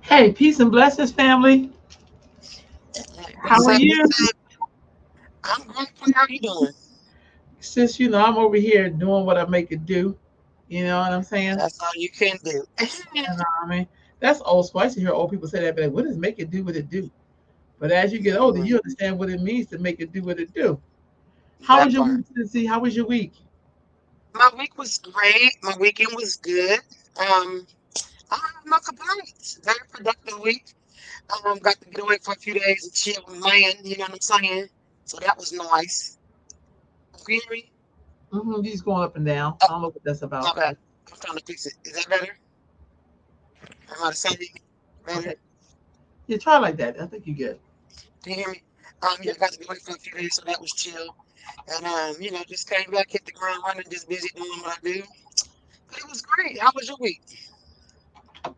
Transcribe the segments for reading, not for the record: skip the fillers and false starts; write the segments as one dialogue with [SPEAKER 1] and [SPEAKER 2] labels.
[SPEAKER 1] Hey, peace and blessings, family. How
[SPEAKER 2] What's
[SPEAKER 1] are
[SPEAKER 2] up?
[SPEAKER 1] you?
[SPEAKER 2] What's up? I'm grateful. How you doing?
[SPEAKER 1] Sis, I'm over here doing what I make it do. You know what I'm saying?
[SPEAKER 2] That's all you can do.
[SPEAKER 1] You know what I mean? That's old school. I used to hear old people say that, but like, what does make it do what it do? But as you get older,
[SPEAKER 2] Mhm.
[SPEAKER 1] you understand what it means to make it do what it do. How
[SPEAKER 2] That
[SPEAKER 1] was your
[SPEAKER 2] part.
[SPEAKER 1] week, Sissy? How was your week?
[SPEAKER 2] My week was great. My weekend was good. Um, I have no complaints. Very productive week. Got to get away for a few days and chill and land. You know what I'm saying? So that was nice. Can you hear me?
[SPEAKER 1] You just going up and down.
[SPEAKER 2] Oh,
[SPEAKER 1] I don't know what that's about.
[SPEAKER 2] my bad. I'm trying to fix it. Is that better? Am I the same? Better?
[SPEAKER 1] Okay. Yeah, try like that. I think you're good.
[SPEAKER 2] Can you hear me? Yeah, got to get away for a few days, so that was chill. And just came back, hit the ground running, just busy doing what I do. But it was great. How was your week?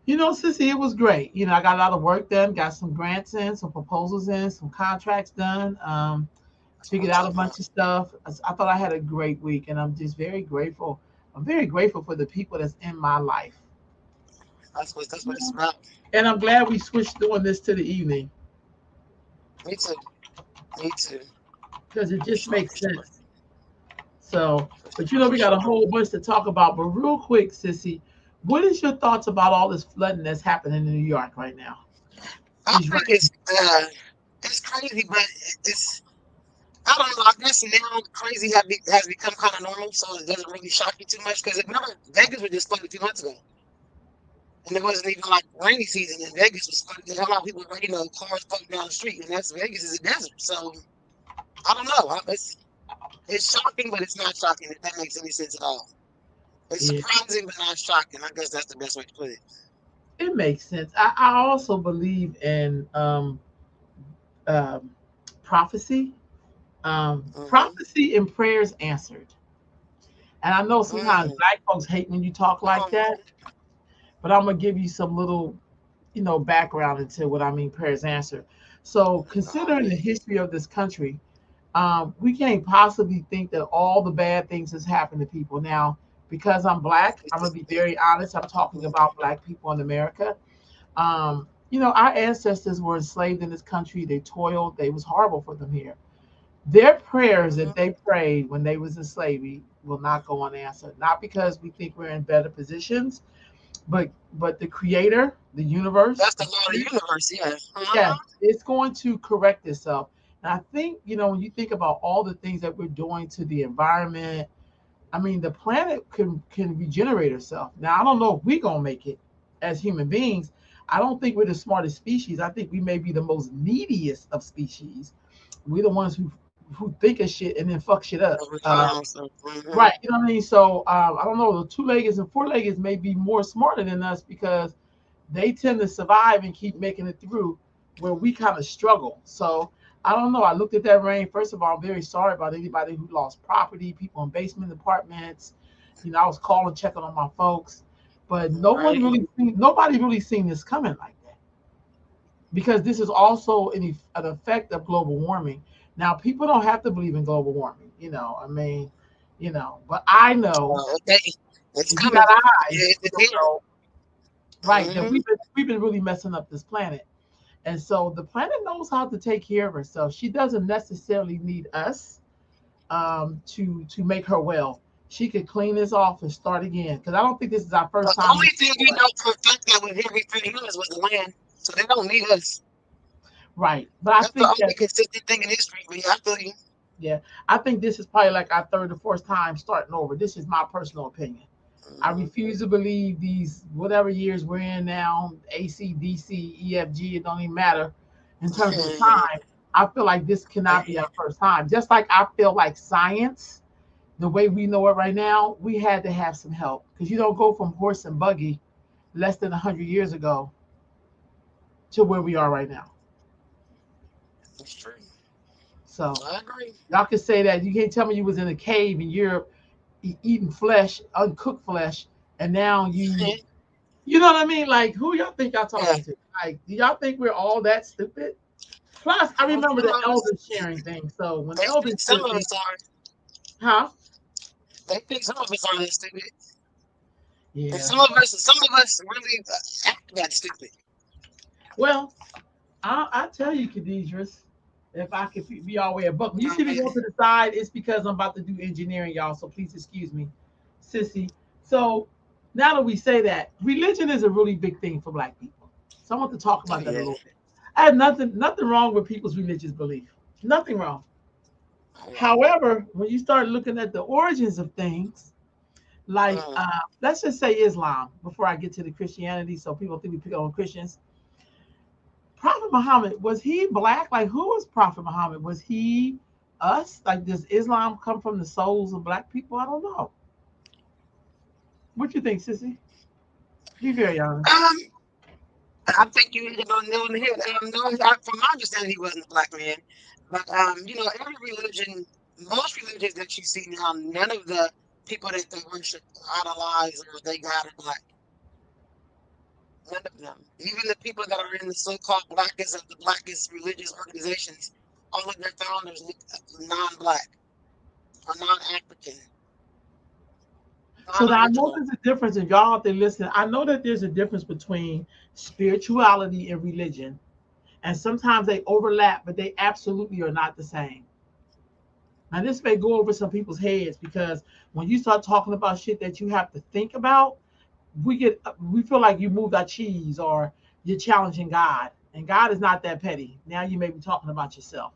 [SPEAKER 1] Sissy, it was great. I got a lot of work done, got some grants in, some proposals in, some contracts done.
[SPEAKER 2] That's what I'm
[SPEAKER 1] Figured out a
[SPEAKER 2] talking about.
[SPEAKER 1] bunch of stuff. I thought I had a great week, and I'm just very grateful. I'm very grateful for the people that's in my life.
[SPEAKER 2] That's what it's about.
[SPEAKER 1] And I'm glad we switched doing this to the evening
[SPEAKER 2] Me too. Me too.
[SPEAKER 1] because it
[SPEAKER 2] For
[SPEAKER 1] just
[SPEAKER 2] sure.
[SPEAKER 1] makes
[SPEAKER 2] For sure.
[SPEAKER 1] sense. So,
[SPEAKER 2] For
[SPEAKER 1] but
[SPEAKER 2] sure.
[SPEAKER 1] we
[SPEAKER 2] For
[SPEAKER 1] got a
[SPEAKER 2] sure.
[SPEAKER 1] whole bunch to talk about. But real quick, Sissy, what is your thoughts about all this flooding that's happening in New York right now?
[SPEAKER 2] I
[SPEAKER 1] These
[SPEAKER 2] think
[SPEAKER 1] rain.
[SPEAKER 2] it's crazy, but it's I don't know. I guess now has become kind of normal, so it doesn't really shock you too much. Because remember, Vegas was just flooded 2 months ago, and it wasn't even like rainy season, and Vegas was flooded. There's a lot of people, cars floating down the street, and that's Vegas is a desert. So I don't know. It's shocking, but it's not shocking if that makes any sense at all. It's
[SPEAKER 1] Yeah,
[SPEAKER 2] surprising, but not shocking. I guess that's the best way to put it.
[SPEAKER 1] it makes sense. I also believe in um, prophecy.
[SPEAKER 2] Mm-hmm.
[SPEAKER 1] Prophecy and prayers answered. And I know sometimes
[SPEAKER 2] Mm-hmm.
[SPEAKER 1] black folks hate when you talk like that, but I'm gonna give you some little, background into what I mean prayers answered. So considering the
[SPEAKER 2] Always.
[SPEAKER 1] history of this country, we can't possibly think that all the bad things has happened to people. Now, because I'm black, I'm gonna be very honest. I'm talking about black people in America. Our ancestors were enslaved in this country. They toiled. They was horrible for them here. Their prayers
[SPEAKER 2] Mm-hmm.
[SPEAKER 1] that they prayed when they was in slavery will not go unanswered. Not because we think we're in better positions, but the creator, the universe,
[SPEAKER 2] That's the law of the universe, yeah.
[SPEAKER 1] yeah,
[SPEAKER 2] Uh-huh.
[SPEAKER 1] it's going to correct itself. And I think, when you think about all the things that we're doing to the environment, I mean, the planet can regenerate itself. Now, I don't know if we're gonna make it as human beings. I don't think we're the smartest species. I think we may be the most neediest of species. We're the ones who think of shit and then fuck shit up.
[SPEAKER 2] Over time, so,
[SPEAKER 1] Right. You know what I mean? So I don't know. The two-leggeds and four-leggeds may be more smarter than us because they tend to survive and keep making it through where we kind of struggle. So I don't know. I looked at that rain. First of all, I'm very sorry about anybody who lost property, people in basement apartments. I was calling, checking on my folks, but
[SPEAKER 2] right?
[SPEAKER 1] nobody really seen this coming like that because this is also an effect of global warming. Now, people don't have to believe in global warming. I mean, but I know
[SPEAKER 2] Okay, it's
[SPEAKER 1] if you
[SPEAKER 2] coming.
[SPEAKER 1] got eyes,
[SPEAKER 2] It's
[SPEAKER 1] you'll
[SPEAKER 2] here.
[SPEAKER 1] know, right, that
[SPEAKER 2] Mm-hmm.
[SPEAKER 1] we've been really messing up this planet. And so the planet knows how to take care of herself. She doesn't necessarily need us to make her well. She could clean this off and start again. Because I don't think this is our
[SPEAKER 2] The
[SPEAKER 1] first time in
[SPEAKER 2] only
[SPEAKER 1] the
[SPEAKER 2] thing we know for a fact that was here before humans was the land, so they don't need us.
[SPEAKER 1] right. But I
[SPEAKER 2] That's the
[SPEAKER 1] think
[SPEAKER 2] only
[SPEAKER 1] that
[SPEAKER 2] consistent thing in history. But yeah, I feel you.
[SPEAKER 1] yeah, I think this is probably like our third or fourth time starting over. This is my personal opinion. I
[SPEAKER 2] Mm-hmm.
[SPEAKER 1] refuse to believe these whatever years we're in now, AC, DC, EFG, it don't even matter in terms of the time. I feel like this cannot be our first time. Just like I feel like science, the way we know it right now, we had to have some help because you don't go from horse and buggy less than 100 years ago to where we are right now.
[SPEAKER 2] That's true.
[SPEAKER 1] So
[SPEAKER 2] I agree.
[SPEAKER 1] y'all can say that. You can't tell me you was in a cave in Europe eating flesh, uncooked flesh, and now you know what I mean? Like, who y'all think y'all
[SPEAKER 2] Yeah.
[SPEAKER 1] talking to? Like, do y'all think we're all that stupid? Plus, I
[SPEAKER 2] Well,
[SPEAKER 1] remember
[SPEAKER 2] some
[SPEAKER 1] the
[SPEAKER 2] of us,
[SPEAKER 1] elders sharing things. So when
[SPEAKER 2] they
[SPEAKER 1] elders
[SPEAKER 2] think some
[SPEAKER 1] share
[SPEAKER 2] of
[SPEAKER 1] things,
[SPEAKER 2] us are.
[SPEAKER 1] huh?
[SPEAKER 2] They think some of us are that stupid, and
[SPEAKER 1] Yeah.
[SPEAKER 2] some of us really act that stupid.
[SPEAKER 1] Well, I tell you, Khadijah's, if I could be all the way a buck. When you
[SPEAKER 2] No,
[SPEAKER 1] see me
[SPEAKER 2] man.
[SPEAKER 1] go to the side, it's because I'm about to do engineering, y'all. So please excuse me, sissy. So now that we say that, religion is a really big thing for Black people. So I want to talk
[SPEAKER 2] Oh
[SPEAKER 1] about that a
[SPEAKER 2] yeah.
[SPEAKER 1] little bit. I have nothing wrong with people's religious belief. Nothing wrong.
[SPEAKER 2] Oh yeah.
[SPEAKER 1] However, when you start looking at the origins of things, like
[SPEAKER 2] Mm.
[SPEAKER 1] let's just say Islam, before I get to the Christianity, so people think we pick on Christians. Prophet Muhammad, was he Black? Like, who was Prophet Muhammad? Was he us? Like, does Islam come from the souls of Black people? I don't know. What you think, Sissy? Be very honest.
[SPEAKER 2] Um, I think you hit it on the nail on the head. No, from my understanding, he wasn't a black man. But every religion, most religions that you see now, none of the people that they worship, idolize, or they God are black. None of them. Even the people that are in the so-called blackest of the blackest religious organizations, all of their founders look non-black or non-African,
[SPEAKER 1] So now I know
[SPEAKER 2] non-original.
[SPEAKER 1] there's a difference. If y'all out there listening, I know that there's a difference between spirituality and religion. And sometimes they overlap, but they absolutely are not the same. Now, this may go over some people's heads because when you start talking about shit that you have to think about, we feel like you moved our cheese or you're challenging God. And God is not that petty. Now you may be talking about yourself.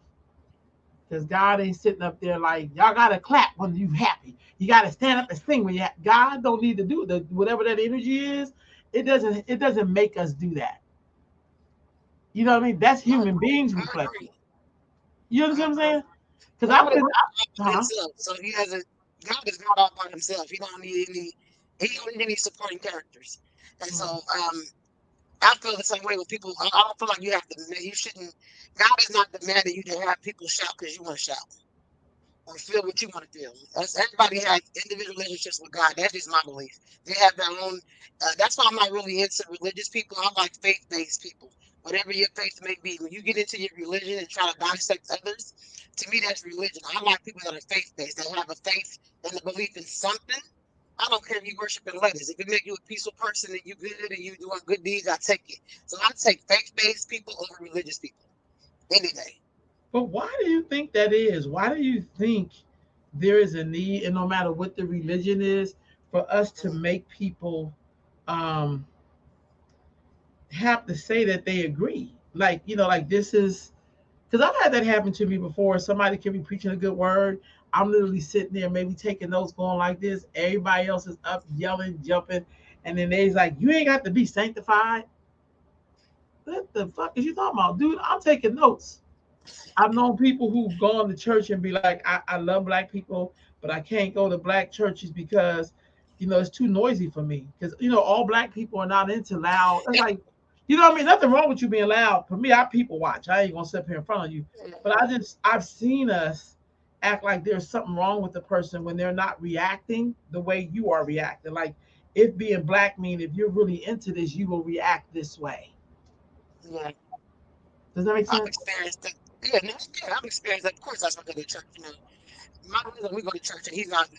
[SPEAKER 1] Because God ain't sitting up there like y'all gotta clap when you happy. You gotta stand up and sing when you happy. God don't need to do the whatever that energy is. It doesn't make us do that. You know what I mean? That's
[SPEAKER 2] I
[SPEAKER 1] human
[SPEAKER 2] agree.
[SPEAKER 1] beings
[SPEAKER 2] I agree.
[SPEAKER 1] reflection. You
[SPEAKER 2] I
[SPEAKER 1] understand what I'm
[SPEAKER 2] agree.
[SPEAKER 1] saying? Because
[SPEAKER 2] God
[SPEAKER 1] I've
[SPEAKER 2] is
[SPEAKER 1] been,
[SPEAKER 2] God by
[SPEAKER 1] huh?
[SPEAKER 2] himself, so he has a God is God all by himself. He don't need any supporting characters. And so
[SPEAKER 1] Mm.
[SPEAKER 2] I feel the same way with people. I don't feel like you shouldn't. God is not demanding you to have people shout because you want to shout or feel what you want to feel. Everybody has individual relationships with God. That's just my belief. They have their own. That's why I'm not really into religious people. I like faith-based people. Whatever your faith may be, when you get into your religion and try to dissect others, to me that's religion. I like people that are faith-based, that have a faith and a belief in something. I don't care if you worship in letters. If it make you a peaceful person and you good and you doing good deeds, I take it. So I take faith-based people over religious people any day.
[SPEAKER 1] But why do you think that is? Why do you think there is a need, and no matter what the religion is, for us to
[SPEAKER 2] Mm.
[SPEAKER 1] make people um, have to say that they agree? Like, like this is because I've had that happen to me before. Somebody can be preaching a good word. I'm literally sitting there, maybe taking notes, going like this. Everybody else is up, yelling, jumping, and then they's like, "You ain't got to be sanctified." What the fuck is you talking about, dude? I'm taking notes. I've known people who've gone to church and be like, I love Black people, but I can't go to Black churches because, it's too noisy for me. Because, all Black people are not into loud. It's like, what I mean? Nothing wrong with you being loud. For me, I people watch. I ain't going to sit here in front of you. But I've seen us act like there's something wrong with the person when they're not reacting the way you are reacting. Like, if being Black mean if you're really into this, you will react this way.
[SPEAKER 2] Yeah.
[SPEAKER 1] Does that make
[SPEAKER 2] I've
[SPEAKER 1] sense?
[SPEAKER 2] experienced that. Yeah, no, yeah, I've experienced that. Of course, that's what I go to church. My brother, we go to church, and he's not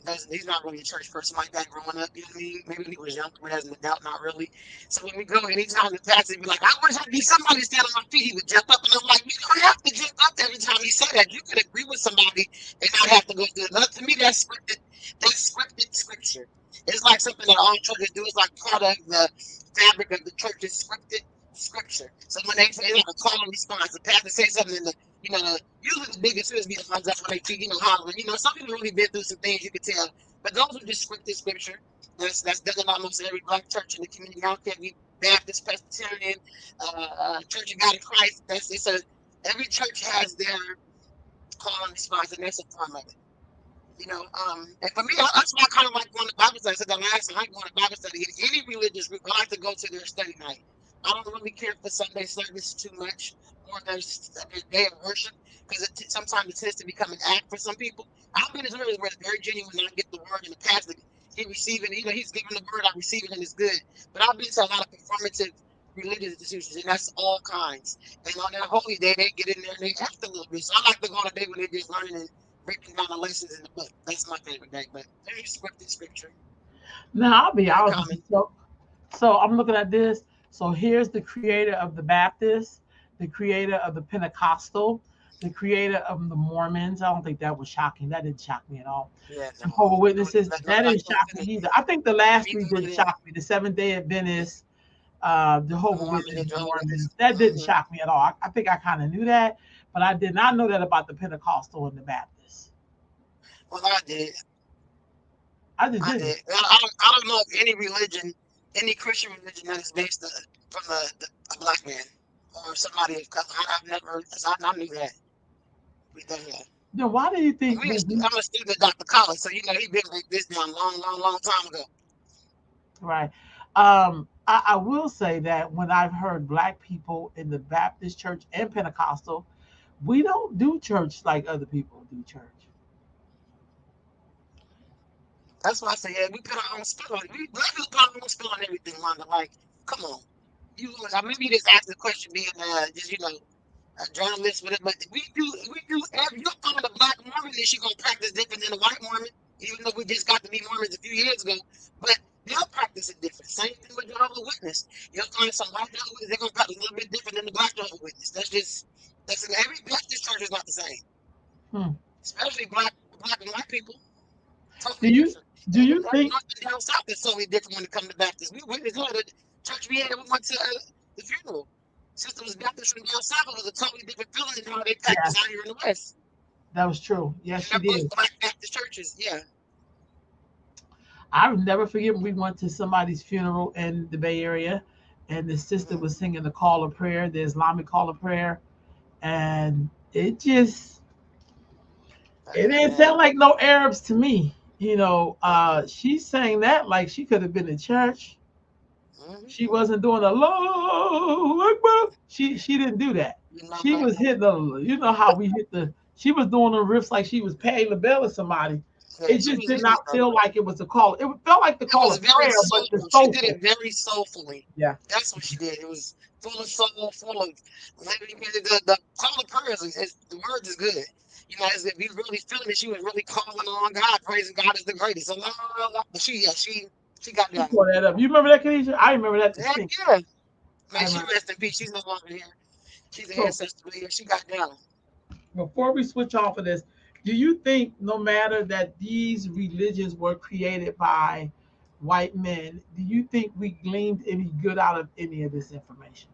[SPEAKER 2] really a church person like that growing up. You know what I mean? Maybe when he was younger, but as an adult, not really. So when we go, anytime the pastor would be like, "I wish I could be somebody stand on my feet," he would jump up, and I'm like, "You don't have to jump up every time he say that. You could agree with somebody and not have to go through it." To me, that's scripted. That's scripted scripture. It's like something that all churches do. It's like part of the fabric of the church is scripted scripture. So when they say like a call and response, the pastor says something, and usually the biggest is be the ones up when they hollering. Some people really been through some things you could tell, but those are just scripted scripture. That's done in almost every Black church in the community. I don't care if you Baptist, Presbyterian, Church of God in Christ. That's it's a every church has their call and response, and that's a form of it. And for me, that's why I kind of like going to Bible study. I said that last time, I like going to Bible study. In any religious group, I like to go to their study night. I don't really care for Sunday service too much or their day of worship because sometimes it tends to become an act for some people. I've been as early where it's very genuine and I get the word and the pastor, he receive it. He's giving the word, I receive it, and it's good. But I've been to a lot of performative religious institutions, and that's all kinds. And on that holy day, they get in there and they act a little bit. So I like to go on a day when they're just learning and breaking down the lessons in the book. That's my favorite day. But there's scripted scripture,
[SPEAKER 1] Now I'll be
[SPEAKER 2] very
[SPEAKER 1] honest with you.
[SPEAKER 2] common.
[SPEAKER 1] So I'm looking at this. So here's the creator of the Baptist, the creator of the Pentecostal, the creator of the Mormons. I don't think that was shocking. That didn't shock me at all.
[SPEAKER 2] Yeah, no.
[SPEAKER 1] Jehovah
[SPEAKER 2] No,
[SPEAKER 1] Witnesses, that
[SPEAKER 2] nobody
[SPEAKER 1] didn't
[SPEAKER 2] goes
[SPEAKER 1] shock
[SPEAKER 2] to
[SPEAKER 1] me either. I think the last three didn't
[SPEAKER 2] the
[SPEAKER 1] shock me. The Seventh Day Adventists, Jehovah
[SPEAKER 2] Mormon and
[SPEAKER 1] Witnesses,
[SPEAKER 2] Jehovah's
[SPEAKER 1] Mormons,
[SPEAKER 2] Witness.
[SPEAKER 1] that didn't shock me at all. I think I kind of knew that, but I did not know that about the Pentecostal and the Baptist.
[SPEAKER 2] Well, I did.
[SPEAKER 1] I just
[SPEAKER 2] I
[SPEAKER 1] didn't.
[SPEAKER 2] did. I don't know of any religion, any Christian religion that is based from a black man or somebody of color. I've never, I knew that. We done that.
[SPEAKER 1] Then why do you
[SPEAKER 2] And
[SPEAKER 1] think when we
[SPEAKER 2] I'm a student of Dr. Collins, so he been like this down long, long, long time ago.
[SPEAKER 1] right? I will say that when I've heard black people in the Baptist church and Pentecostal, we don't do church like other people do church.
[SPEAKER 2] That's why I say, yeah, we put our own spin on it. We black people put our own spin on everything, Wanda. Like, come on. Maybe you just asked the question being just, a journalist with it, but you'll find a black Mormon and she gonna practice different than a white Mormon, even though we just got to be Mormons a few years ago. But they'll practice it different. Same thing with Jehovah's Witness. You'll find some white Jehovah's Witness, they're gonna practice a little bit different than the black Jehovah's Witness. That's in every Baptist church is not the same.
[SPEAKER 1] Hmm.
[SPEAKER 2] Especially black and white people.
[SPEAKER 1] Do
[SPEAKER 2] Totally
[SPEAKER 1] you
[SPEAKER 2] different.
[SPEAKER 1] do
[SPEAKER 2] Every
[SPEAKER 1] you think
[SPEAKER 2] north and down south is totally different when it comes to Baptists. We witnessed the church we went to the funeral. Sister was Baptist from down south. It was a totally different feeling than how they practice
[SPEAKER 1] yes,
[SPEAKER 2] out here in the West.
[SPEAKER 1] that was true. Yes,
[SPEAKER 2] And
[SPEAKER 1] she
[SPEAKER 2] they're both
[SPEAKER 1] did.
[SPEAKER 2] black Baptist churches. Yeah.
[SPEAKER 1] I'll never forget when we went to somebody's funeral in the Bay Area and the sister
[SPEAKER 2] Mm-hmm.
[SPEAKER 1] was singing the call of prayer, the Islamic call of prayer, and it didn't
[SPEAKER 2] Yeah.
[SPEAKER 1] sound like no Arabs to me. She sang that like she could have been in church.
[SPEAKER 2] Mm-hmm.
[SPEAKER 1] She wasn't doing a low Akbar. She didn't do that.
[SPEAKER 2] You know
[SPEAKER 1] She
[SPEAKER 2] that.
[SPEAKER 1] was hitting how we hit she was doing the riffs like she was paying the bell to somebody.
[SPEAKER 2] Yeah,
[SPEAKER 1] It
[SPEAKER 2] she
[SPEAKER 1] just
[SPEAKER 2] was
[SPEAKER 1] did
[SPEAKER 2] hitting it
[SPEAKER 1] not
[SPEAKER 2] though.
[SPEAKER 1] feel like it was a call. It felt like the
[SPEAKER 2] It
[SPEAKER 1] call
[SPEAKER 2] was
[SPEAKER 1] of
[SPEAKER 2] very
[SPEAKER 1] prayer, but the
[SPEAKER 2] soulful. She did
[SPEAKER 1] soulful.
[SPEAKER 2] it very soulfully.
[SPEAKER 1] Yeah.
[SPEAKER 2] That's what she did. It was full of soul, full of living. The call of prayer the words is good. As if you really feeling it, she was really calling on God, praising God is the greatest. Allah, Allah. But she got
[SPEAKER 1] She
[SPEAKER 2] down.
[SPEAKER 1] tore that up. You remember that, Kenisha? I remember that
[SPEAKER 2] Heck
[SPEAKER 1] distinct.
[SPEAKER 2] yeah.
[SPEAKER 1] I
[SPEAKER 2] Man, she
[SPEAKER 1] remember.
[SPEAKER 2] rest in peace. She's no longer here. She's an
[SPEAKER 1] So
[SPEAKER 2] ancestor, but yeah, she got down.
[SPEAKER 1] before we switch off of this, do you think no matter that these religions were created by white men, do you think we gleaned any good out of any of this information?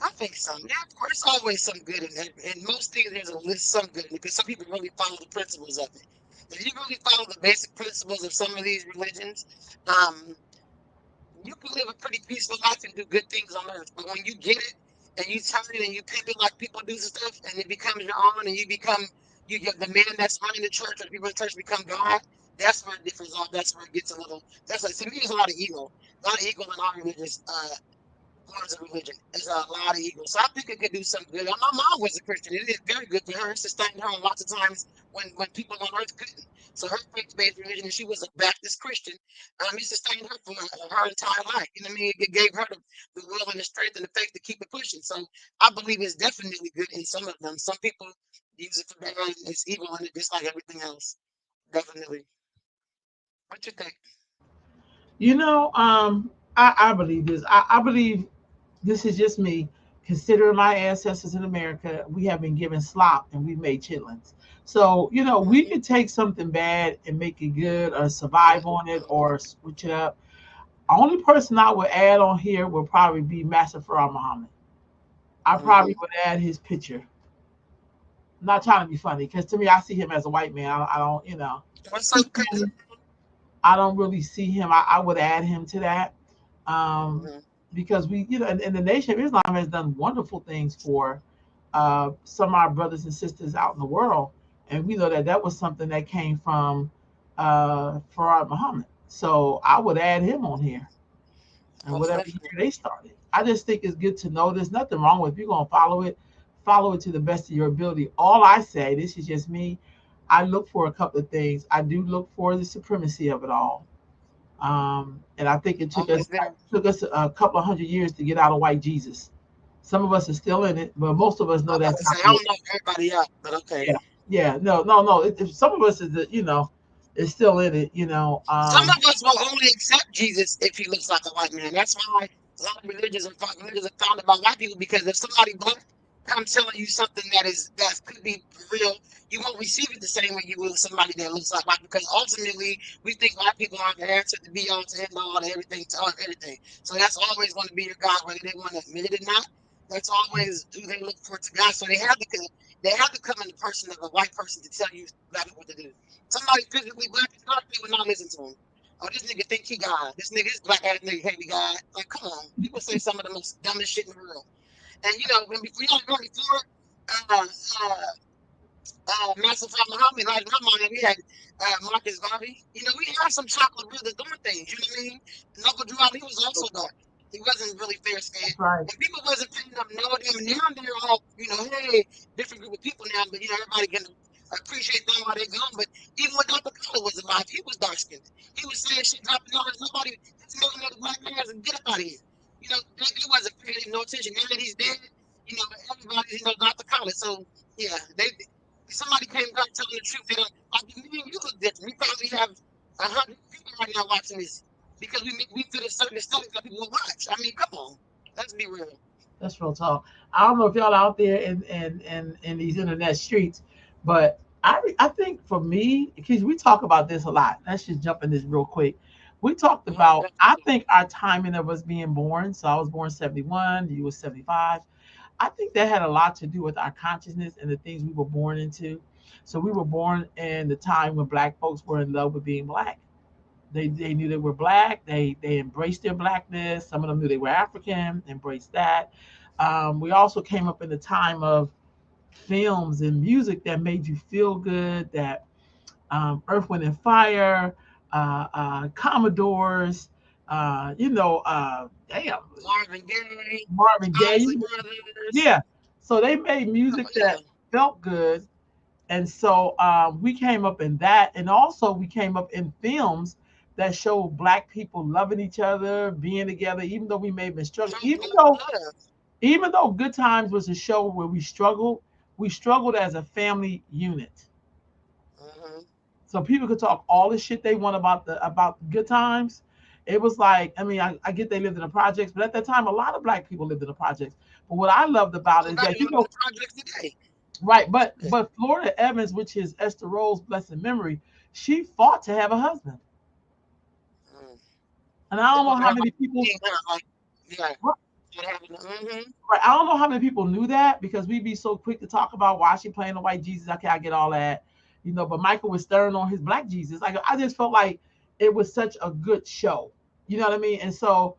[SPEAKER 2] I think so. Yeah, of course, always some good in it. And most things, there's a list some good in it because some people really follow the principles of it. If you really follow the basic principles of some of these religions, um, you can live a pretty peaceful life and do good things on earth. But when you get it and you turn it and you pimp it like people do stuff, and it becomes your own, and you become you get the man that's running the church, or the people in the church become God. That's where it differs off. That's where it gets a little. That's like to me, there's a lot of ego, in our religious forms of religion. There's a lot of ego. So I think it could do some good. My mom was a Christian. It did very good for her. It sustained her lots of times when people on earth couldn't. So her faith-based religion, and she was a Baptist Christian, it sustained her for her entire life. You know what I mean? It gave her the will and the strength and the faith to keep it pushing. So I believe it's definitely good in some of them. Some people use it for bad. It's evil in it, just like everything else. Definitely. What you think?
[SPEAKER 1] I believe this. I believe this is just me. Considering my ancestors in America, we have been given slop and we made chitlins. So, we
[SPEAKER 2] Mm-hmm.
[SPEAKER 1] could take something bad and make it good or
[SPEAKER 2] Yeah.
[SPEAKER 1] survive on it or switch it up. Only person I would add on here would probably be Master Farah Muhammad. I
[SPEAKER 2] Mm-hmm.
[SPEAKER 1] probably would add his picture. I'm not trying to be funny because to me, I see him as a white man. I don't,
[SPEAKER 2] What's up, cousin?
[SPEAKER 1] I don't really see him. I would add him to that um,
[SPEAKER 2] Mm-hmm.
[SPEAKER 1] because and the Nation of Islam has done wonderful things for some of our brothers and sisters out in the world, and we know that that was something that came from Farad Muhammad. So I would add him on here and
[SPEAKER 2] Most
[SPEAKER 1] whatever year
[SPEAKER 2] definitely.
[SPEAKER 1] they started. I just think it's good to know there's nothing wrong with if you're gonna follow it to the best of your ability. All I say, this is just me. I look for a couple of things. I do look for the supremacy of it all. And I think
[SPEAKER 2] Always there.
[SPEAKER 1] it took us a couple of hundred years to get out of white Jesus. Some of us are still in it, but most of us
[SPEAKER 2] I'm
[SPEAKER 1] know
[SPEAKER 2] about
[SPEAKER 1] that's
[SPEAKER 2] to say
[SPEAKER 1] not
[SPEAKER 2] I
[SPEAKER 1] the
[SPEAKER 2] don't know everybody out, but okay.
[SPEAKER 1] yeah. Yeah, no, no, no. Some of us is still in it.
[SPEAKER 2] Some of us will only accept Jesus if he looks like a white man. That's why a lot of religions are founded by white people because if somebody black comes telling you something that could be real, you won't receive it the same way you will somebody that looks like white because ultimately we think white people are the answer to be all to end all to everything to all everything. So that's always going to be your God, whether they want to admit it or not. That's always who they look for to God. So they have to come in the person of a white person to tell you black people what to do. Somebody physically black as dark, they would not listen to him. Oh, this nigga think he God. This black ass nigga can't be God. Like, come on. People say some of the most dumbest shit in the world. And before Master Fat Muhammad, like my mind, we had Marcus Garvey. We had some chocolate brothers doing things. You know what I mean? And Uncle Drew Ali was also dark. He wasn't really fair skinned.
[SPEAKER 1] That's right.
[SPEAKER 2] And people wasn't paying them no damn. And now they're all, hey, different group of people now, but everybody can appreciate them while they're gone. But even when Dr. Collar was alive, he was dark skinned. He was saying shit, dropping knowledge. Nobody, this million black guys and get up out of here. They wasn't paying him no attention. Now that he's dead, everybody's, Dr. Collar. So, yeah, somebody came back telling the truth. They don't like me and you look different. We probably have 100 people right now watching this because we feel a certain studies that people will watch. I mean, come on, let's be real.
[SPEAKER 1] That's real talk. I don't know if y'all out there in these internet streets, but I think for me, because we talk about this a lot. Let's just jump in this real quick. We talked about, I think our timing of us being born. So I was born 71, you was 75. I think that had a lot to do with our consciousness and the things we were born into. So we were born in the time when black folks were in love with being black. They knew they were black. They embraced their blackness. Some of them knew they were African, embraced that. We also came up in the time of films and music that made you feel good. That Earth, Wind, and Fire, Commodores, damn,
[SPEAKER 2] Marvin Gaye,
[SPEAKER 1] Marvin Gaye.
[SPEAKER 2] Isley Brothers.
[SPEAKER 1] Yeah. So they made music
[SPEAKER 2] Yeah,
[SPEAKER 1] that felt good. And so we came up in that. And also we came up in films that showed black people loving each other, being together, even though we may have been struggling.
[SPEAKER 2] True
[SPEAKER 1] Even
[SPEAKER 2] Blue
[SPEAKER 1] though
[SPEAKER 2] Blood.
[SPEAKER 1] even though Good Times was a show where we struggled as a family unit.
[SPEAKER 2] Mm-hmm.
[SPEAKER 1] So people could talk all the shit they want about Good Times. It was like, I mean, I get they lived in the projects, but at that time, a lot of black people lived in the projects. But what I loved about it
[SPEAKER 2] I'm
[SPEAKER 1] is
[SPEAKER 2] not
[SPEAKER 1] that,
[SPEAKER 2] even in the projects today.
[SPEAKER 1] right, but
[SPEAKER 2] Yeah.
[SPEAKER 1] but Florida Evans, which is Esther Roll's blessed memory, she fought to have a husband.
[SPEAKER 2] Mm.
[SPEAKER 1] And I don't know how many
[SPEAKER 2] Everybody
[SPEAKER 1] people,
[SPEAKER 2] being kind of like, yeah,
[SPEAKER 1] right,
[SPEAKER 2] not having. Mm-hmm.
[SPEAKER 1] I don't know how many people knew that because we'd be so quick to talk about why she playing the white Jesus. Okay, I get all that, but Michael was stirring on his black Jesus. Like I just felt like it was such a good show. You know what I mean? And so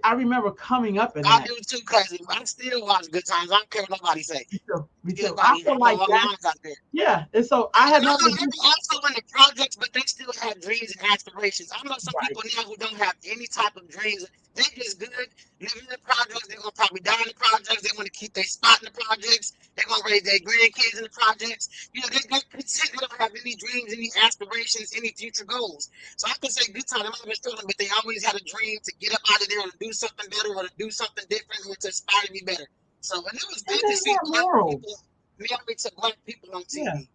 [SPEAKER 1] I remember coming up in
[SPEAKER 2] I
[SPEAKER 1] that.
[SPEAKER 2] do too, cousin. I still watch Good Times. I don't care what nobody say.
[SPEAKER 1] Me too. Me
[SPEAKER 2] Still
[SPEAKER 1] too. I
[SPEAKER 2] body. I
[SPEAKER 1] feel
[SPEAKER 2] know
[SPEAKER 1] like
[SPEAKER 2] all the
[SPEAKER 1] that.
[SPEAKER 2] lines out there.
[SPEAKER 1] Yeah. And so
[SPEAKER 2] And
[SPEAKER 1] I had
[SPEAKER 2] I
[SPEAKER 1] nothing
[SPEAKER 2] know
[SPEAKER 1] to
[SPEAKER 2] they
[SPEAKER 1] do.
[SPEAKER 2] were also in the projects, but they still have dreams and aspirations. I know some
[SPEAKER 1] Right.
[SPEAKER 2] people now who don't have any type of dreams. They just good living in the projects. They're gonna probably die in the projects. They want to keep their spot in the projects. They're gonna raise their grandkids in the projects. They're content. They don't have any dreams, any aspirations, any future goals. So I can say good time. They might have been struggling, but they always had a dream to get up out of there or to do something better or to do something different or to aspire to be better. So and it was
[SPEAKER 1] And
[SPEAKER 2] good to
[SPEAKER 1] they
[SPEAKER 2] see
[SPEAKER 1] had
[SPEAKER 2] black people
[SPEAKER 1] morals.
[SPEAKER 2] married to black people on
[SPEAKER 1] Yeah.
[SPEAKER 2] TV.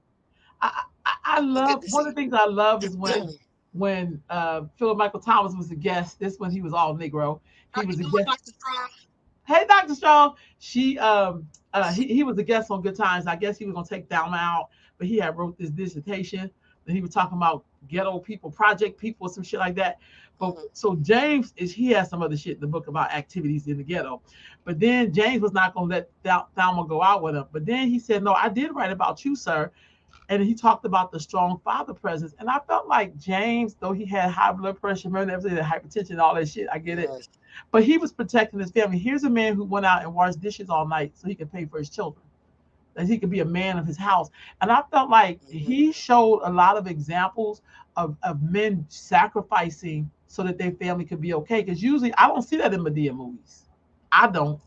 [SPEAKER 1] I
[SPEAKER 2] It was good
[SPEAKER 1] love
[SPEAKER 2] to
[SPEAKER 1] one of
[SPEAKER 2] see.
[SPEAKER 1] the things I love is when Philip Michael Thomas was a guest. This when he was all Negro.
[SPEAKER 2] How
[SPEAKER 1] He
[SPEAKER 2] you
[SPEAKER 1] was a
[SPEAKER 2] doing,
[SPEAKER 1] guest.
[SPEAKER 2] Dr. Strong?
[SPEAKER 1] Hey, Dr. Strong. He was a guest on Good Times. I guess he was gonna take Thelma out, but he had wrote this dissertation that he was talking about ghetto people, project people, some shit like that. But
[SPEAKER 2] Mm-hmm.
[SPEAKER 1] so James is he has some other shit in the book about activities in the ghetto. But then James was not gonna let Thelma go out with him. But then he said, "No, I did write about you, sir." And he talked about the strong father presence. And I felt like James, though he had high blood pressure, remember everything, hypertension, all that shit. I get it.
[SPEAKER 2] Yes.
[SPEAKER 1] But he was protecting his family. Here's a man who went out and washed dishes all night so he could pay for his children, that he could be a man of his house. And I felt like
[SPEAKER 2] Mm-hmm.
[SPEAKER 1] he showed a lot of examples of men sacrificing so that their family could be okay. Because usually I don't see that in Medea movies. I don't.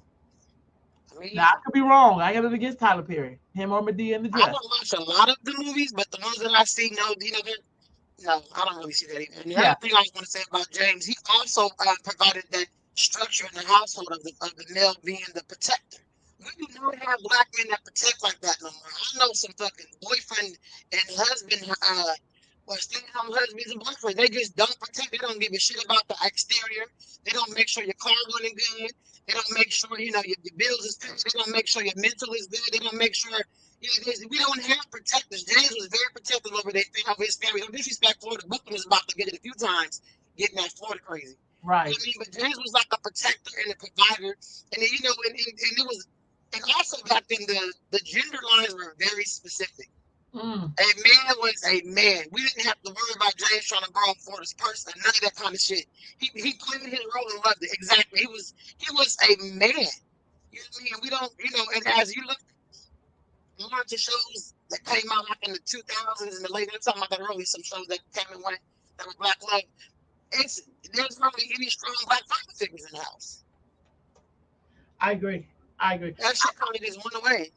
[SPEAKER 2] I mean,
[SPEAKER 1] Now I could be wrong. I got it against Tyler Perry, him or Medea in the
[SPEAKER 2] I
[SPEAKER 1] dress.
[SPEAKER 2] don't watch a lot of the movies, but the ones that I see, no, no, I don't really see that either. And the
[SPEAKER 1] Yeah.
[SPEAKER 2] other thing I was going to say about James, he also provided that structure in the household of the male being the protector. We do not have black men that protect like that no more. I know some fucking boyfriend and husband or stay-at-home husbands and boyfriends. They just don't protect. They don't give a shit about the exterior. They don't make sure your car running good. They don't make sure your bills is paid. They don't make sure your mental is good. They don't make sure we don't have protectors. James was very protective over his family. Don't disrespect Florida. Booker was about to get it a few times, getting that Florida crazy. You know
[SPEAKER 1] Right.
[SPEAKER 2] what I mean? But James was like a protector and a provider, and then, and it was, and also back then the gender lines were very specific.
[SPEAKER 1] Mm.
[SPEAKER 2] A man was a man. We didn't have to worry about James trying to borrow Florida's person, none of that kind of shit. He played his role and loved it. Exactly. He was a man. You know what I mean? And we don't, and as you look more into shows that came out like in the 2000s and the late, I'm talking about the early, some shows that came and went that were black love. It's There's hardly any strong black father figures in the house.
[SPEAKER 1] I agree. I agree.
[SPEAKER 2] That shit kind of just went away.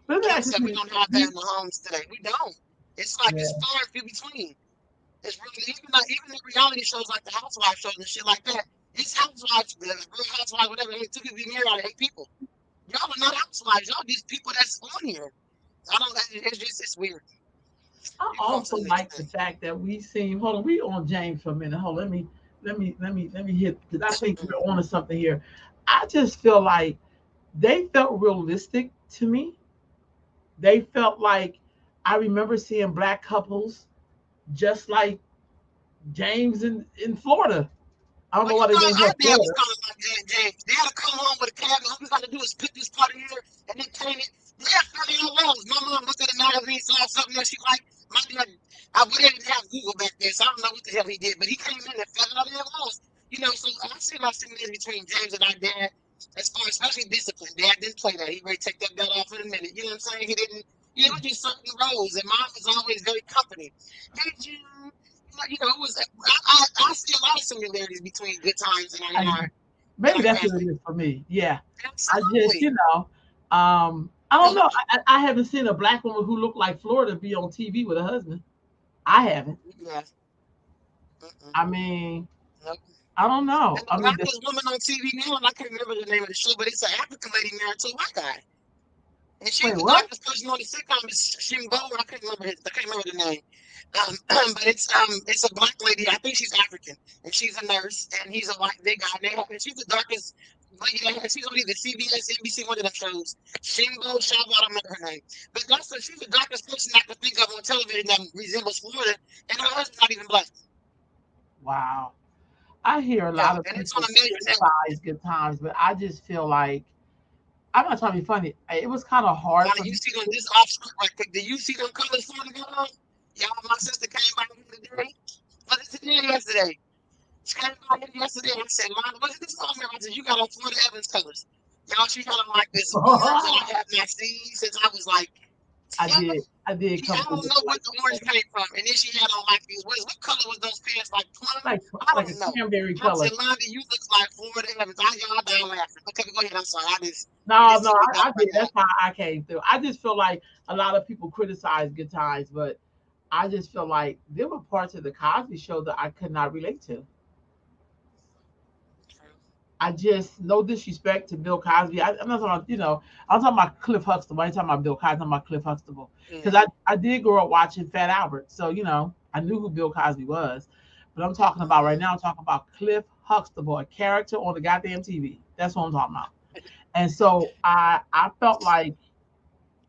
[SPEAKER 1] But let me ask
[SPEAKER 2] Concept, we
[SPEAKER 1] you
[SPEAKER 2] don't have that
[SPEAKER 1] something.
[SPEAKER 2] in the homes today. We don't. It's like
[SPEAKER 1] Yeah.
[SPEAKER 2] it's far and few between. It's really even the reality shows like the housewife shows and shit like that. It's housewives, real housewives, whatever. I mean, two people be married out of 8 people. Y'all are not housewives. Y'all just people that's on here. I don't. It's weird.
[SPEAKER 1] I
[SPEAKER 2] You move on to
[SPEAKER 1] also
[SPEAKER 2] the next
[SPEAKER 1] like the
[SPEAKER 2] thing.
[SPEAKER 1] fact that we seem. Hold on, we on James for a minute. Hold on, let me hit because I think we're on to something here. I just feel like they felt realistic to me. They felt like I remember seeing black couples just like James in Florida. I don't
[SPEAKER 2] Well,
[SPEAKER 1] know why they named her
[SPEAKER 2] our dad was
[SPEAKER 1] Florida.
[SPEAKER 2] kind of like James. They had to come home with a cabinet. All we got to do is put this part in here and then paint it. They had 30 walls. My mom looked at the magazine, saw something that she liked. My dad, we didn't have Google back then, so I don't know what the hell he did, but he came in and fed it on their walls. So I see a lot of similarities between James and our dad, as far especially discipline. Dad didn't play that. He ready to take that belt off in a minute. You know what I'm saying? He didn't. It was just certain roles, and mom was always very company. Hey, June. It was. I see a lot of similarities between Good Times and
[SPEAKER 1] I,
[SPEAKER 2] and
[SPEAKER 1] maybe
[SPEAKER 2] our
[SPEAKER 1] that's what it
[SPEAKER 2] family.
[SPEAKER 1] is for me. Yeah, I just
[SPEAKER 2] Absolutely.
[SPEAKER 1] I don't know. I haven't seen a black woman who looked like Florida be on TV with a husband. I haven't.
[SPEAKER 2] Yeah. Mm-mm.
[SPEAKER 1] I mean,
[SPEAKER 2] Nope.
[SPEAKER 1] I don't know.
[SPEAKER 2] And the
[SPEAKER 1] I mean,
[SPEAKER 2] blackest woman on TV now, and I can't remember the name of the show, but it's an African lady married to a white guy. And she's
[SPEAKER 1] wait,
[SPEAKER 2] the
[SPEAKER 1] what?
[SPEAKER 2] darkest person on the sitcom. Is Shimbo. I can't remember the name. But it's a black lady. I think she's African, and she's a nurse, and he's a white big guy. And she's the darkest lady. She's on either CBS, NBC, one of them shows. Shimbo, Shabo, I don't remember her name. But she's the darkest person I could think of on television that resembles Florida, and her husband's not even black.
[SPEAKER 1] Wow. I hear a
[SPEAKER 2] Yeah,
[SPEAKER 1] lot of
[SPEAKER 2] and it's on
[SPEAKER 1] people
[SPEAKER 2] a major network.
[SPEAKER 1] criticize Good Times, but I just feel like I'm not trying to be funny. It was kind of hard
[SPEAKER 2] Now,
[SPEAKER 1] for
[SPEAKER 2] you
[SPEAKER 1] me.
[SPEAKER 2] see them this off script right quick. Do you see them colors Florida got on? Y'all, my sister came by here today. Was it today or yesterday? She came by here yesterday. I said, Mom, what is this on there? I said, you got on Florida Evans colors. Y'all, she had on like this orange that I have not seen since I was like
[SPEAKER 1] I
[SPEAKER 2] 10.
[SPEAKER 1] did. I did
[SPEAKER 2] I
[SPEAKER 1] come through
[SPEAKER 2] don't
[SPEAKER 1] with
[SPEAKER 2] know what
[SPEAKER 1] like
[SPEAKER 2] the orange came from. And then she had on like these, what color was those pants? Like plum?
[SPEAKER 1] like
[SPEAKER 2] I
[SPEAKER 1] like a
[SPEAKER 2] don't know.
[SPEAKER 1] cranberry
[SPEAKER 2] I said,
[SPEAKER 1] color.
[SPEAKER 2] Lonnie, you look like Florida Evans. Y'all down laughing. Okay, go ahead. I'm sorry. You
[SPEAKER 1] No,
[SPEAKER 2] just
[SPEAKER 1] no,
[SPEAKER 2] took me back
[SPEAKER 1] I
[SPEAKER 2] right
[SPEAKER 1] did.
[SPEAKER 2] now.
[SPEAKER 1] That's how I came through. I just feel like a lot of people criticize Good Times, but I just feel like there were parts of the Cosby Show that I could not relate to. I just no disrespect to Bill Cosby. I'm not talking about, I'm talking about Cliff Huxtable. I ain't talking about Bill Cosby. I'm talking about Cliff Huxtable because
[SPEAKER 2] Mm-hmm.
[SPEAKER 1] I did grow up watching Fat Albert, so I knew who Bill Cosby was. But I'm talking about right
[SPEAKER 2] Mm-hmm.
[SPEAKER 1] now. I'm talking about Cliff Huxtable, a character on the goddamn TV. That's what I'm talking about. And so I felt like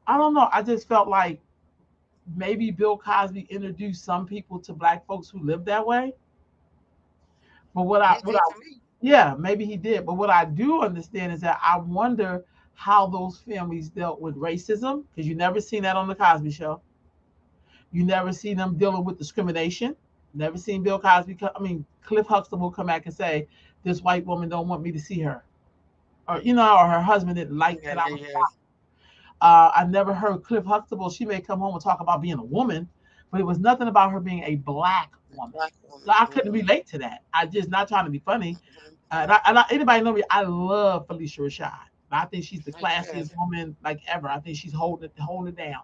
[SPEAKER 1] I don't know. I just felt like maybe Bill Cosby introduced some people to black folks who live that way. But
[SPEAKER 2] He
[SPEAKER 1] what I
[SPEAKER 2] did for me.
[SPEAKER 1] yeah, maybe he did. But what I do understand is that I wonder how those families dealt with racism because you never seen that on the Cosby Show. You never see them dealing with discrimination. Never seen Bill Cosby. Cliff Huxtable come back and say this white woman don't want me to see her, or her husband didn't like
[SPEAKER 2] Yeah,
[SPEAKER 1] that I
[SPEAKER 2] yeah,
[SPEAKER 1] was.
[SPEAKER 2] yeah.
[SPEAKER 1] I never heard Cliff Huxtable. She may come home and talk about being a woman, but it was nothing about her being a black woman.
[SPEAKER 2] Black
[SPEAKER 1] So
[SPEAKER 2] woman.
[SPEAKER 1] I couldn't
[SPEAKER 2] Mm-hmm.
[SPEAKER 1] relate to that. I just not trying to be funny.
[SPEAKER 2] Mm-hmm.
[SPEAKER 1] Anybody know me? I love Felicia Rashad. I think she's the
[SPEAKER 2] Like you have.
[SPEAKER 1] classiest woman like ever. I think she's holding it down.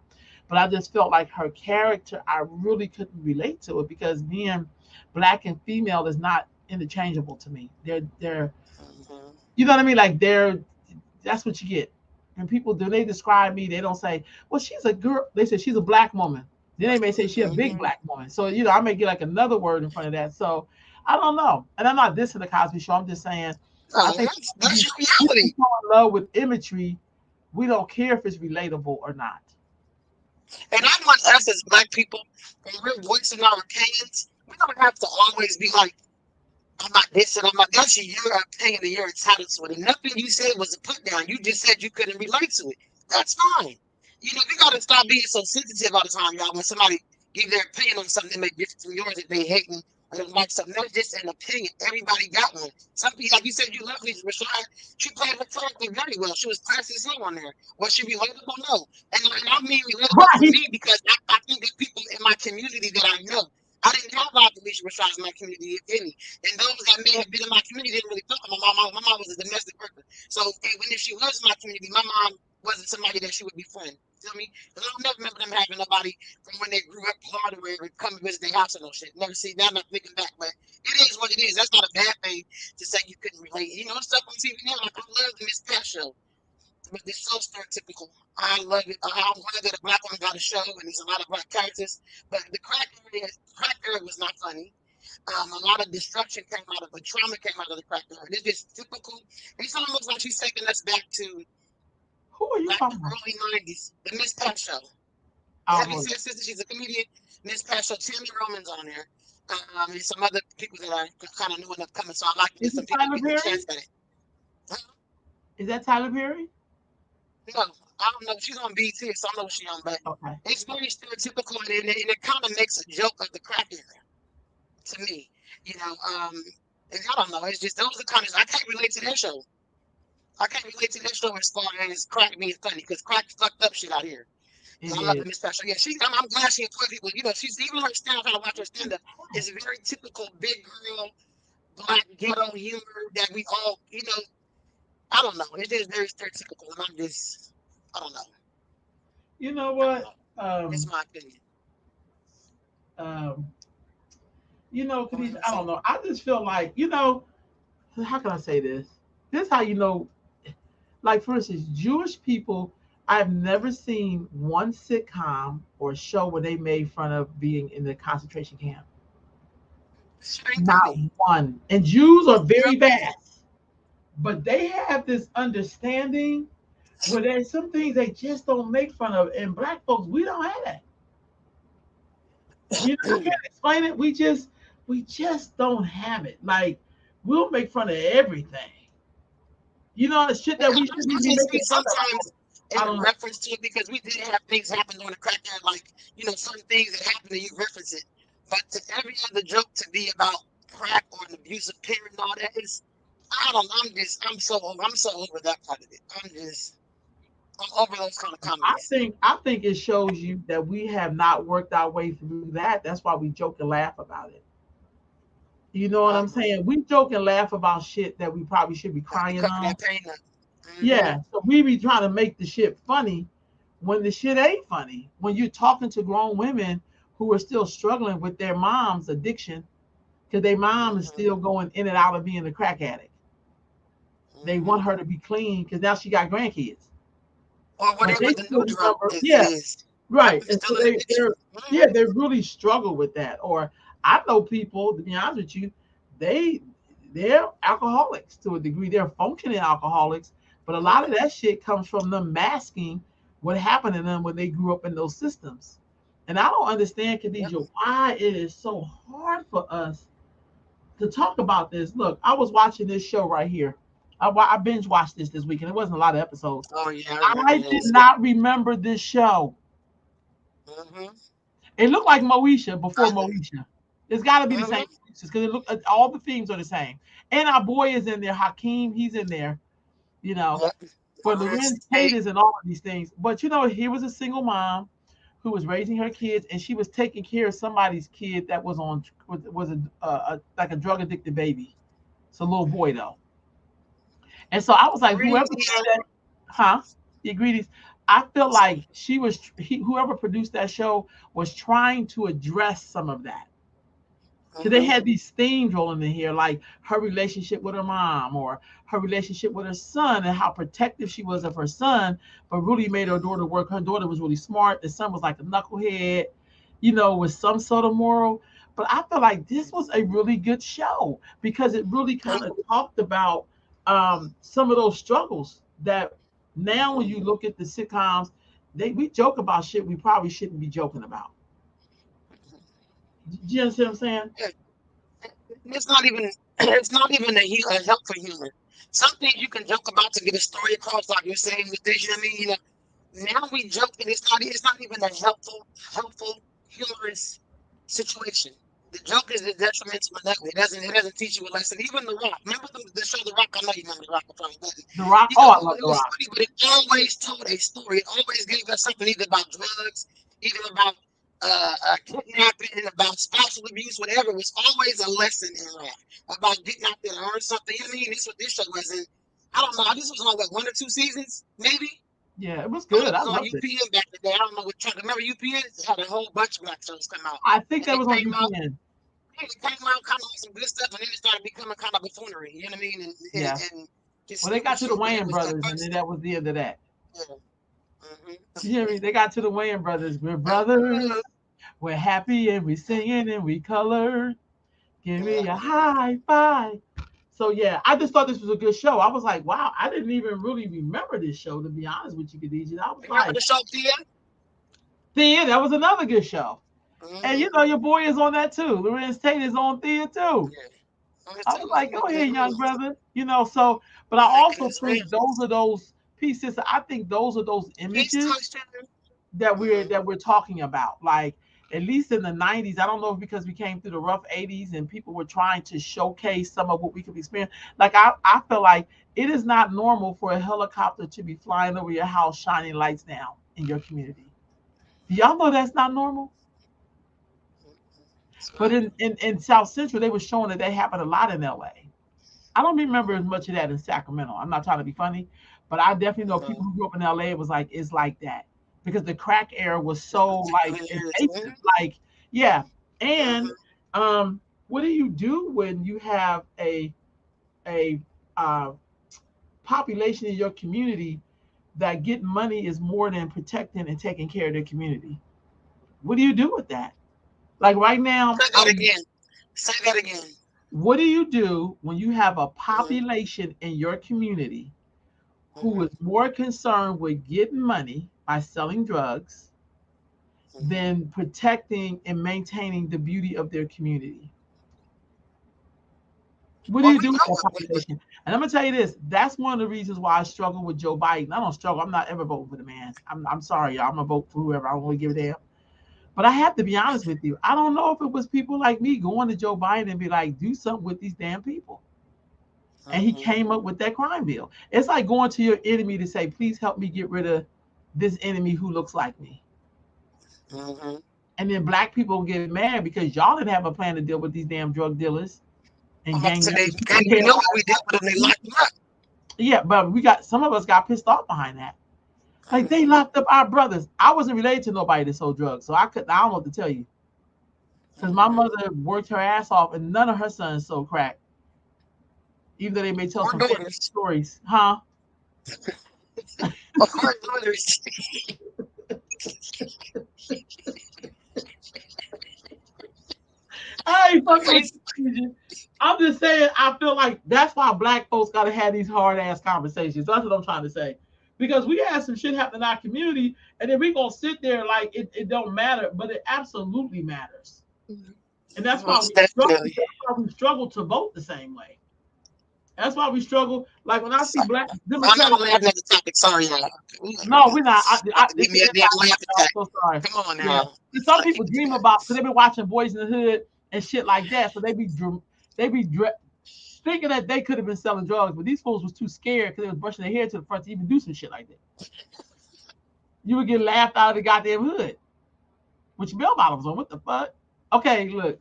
[SPEAKER 1] But I just felt like her character, I really couldn't relate to it because being black and female is not interchangeable to me. They're
[SPEAKER 2] Mm-hmm.
[SPEAKER 1] you know what I mean? Like that's what you get. And people do they describe me, they don't say, well, she's a girl. They say she's a black woman. Then they may say she a big
[SPEAKER 2] Mm-hmm.
[SPEAKER 1] black woman. So, I may get like another word in front of that. So I don't know. And I'm not dissing the Cosby show. I'm just saying I think
[SPEAKER 2] That's your
[SPEAKER 1] people
[SPEAKER 2] reality.
[SPEAKER 1] fall in love with imagery. We don't care if it's relatable or not.
[SPEAKER 2] And I want us as black people, when we're voicing our opinions, we don't have to always be like, I'm not this and I'm not that's your opinion and you're entitled to it. And nothing you said was a put down. You just said you couldn't relate to it. That's fine. We gotta stop being so sensitive all the time, y'all. When somebody give their opinion on something that may be different from yours that they hating or don't like something. That's just an opinion. Everybody got one. Some people, like you said, you love Lisa Rashad. She played her character very well. She was classy as hell on there. Was she relatable? No. And I mean relatable for
[SPEAKER 1] Right.
[SPEAKER 2] me because I think that people in my community that I know, I didn't have a lot of Alicia Rashads in my community, if any. And those that may have been in my community didn't really fuck with my mom. My mom was a domestic worker. So when if she was in my community, my mom wasn't somebody that she would befriend. Feel me? Because I don't never remember them having nobody from when they grew up hard or wherever come and visit their house or no shit. Never see now I'm not thinking back, but it is what it is. That's not a bad thing to say you couldn't relate. Stuff on TV now, like I love the Miss Pat show. But it's so stereotypical. I love it. I'm glad that a black woman got a show and there's a lot of black characters. But the crack area was not funny. A lot of destruction came out of the trauma came out of the crack area. It's just typical. It's almost like she's taking us back to
[SPEAKER 1] Who are you
[SPEAKER 2] like the
[SPEAKER 1] talking about?
[SPEAKER 2] early '90s. The Miss Pat show.
[SPEAKER 1] I
[SPEAKER 2] Have
[SPEAKER 1] don't
[SPEAKER 2] you
[SPEAKER 1] know.
[SPEAKER 2] seen sister? She's a comedian. Miss Pat show. Tammy Roman's on there. And some other people that are kind of new and upcoming. So I like to
[SPEAKER 1] Is
[SPEAKER 2] get
[SPEAKER 1] it
[SPEAKER 2] some people to
[SPEAKER 1] Tyler
[SPEAKER 2] give a
[SPEAKER 1] Perry?
[SPEAKER 2] chance at it. Huh?
[SPEAKER 1] Is that Tyler Perry?
[SPEAKER 2] No, I don't know. She's on BT, so I know what she's on, but
[SPEAKER 1] Okay.
[SPEAKER 2] it's very stereotypical, and it kind of makes a joke of the crack era to me. You know, um, and I don't know. It's just those are kind of I can't relate to that show. I can't relate to that show as far as crack being funny because crack fucked up shit out here.
[SPEAKER 1] It
[SPEAKER 2] And I love
[SPEAKER 1] did.
[SPEAKER 2] the Miss Special. Yeah, I'm glad she employed people. She's even her stand up. Trying to watch her stand up is very typical big girl black ghetto humor that we all. I don't know. It's just very stereotypical, and I don't know.
[SPEAKER 1] You know
[SPEAKER 2] I don't
[SPEAKER 1] what?
[SPEAKER 2] know. It's my opinion.
[SPEAKER 1] Um, Khadijah,
[SPEAKER 2] Mhm,
[SPEAKER 1] I don't
[SPEAKER 2] so,
[SPEAKER 1] know. I just feel like, how can I say this? This how like for instance, Jewish people, I've never seen one sitcom or show where they made fun of being in the concentration camp.
[SPEAKER 2] shit ain't
[SPEAKER 1] Not
[SPEAKER 2] funny.
[SPEAKER 1] one. And Jews are very
[SPEAKER 2] Yep.
[SPEAKER 1] vast, but they have this understanding where there's some things they just don't make fun of. And black folks, we don't have that. I can't explain it. We just don't have it. Like we'll make fun of everything. The shit
[SPEAKER 2] Yeah,
[SPEAKER 1] that we
[SPEAKER 2] I
[SPEAKER 1] shouldn't even
[SPEAKER 2] can
[SPEAKER 1] be
[SPEAKER 2] see
[SPEAKER 1] making fun of.
[SPEAKER 2] sometimes in
[SPEAKER 1] I don't know.
[SPEAKER 2] reference to it because we did have things happen during the crackdown, like certain things that happened and you reference it. But to every other joke to be about crack or an abusive parent and all that is, I don't. I'm so over that part of it. I'm over those kind of
[SPEAKER 1] I
[SPEAKER 2] comedies.
[SPEAKER 1] think I think it shows you that we have not worked our way through that. That's why we joke and laugh about it. You know what
[SPEAKER 2] I
[SPEAKER 1] I'm
[SPEAKER 2] agree.
[SPEAKER 1] saying? We joke and laugh about shit that we probably should be
[SPEAKER 2] Have to
[SPEAKER 1] crying
[SPEAKER 2] cover
[SPEAKER 1] on.
[SPEAKER 2] that pain up. Hmm.
[SPEAKER 1] Yeah. So we be trying to make the shit funny when the shit ain't funny. When you're talking to grown women who are still struggling with their mom's addiction because their mom is
[SPEAKER 2] Hmm.
[SPEAKER 1] still going in and out of being a crack addict. They want
[SPEAKER 2] Hmm.
[SPEAKER 1] her to be clean because now she got grandkids.
[SPEAKER 2] Or
[SPEAKER 1] But
[SPEAKER 2] whatever
[SPEAKER 1] they
[SPEAKER 2] the
[SPEAKER 1] still
[SPEAKER 2] new drug
[SPEAKER 1] remember,
[SPEAKER 2] it
[SPEAKER 1] yeah,
[SPEAKER 2] is. Yep,
[SPEAKER 1] right.
[SPEAKER 2] it's
[SPEAKER 1] And
[SPEAKER 2] still
[SPEAKER 1] so
[SPEAKER 2] an addiction.
[SPEAKER 1] yeah,
[SPEAKER 2] Hmm.
[SPEAKER 1] they really struggle with that. Or I know people, to be honest with you, they they're alcoholics to a degree. They're functioning alcoholics, but a lot of that shit comes from them masking what happened to them when they grew up in those systems. And I don't understand,
[SPEAKER 2] Yep.
[SPEAKER 1] Khadijah, why it is so hard for us to talk about this. Look, I was watching this show right here. I binge watched this weekend. It wasn't a lot of episodes.
[SPEAKER 2] Oh yeah, I remember
[SPEAKER 1] I did
[SPEAKER 2] this.
[SPEAKER 1] not remember this show.
[SPEAKER 2] Hmm.
[SPEAKER 1] It looked like Moesha
[SPEAKER 2] I
[SPEAKER 1] before
[SPEAKER 2] did.
[SPEAKER 1] Moesha. It's got to be the same
[SPEAKER 2] Hmm.
[SPEAKER 1] because it look all the themes are the same. And our boy is in there, Hakeem. He's in there, you know.
[SPEAKER 2] Yep.
[SPEAKER 1] But
[SPEAKER 2] Lorenz
[SPEAKER 1] Lorenz Tate
[SPEAKER 2] Tate.
[SPEAKER 1] is in all of these things. But he was a single mom who was raising her kids, and she was taking care of somebody's kid that was like a drug addicted baby. It's a little boy though. And so I was like, whoever
[SPEAKER 2] Greedy.
[SPEAKER 1] did that, huh? The ingredients. I feel like whoever produced that show was trying to address some of that. Because they
[SPEAKER 2] Hmm.
[SPEAKER 1] had these themes rolling in here, like her relationship with her mom or her relationship with her son and how protective she was of her son, but really made her daughter work. Her daughter was really smart. The son was like a knucklehead. with some sort of moral. But I feel like this was a really good show because it really kind of talked about some of those struggles that now when you look at the sitcoms, we joke about shit we probably shouldn't be joking about. Do you understand what I'm saying?
[SPEAKER 2] Yeah, it's not even it's not even a helpful humor. Some things you can joke about to get a story across, like you're saying with this. You know what I mean? Now we joke, and it's not even a helpful, humorous situation. The joke is detrimental and ugly. It doesn't teach you a lesson. Even The Rock. Remember the show The Rock? I know you remember The Rock. Probably, but
[SPEAKER 1] The Rock. Oh, I love
[SPEAKER 2] it
[SPEAKER 1] The
[SPEAKER 2] was
[SPEAKER 1] Rock.
[SPEAKER 2] funny, but it always told a story. It always gave us something either about drugs, either about kidnapping, about spousal abuse, whatever. It was always a lesson in life about getting out there and learn something. You know what I mean? This is what this show was. And I don't know. This was on what, 1 or 2 seasons, maybe
[SPEAKER 1] Yeah, it was
[SPEAKER 2] on,
[SPEAKER 1] good. I
[SPEAKER 2] on
[SPEAKER 1] loved it.
[SPEAKER 2] UPN back in the day. I don't know what channel. Remember UPN had a whole bunch of black shows come out,
[SPEAKER 1] I think
[SPEAKER 2] and
[SPEAKER 1] that
[SPEAKER 2] they
[SPEAKER 1] was on
[SPEAKER 2] came out.
[SPEAKER 1] UPN.
[SPEAKER 2] It came out kind of with some good stuff, and then it started becoming kind of buffoonery. You know what I mean?
[SPEAKER 1] Yeah.
[SPEAKER 2] And just
[SPEAKER 1] Well, they
[SPEAKER 2] stupid
[SPEAKER 1] got to the
[SPEAKER 2] shit. But it
[SPEAKER 1] Wayans
[SPEAKER 2] was the
[SPEAKER 1] brothers, and then
[SPEAKER 2] first.
[SPEAKER 1] that was the end of that.
[SPEAKER 2] Yeah. Mm-hmm.
[SPEAKER 1] You hear me? They got to the Wayans brothers. We're brothers. We're happy and we singing and we colored. Give me a
[SPEAKER 2] Yeah.
[SPEAKER 1] high five. So yeah, I just thought this was a good show. I was like, wow, I didn't even really remember this show to be honest with you, Khadijah. I was
[SPEAKER 2] Remember
[SPEAKER 1] like,
[SPEAKER 2] the show Thea?
[SPEAKER 1] Thea, that was another good show. And
[SPEAKER 2] Mm-hmm.
[SPEAKER 1] your boy is on that too. Lorenz Tate is on Thea too.
[SPEAKER 2] Yeah. I'm gonna
[SPEAKER 1] I
[SPEAKER 2] tell
[SPEAKER 1] was
[SPEAKER 2] you,
[SPEAKER 1] like, go ahead, young brother. So, but I
[SPEAKER 2] making
[SPEAKER 1] also
[SPEAKER 2] his
[SPEAKER 1] think
[SPEAKER 2] rounds.
[SPEAKER 1] those are those pieces. I think those are those
[SPEAKER 2] He's
[SPEAKER 1] images
[SPEAKER 2] touching.
[SPEAKER 1] that we're
[SPEAKER 2] Mm-hmm.
[SPEAKER 1] that we're talking about. Like at least in the 90s, I don't know if because we came through the rough 80s and people were trying to showcase some of what we could experience. Like I feel like it is not normal for a helicopter to be flying over your house shining lights down in your community. Do y'all know that's not normal?
[SPEAKER 2] That's
[SPEAKER 1] But
[SPEAKER 2] right.
[SPEAKER 1] in South Central, they were showing that they happen a lot in LA. I don't remember as much of that in Sacramento. I'm not trying to be funny, but I definitely know
[SPEAKER 2] No.
[SPEAKER 1] people who grew up in LA. It was like it's like that because the crack era was
[SPEAKER 2] Yeah,
[SPEAKER 1] so
[SPEAKER 2] particular
[SPEAKER 1] like
[SPEAKER 2] years.
[SPEAKER 1] invasive. Like yeah, and
[SPEAKER 2] Mm-hmm.
[SPEAKER 1] what do you do when you have a uh, population in your community that getting money is more than protecting and taking care of their community? What do you do with that? Like right now,
[SPEAKER 2] Say that again. Say that again.
[SPEAKER 1] what do you do when you have a
[SPEAKER 2] Mm-hmm.
[SPEAKER 1] population in your community who
[SPEAKER 2] Mm-hmm.
[SPEAKER 1] is more concerned with getting money by selling drugs
[SPEAKER 2] Mm-hmm.
[SPEAKER 1] than protecting and maintaining the beauty of their community? What do
[SPEAKER 2] Well,
[SPEAKER 1] you
[SPEAKER 2] we
[SPEAKER 1] do with
[SPEAKER 2] know
[SPEAKER 1] that
[SPEAKER 2] what.
[SPEAKER 1] population? And I'm gonna tell you this: that's one of the reasons why I struggle with Joe Biden. I don't struggle. I'm not ever voting for the man. I'm sorry, y'all. I'm gonna vote for whoever. I don't really give a damn. But I have to be honest with you. I don't know if it was people like me going to Joe Biden and be like, do something with these damn people. And he
[SPEAKER 2] Mm-hmm.
[SPEAKER 1] came up with that crime bill. It's like going to your enemy to say, please help me get rid of this enemy who looks like me.
[SPEAKER 2] Mm-hmm.
[SPEAKER 1] And then black people get mad because y'all didn't have a plan to deal with these damn drug dealers and
[SPEAKER 2] I'm about to
[SPEAKER 1] gang
[SPEAKER 2] say
[SPEAKER 1] members.
[SPEAKER 2] they didn't know what we did with them. They locked them up.
[SPEAKER 1] Yeah, but we got some of us got pissed off behind that. Like they
[SPEAKER 2] Mm-hmm.
[SPEAKER 1] locked up our brothers. I wasn't related to nobody that sold drugs, so I don't know what to tell you. Because my
[SPEAKER 2] Mm-hmm.
[SPEAKER 1] mother worked her ass off and none of her sons sold crack, even though they may tell
[SPEAKER 2] Or
[SPEAKER 1] some fancy
[SPEAKER 2] daughters.
[SPEAKER 1] stories. Huh?
[SPEAKER 2] Or daughters.
[SPEAKER 1] I ain't fucking with
[SPEAKER 2] Crazy.
[SPEAKER 1] you. I'm just saying, I feel like that's why black folks got to have these hard ass conversations. That's what I'm trying to say. Because we had some shit happen in our community, and then we gonna sit there like it don't matter, but it absolutely matters. And that's why
[SPEAKER 2] Most
[SPEAKER 1] we struggle.
[SPEAKER 2] definitely.
[SPEAKER 1] That's why we struggle to vote the same way. That's why we struggle. Like when I see
[SPEAKER 2] Sorry.
[SPEAKER 1] black
[SPEAKER 2] I'm
[SPEAKER 1] Democratic,
[SPEAKER 2] not laughing at the topic. Sorry, y'all. Ooh,
[SPEAKER 1] no, we're not.
[SPEAKER 2] about to give
[SPEAKER 1] It's
[SPEAKER 2] me
[SPEAKER 1] an
[SPEAKER 2] a damn
[SPEAKER 1] impact on
[SPEAKER 2] laugh
[SPEAKER 1] me. I'm
[SPEAKER 2] attack.
[SPEAKER 1] so sorry.
[SPEAKER 2] Come on
[SPEAKER 1] Yeah,
[SPEAKER 2] now.
[SPEAKER 1] and some
[SPEAKER 2] Sorry.
[SPEAKER 1] people dream about because they been watching Boys in the Hood and shit like that. So they be thinking that they could have been selling drugs, but these fools was too scared because they was brushing their hair to the front to even do some shit like that. You would get laughed out of the goddamn hood, which bell bottoms on. What the fuck? Okay, look,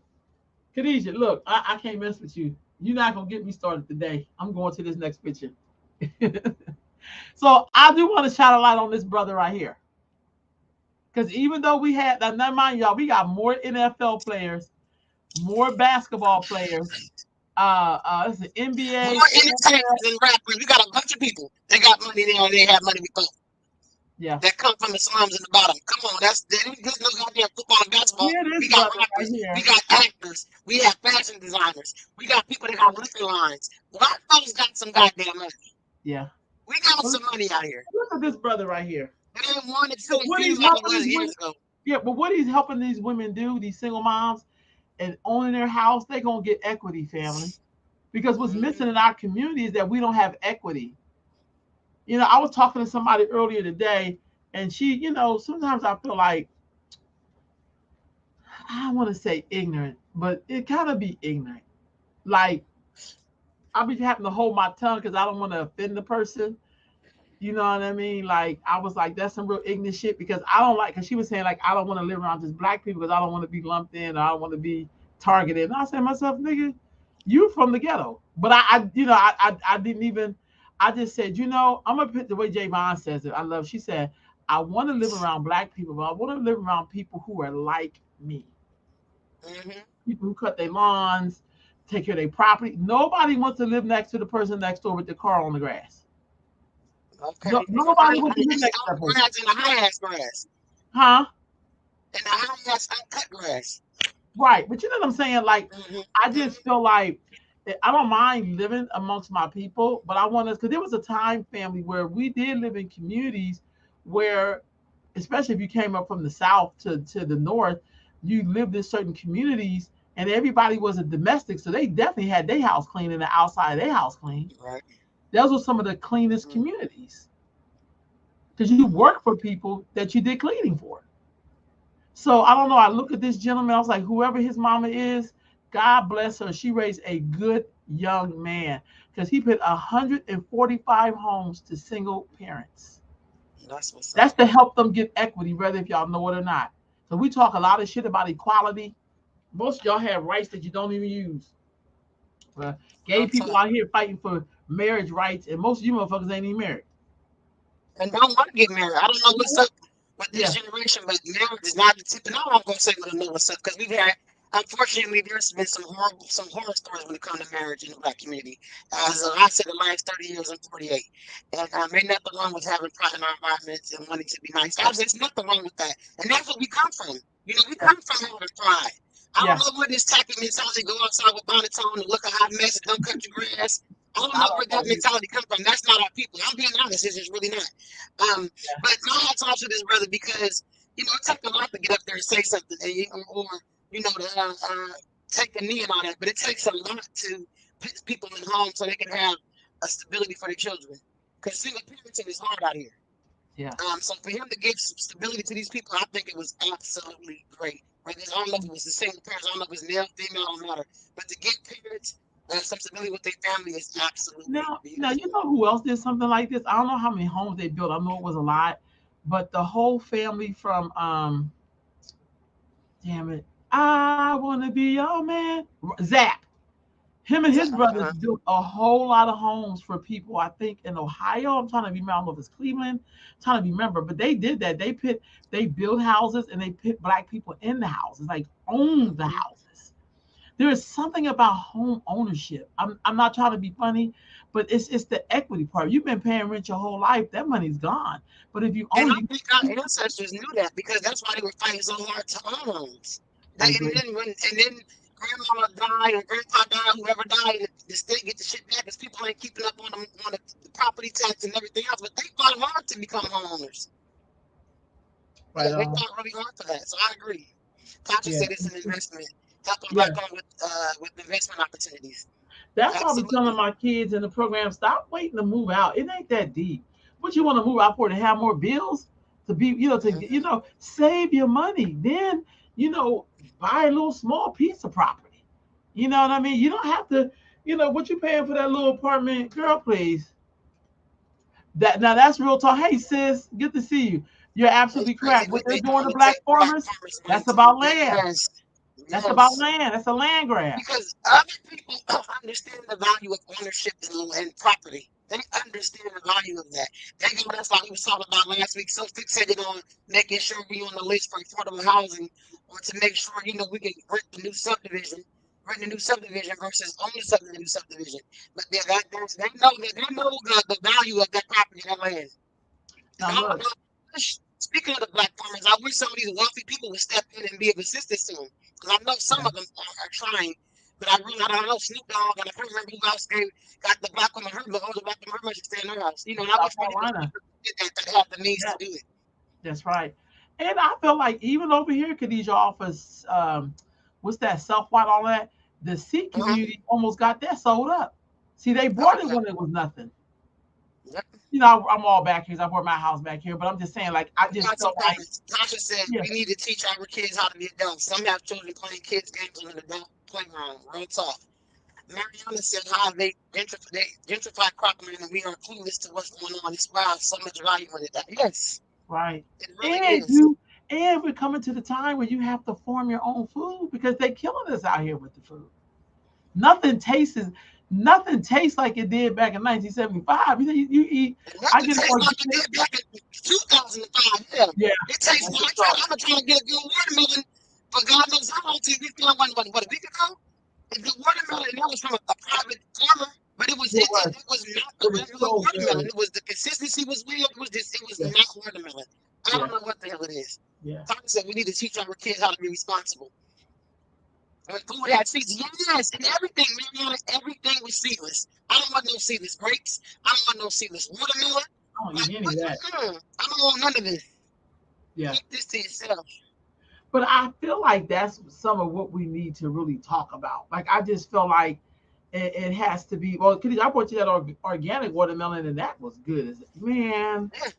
[SPEAKER 1] Khadijah, look, I can't mess with you. You're not gonna get me started today. I'm going to this next picture. So I do want to shine a light on this brother right here. Because even though we had, now mind y'all, we got more NFL players, more basketball players, it's an NBA,
[SPEAKER 2] More entertainers
[SPEAKER 1] NFL,
[SPEAKER 2] than rappers. We got a bunch of people. They got money now. They have money before.
[SPEAKER 1] Yeah.
[SPEAKER 2] that come from the slums in the bottom. Come on, there's no goddamn football and basketball.
[SPEAKER 1] Yeah,
[SPEAKER 2] We
[SPEAKER 1] this
[SPEAKER 2] got
[SPEAKER 1] brother right
[SPEAKER 2] rappers, we
[SPEAKER 1] here.
[SPEAKER 2] got actors, we have fashion designers, we got people that got liquor lines. Black folks got some goddamn money.
[SPEAKER 1] Yeah.
[SPEAKER 2] We got
[SPEAKER 1] Well,
[SPEAKER 2] some money out here.
[SPEAKER 1] look at this brother right here.
[SPEAKER 2] It ain't one to
[SPEAKER 1] So
[SPEAKER 2] two
[SPEAKER 1] what
[SPEAKER 2] few
[SPEAKER 1] he's
[SPEAKER 2] like it
[SPEAKER 1] helping
[SPEAKER 2] was
[SPEAKER 1] these
[SPEAKER 2] years
[SPEAKER 1] women.
[SPEAKER 2] ago.
[SPEAKER 1] Yeah, but what he's helping these women do, these single moms, and owning their house, they gonna get equity, family. Because what's
[SPEAKER 2] Mm-hmm.
[SPEAKER 1] missing in our community is that we don't have equity. I was talking to somebody earlier today, and sometimes I feel like I don't want to say ignorant, but it kind of be ignorant. Like I be having to hold my tongue because I don't want to offend the person. You know what I mean? Like I was like, that's some real ignorant shit because I don't like. Because she was saying like, I don't want to live around just black people because I don't want to be lumped in or I don't want to be targeted. And I said to myself, nigga, you from the ghetto. But I didn't even. I just said, I'm gonna put the way Javon says it. I love. She said, I want to live around black people, but I want to live around people who are like me.
[SPEAKER 2] Mm-hmm.
[SPEAKER 1] People who cut their lawns, take care of their property. Nobody wants to live next to the person next door with the car on the grass.
[SPEAKER 2] Okay.
[SPEAKER 1] No,
[SPEAKER 2] And
[SPEAKER 1] nobody wants to live
[SPEAKER 2] it's
[SPEAKER 1] next to
[SPEAKER 2] on
[SPEAKER 1] that
[SPEAKER 2] the
[SPEAKER 1] person.
[SPEAKER 2] grass and the high ass grass.
[SPEAKER 1] Huh?
[SPEAKER 2] And the high ass uncut grass.
[SPEAKER 1] Right. But you know what I'm saying? Like,
[SPEAKER 2] Mm-hmm.
[SPEAKER 1] I just feel like I don't mind living amongst my people, but I want us because there was a time, family, where we did live in communities where, especially if you came up from the south to the north, you lived in certain communities and everybody was a domestic, so they definitely had their house clean and the outside of their house clean.
[SPEAKER 2] Right.
[SPEAKER 1] Those were some of the cleanest
[SPEAKER 2] Mm-hmm.
[SPEAKER 1] communities because you work for people that you did cleaning for. So I don't know. I look at this gentleman. I was like, whoever his mama is, God bless her. She raised a good young man because he put 145 homes to single parents.
[SPEAKER 2] That's what's up.
[SPEAKER 1] That's to help them get equity, whether if y'all know it or not. So we talk a lot of shit about equality. Most of y'all have rights that you don't even use. Gay
[SPEAKER 2] Real
[SPEAKER 1] people
[SPEAKER 2] talk.
[SPEAKER 1] out here fighting for marriage rights, and most of you motherfuckers ain't even married.
[SPEAKER 2] And don't want to get married. I don't know what's up with this
[SPEAKER 1] Yeah,
[SPEAKER 2] generation, but marriage is not the tip. And I'm gonna say we don't know what's up because we've had, unfortunately, there's been some horror stories when it comes to marriage in the black community. As I said, the last 30 years, I'm 48, and ain't nothing wrong with having pride in our environments and wanting to be nice. There's nothing wrong with that, and that's where we come from. You know, we
[SPEAKER 1] yeah,
[SPEAKER 2] come from having pride. I don't
[SPEAKER 1] yeah.
[SPEAKER 2] know where this tacky mentality go outside with bonnet on and look a hot mess and don't cut your grass. I don't
[SPEAKER 1] I
[SPEAKER 2] know
[SPEAKER 1] don't
[SPEAKER 2] where that
[SPEAKER 1] know.
[SPEAKER 2] mentality comes from. That's not our people. I'm being honest. It's just really not.
[SPEAKER 1] Yeah,
[SPEAKER 2] But my hats off to this brother because it takes a lot to get up there and say something, and or to take a knee and all that. But it takes a lot to put people in homes so they can have a stability for their children. Because single parenting is hard out here.
[SPEAKER 1] yeah.
[SPEAKER 2] So for him to give some stability to these people, I think it was absolutely great. Right? I don't know if it was the single parents, I don't know if it was male, female, don't matter. But to give parents some stability with their family is absolutely
[SPEAKER 1] Now, you
[SPEAKER 2] beautiful.
[SPEAKER 1] know who else did something like this? I don't know how many homes they built. I know it was a lot, but the whole family from damn it, I wanna be your man. Zap. Him and his brothers
[SPEAKER 2] Uh-huh.
[SPEAKER 1] built a whole lot of homes for people. I think in Ohio. I'm trying to remember. I don't know if it's Cleveland. I'm trying to remember, but they did that. They built houses and they put black people in the houses, like own the
[SPEAKER 2] Hmm.
[SPEAKER 1] houses. There is something about home ownership. I'm not trying to be funny, but it's the equity part. You've been paying rent your whole life. That money's gone. But if you
[SPEAKER 2] And
[SPEAKER 1] own
[SPEAKER 2] I
[SPEAKER 1] it,
[SPEAKER 2] think our ancestors knew that because that's why they were fighting so hard to own homes.
[SPEAKER 1] I
[SPEAKER 2] And
[SPEAKER 1] agree.
[SPEAKER 2] then grandmama died or grandpa died, whoever died, the state get the shit back because people ain't keeping up on the property tax and everything else. But they fought hard to become homeowners.
[SPEAKER 1] Right
[SPEAKER 2] They
[SPEAKER 1] on.
[SPEAKER 2] fought really hard for that. So I agree. Conscious
[SPEAKER 1] Yeah.
[SPEAKER 2] said it's an investment, helping
[SPEAKER 1] Yeah.
[SPEAKER 2] black women with investment opportunities.
[SPEAKER 1] That's why I be telling
[SPEAKER 2] Absolutely.
[SPEAKER 1] my kids in the program, stop waiting to move out. It ain't that deep. What you want to move out for to have more bills? To be,
[SPEAKER 2] Hmm.
[SPEAKER 1] save your money. Then, you know, buy a little small piece of property. You know what I mean? You don't have to, what you paying for that little apartment, girl, please. That now that's real talk. Hey sis, good to see you. You're
[SPEAKER 2] It's
[SPEAKER 1] absolutely
[SPEAKER 2] crazy
[SPEAKER 1] correct. What
[SPEAKER 2] what
[SPEAKER 1] they're
[SPEAKER 2] they
[SPEAKER 1] doing
[SPEAKER 2] doing
[SPEAKER 1] to
[SPEAKER 2] to
[SPEAKER 1] black
[SPEAKER 2] take black
[SPEAKER 1] farmers,
[SPEAKER 2] farmers' money
[SPEAKER 1] that's
[SPEAKER 2] too.
[SPEAKER 1] about land.
[SPEAKER 2] Yes.
[SPEAKER 1] That's about
[SPEAKER 2] Yes.
[SPEAKER 1] land. That's a land grab.
[SPEAKER 2] Because other people understand the value of ownership and property. They understand the value of that. They go, that's like we was talking about last week, so fixated on making sure we on the list for affordable housing or to make sure, we can rent the new subdivision versus own the new subdivision. But they know the value of that property, that land.
[SPEAKER 1] Now
[SPEAKER 2] And I don't
[SPEAKER 1] look,
[SPEAKER 2] know. speaking of the black farmers, I wish some of these wealthy people would step in and be of assistance to them. Because I know some
[SPEAKER 1] Yeah.
[SPEAKER 2] of them are trying, but I don't know Snoop Dogg and I can't remember who else got the black woman her, but all the black women her should stay in their house. You know, and I
[SPEAKER 1] South
[SPEAKER 2] wish more people
[SPEAKER 1] Carolina.
[SPEAKER 2] did that have the means
[SPEAKER 1] Yeah,
[SPEAKER 2] to do it.
[SPEAKER 1] that's right. And I feel like even over here, Khadijah offers what's that, self-white, all that. The Sikh
[SPEAKER 2] Uh-huh.
[SPEAKER 1] community almost got that sold up. See, they
[SPEAKER 2] Oh
[SPEAKER 1] bought it
[SPEAKER 2] yeah.
[SPEAKER 1] when it was nothing.
[SPEAKER 2] Yep.
[SPEAKER 1] You know, I'm all back here. I bought my house back here, but I'm just saying, like, I
[SPEAKER 2] We
[SPEAKER 1] just
[SPEAKER 2] got some
[SPEAKER 1] felt like,
[SPEAKER 2] comments. Tasha said
[SPEAKER 1] yeah,
[SPEAKER 2] we need to teach our kids how to be adults. Some have children playing kids games on an adult playground. Real talk. Mariana said how they gentrify crop land and we are clueless to what's going on. It's wild, so much value in it. Yes,
[SPEAKER 1] right.
[SPEAKER 2] it really
[SPEAKER 1] And
[SPEAKER 2] is.
[SPEAKER 1] you, and we're coming to the time where you have to form your own food because they're killing us out here with the food. Nothing tastes nothing tastes like it did back in 1975. You eat.
[SPEAKER 2] And
[SPEAKER 1] I
[SPEAKER 2] nothing
[SPEAKER 1] get
[SPEAKER 2] tastes like it
[SPEAKER 1] organic.
[SPEAKER 2] did back in 2005. Yeah,
[SPEAKER 1] Yeah,
[SPEAKER 2] it tastes.
[SPEAKER 1] that's
[SPEAKER 2] Well,
[SPEAKER 1] a fact.
[SPEAKER 2] I'm trying to get a good watermelon for God knows how long. TV found one what a week ago. And the watermelon that was from a private farmer, but
[SPEAKER 1] It was.
[SPEAKER 2] it was not a
[SPEAKER 1] It was
[SPEAKER 2] regular
[SPEAKER 1] so
[SPEAKER 2] watermelon.
[SPEAKER 1] good.
[SPEAKER 2] It was the consistency was weird. It was
[SPEAKER 1] Yeah,
[SPEAKER 2] not watermelon. I
[SPEAKER 1] yeah,
[SPEAKER 2] don't know what the hell it is.
[SPEAKER 1] yeah.
[SPEAKER 2] Tommy said we need to teach our kids how to be responsible. And food had seeds. Yes, and everything, Mariana, everything was seedless. I don't want no seedless grapes. I don't want no seedless watermelon.
[SPEAKER 1] I don't
[SPEAKER 2] Like
[SPEAKER 1] eat any
[SPEAKER 2] what?
[SPEAKER 1] of that.
[SPEAKER 2] I don't want none of this.
[SPEAKER 1] Yeah.
[SPEAKER 2] Keep this to yourself.
[SPEAKER 1] But I feel like that's some of what we need to really talk about. Like I just feel like it has to be. Well, Khadijah, I brought you that organic watermelon, and that was good. Man,
[SPEAKER 2] Yeah.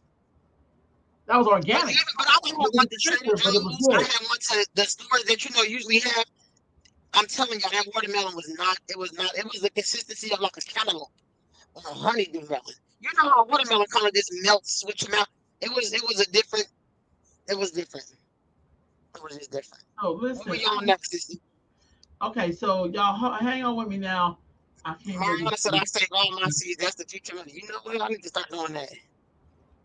[SPEAKER 1] that was organic.
[SPEAKER 2] But I had
[SPEAKER 1] It was
[SPEAKER 2] one to Trader
[SPEAKER 1] expensive, but it was
[SPEAKER 2] Joe's. I
[SPEAKER 1] good.
[SPEAKER 2] had one to the stores that usually have. I'm telling you, that watermelon was not. It was not. It was the consistency of like a cantaloupe or a honeydew melon. You know how watermelon kind of just melts, switch them out. It was a different. It was different. It was just different.
[SPEAKER 1] So
[SPEAKER 2] What were
[SPEAKER 1] listen,
[SPEAKER 2] y'all next? This
[SPEAKER 1] okay, so y'all hang on with me now. I came over
[SPEAKER 2] Mariana said
[SPEAKER 1] to.
[SPEAKER 2] I save all my seeds. That's the future money. You know what? I need to start doing that.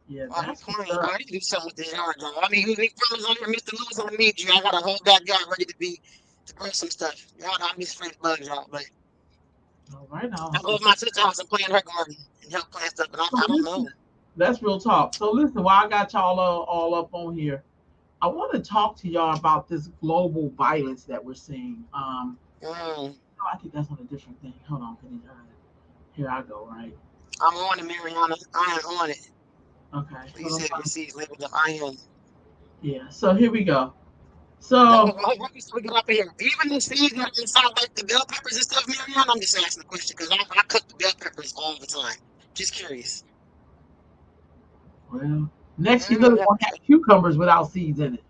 [SPEAKER 1] Yeah,
[SPEAKER 2] Oh, you
[SPEAKER 1] that's what's
[SPEAKER 2] playing?
[SPEAKER 1] up.
[SPEAKER 2] I need to do something with this yard, though. I mean, you need fellas on here, Mr. Lewis. I need you. I got a whole backyard ready to grow some stuff. Y'all, I'm just afraid of bugs, y'all. But
[SPEAKER 1] All right
[SPEAKER 2] I
[SPEAKER 1] now.
[SPEAKER 2] go to my sister's house and plant her garden and help plant stuff. But
[SPEAKER 1] So
[SPEAKER 2] I don't
[SPEAKER 1] listen,
[SPEAKER 2] know.
[SPEAKER 1] that's real talk. So listen, while I got y'all all up on here, I want to talk to y'all about this global violence that we're seeing.
[SPEAKER 2] Mm,
[SPEAKER 1] No, I think that's on a different thing. Hold on, here I go. Right.
[SPEAKER 2] I'm on it, Mariana. I am on it.
[SPEAKER 1] Okay. Hold
[SPEAKER 2] Please
[SPEAKER 1] on.
[SPEAKER 2] have your seeds labeled up. I am.
[SPEAKER 1] Yeah. So here we go.
[SPEAKER 2] Now,
[SPEAKER 1] So
[SPEAKER 2] what we get up in here? Even the seeds that sound like the bell peppers and stuff, Mariana, I'm just asking the question because I cook the bell peppers all the time. Just curious.
[SPEAKER 1] well, next you know
[SPEAKER 2] Mm,
[SPEAKER 1] they're gonna have cucumbers without seeds in it.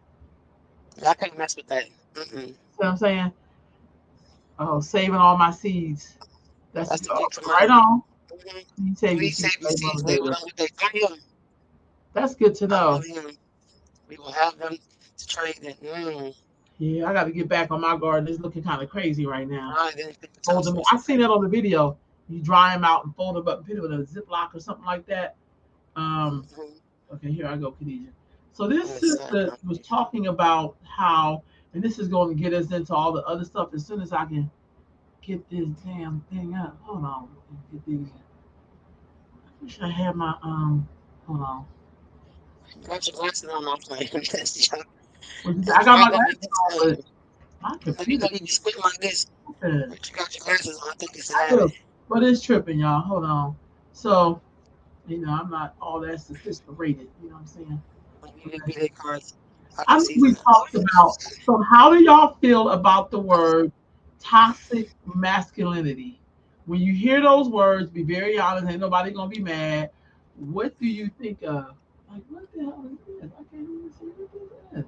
[SPEAKER 2] I can't mess with that. Mm-mm.
[SPEAKER 1] See what I'm saying? Oh, saving all my seeds. That's
[SPEAKER 2] That's the
[SPEAKER 1] oh,
[SPEAKER 2] future
[SPEAKER 1] right
[SPEAKER 2] money.
[SPEAKER 1] on.
[SPEAKER 2] Mhm.
[SPEAKER 1] You save your
[SPEAKER 2] Please
[SPEAKER 1] seeds
[SPEAKER 2] save your
[SPEAKER 1] later on
[SPEAKER 2] seeds labeled
[SPEAKER 1] later.
[SPEAKER 2] on with that. I am.
[SPEAKER 1] That's good to
[SPEAKER 2] I
[SPEAKER 1] know.
[SPEAKER 2] really am. We will have them to trade in.
[SPEAKER 1] Yeah, I got to get back on my garden. It's looking kind of crazy right now.
[SPEAKER 2] I didn't think the
[SPEAKER 1] Fold
[SPEAKER 2] toast
[SPEAKER 1] them.
[SPEAKER 2] was
[SPEAKER 1] I
[SPEAKER 2] okay.
[SPEAKER 1] seen that on the video. You dry them out and fold them up and put them in a Ziploc or something like that. Um,
[SPEAKER 2] Mm-hmm.
[SPEAKER 1] okay, here I go, Khadijah. So this
[SPEAKER 2] Yes,
[SPEAKER 1] sister was talking about how, and this is going to get us into all the other stuff as soon as I can get this damn thing up. Hold on. Get these. I wish I had my hold on.
[SPEAKER 2] got your glasses on my plane. Yes, yeah.
[SPEAKER 1] I
[SPEAKER 2] It's
[SPEAKER 1] got my
[SPEAKER 2] not gonna
[SPEAKER 1] glasses
[SPEAKER 2] be this
[SPEAKER 1] on, but
[SPEAKER 2] time.
[SPEAKER 1] my
[SPEAKER 2] You know,
[SPEAKER 1] computer
[SPEAKER 2] you be squinting like this,
[SPEAKER 1] tripping.
[SPEAKER 2] but you got your glasses on. I think it's a
[SPEAKER 1] I
[SPEAKER 2] habit.
[SPEAKER 1] do. But it's tripping, y'all. Hold on. So, I'm not all that sophisticated. You know what I'm saying?
[SPEAKER 2] When you get
[SPEAKER 1] Okay.
[SPEAKER 2] VA cards, I
[SPEAKER 1] I
[SPEAKER 2] can
[SPEAKER 1] know
[SPEAKER 2] see
[SPEAKER 1] we
[SPEAKER 2] them. Oh,
[SPEAKER 1] talked about. So, how do y'all feel about the word toxic masculinity? When you hear those words, be very honest. Ain't nobody gonna be mad. What do you think of? Like, what the hell is this? I can't even see what this is.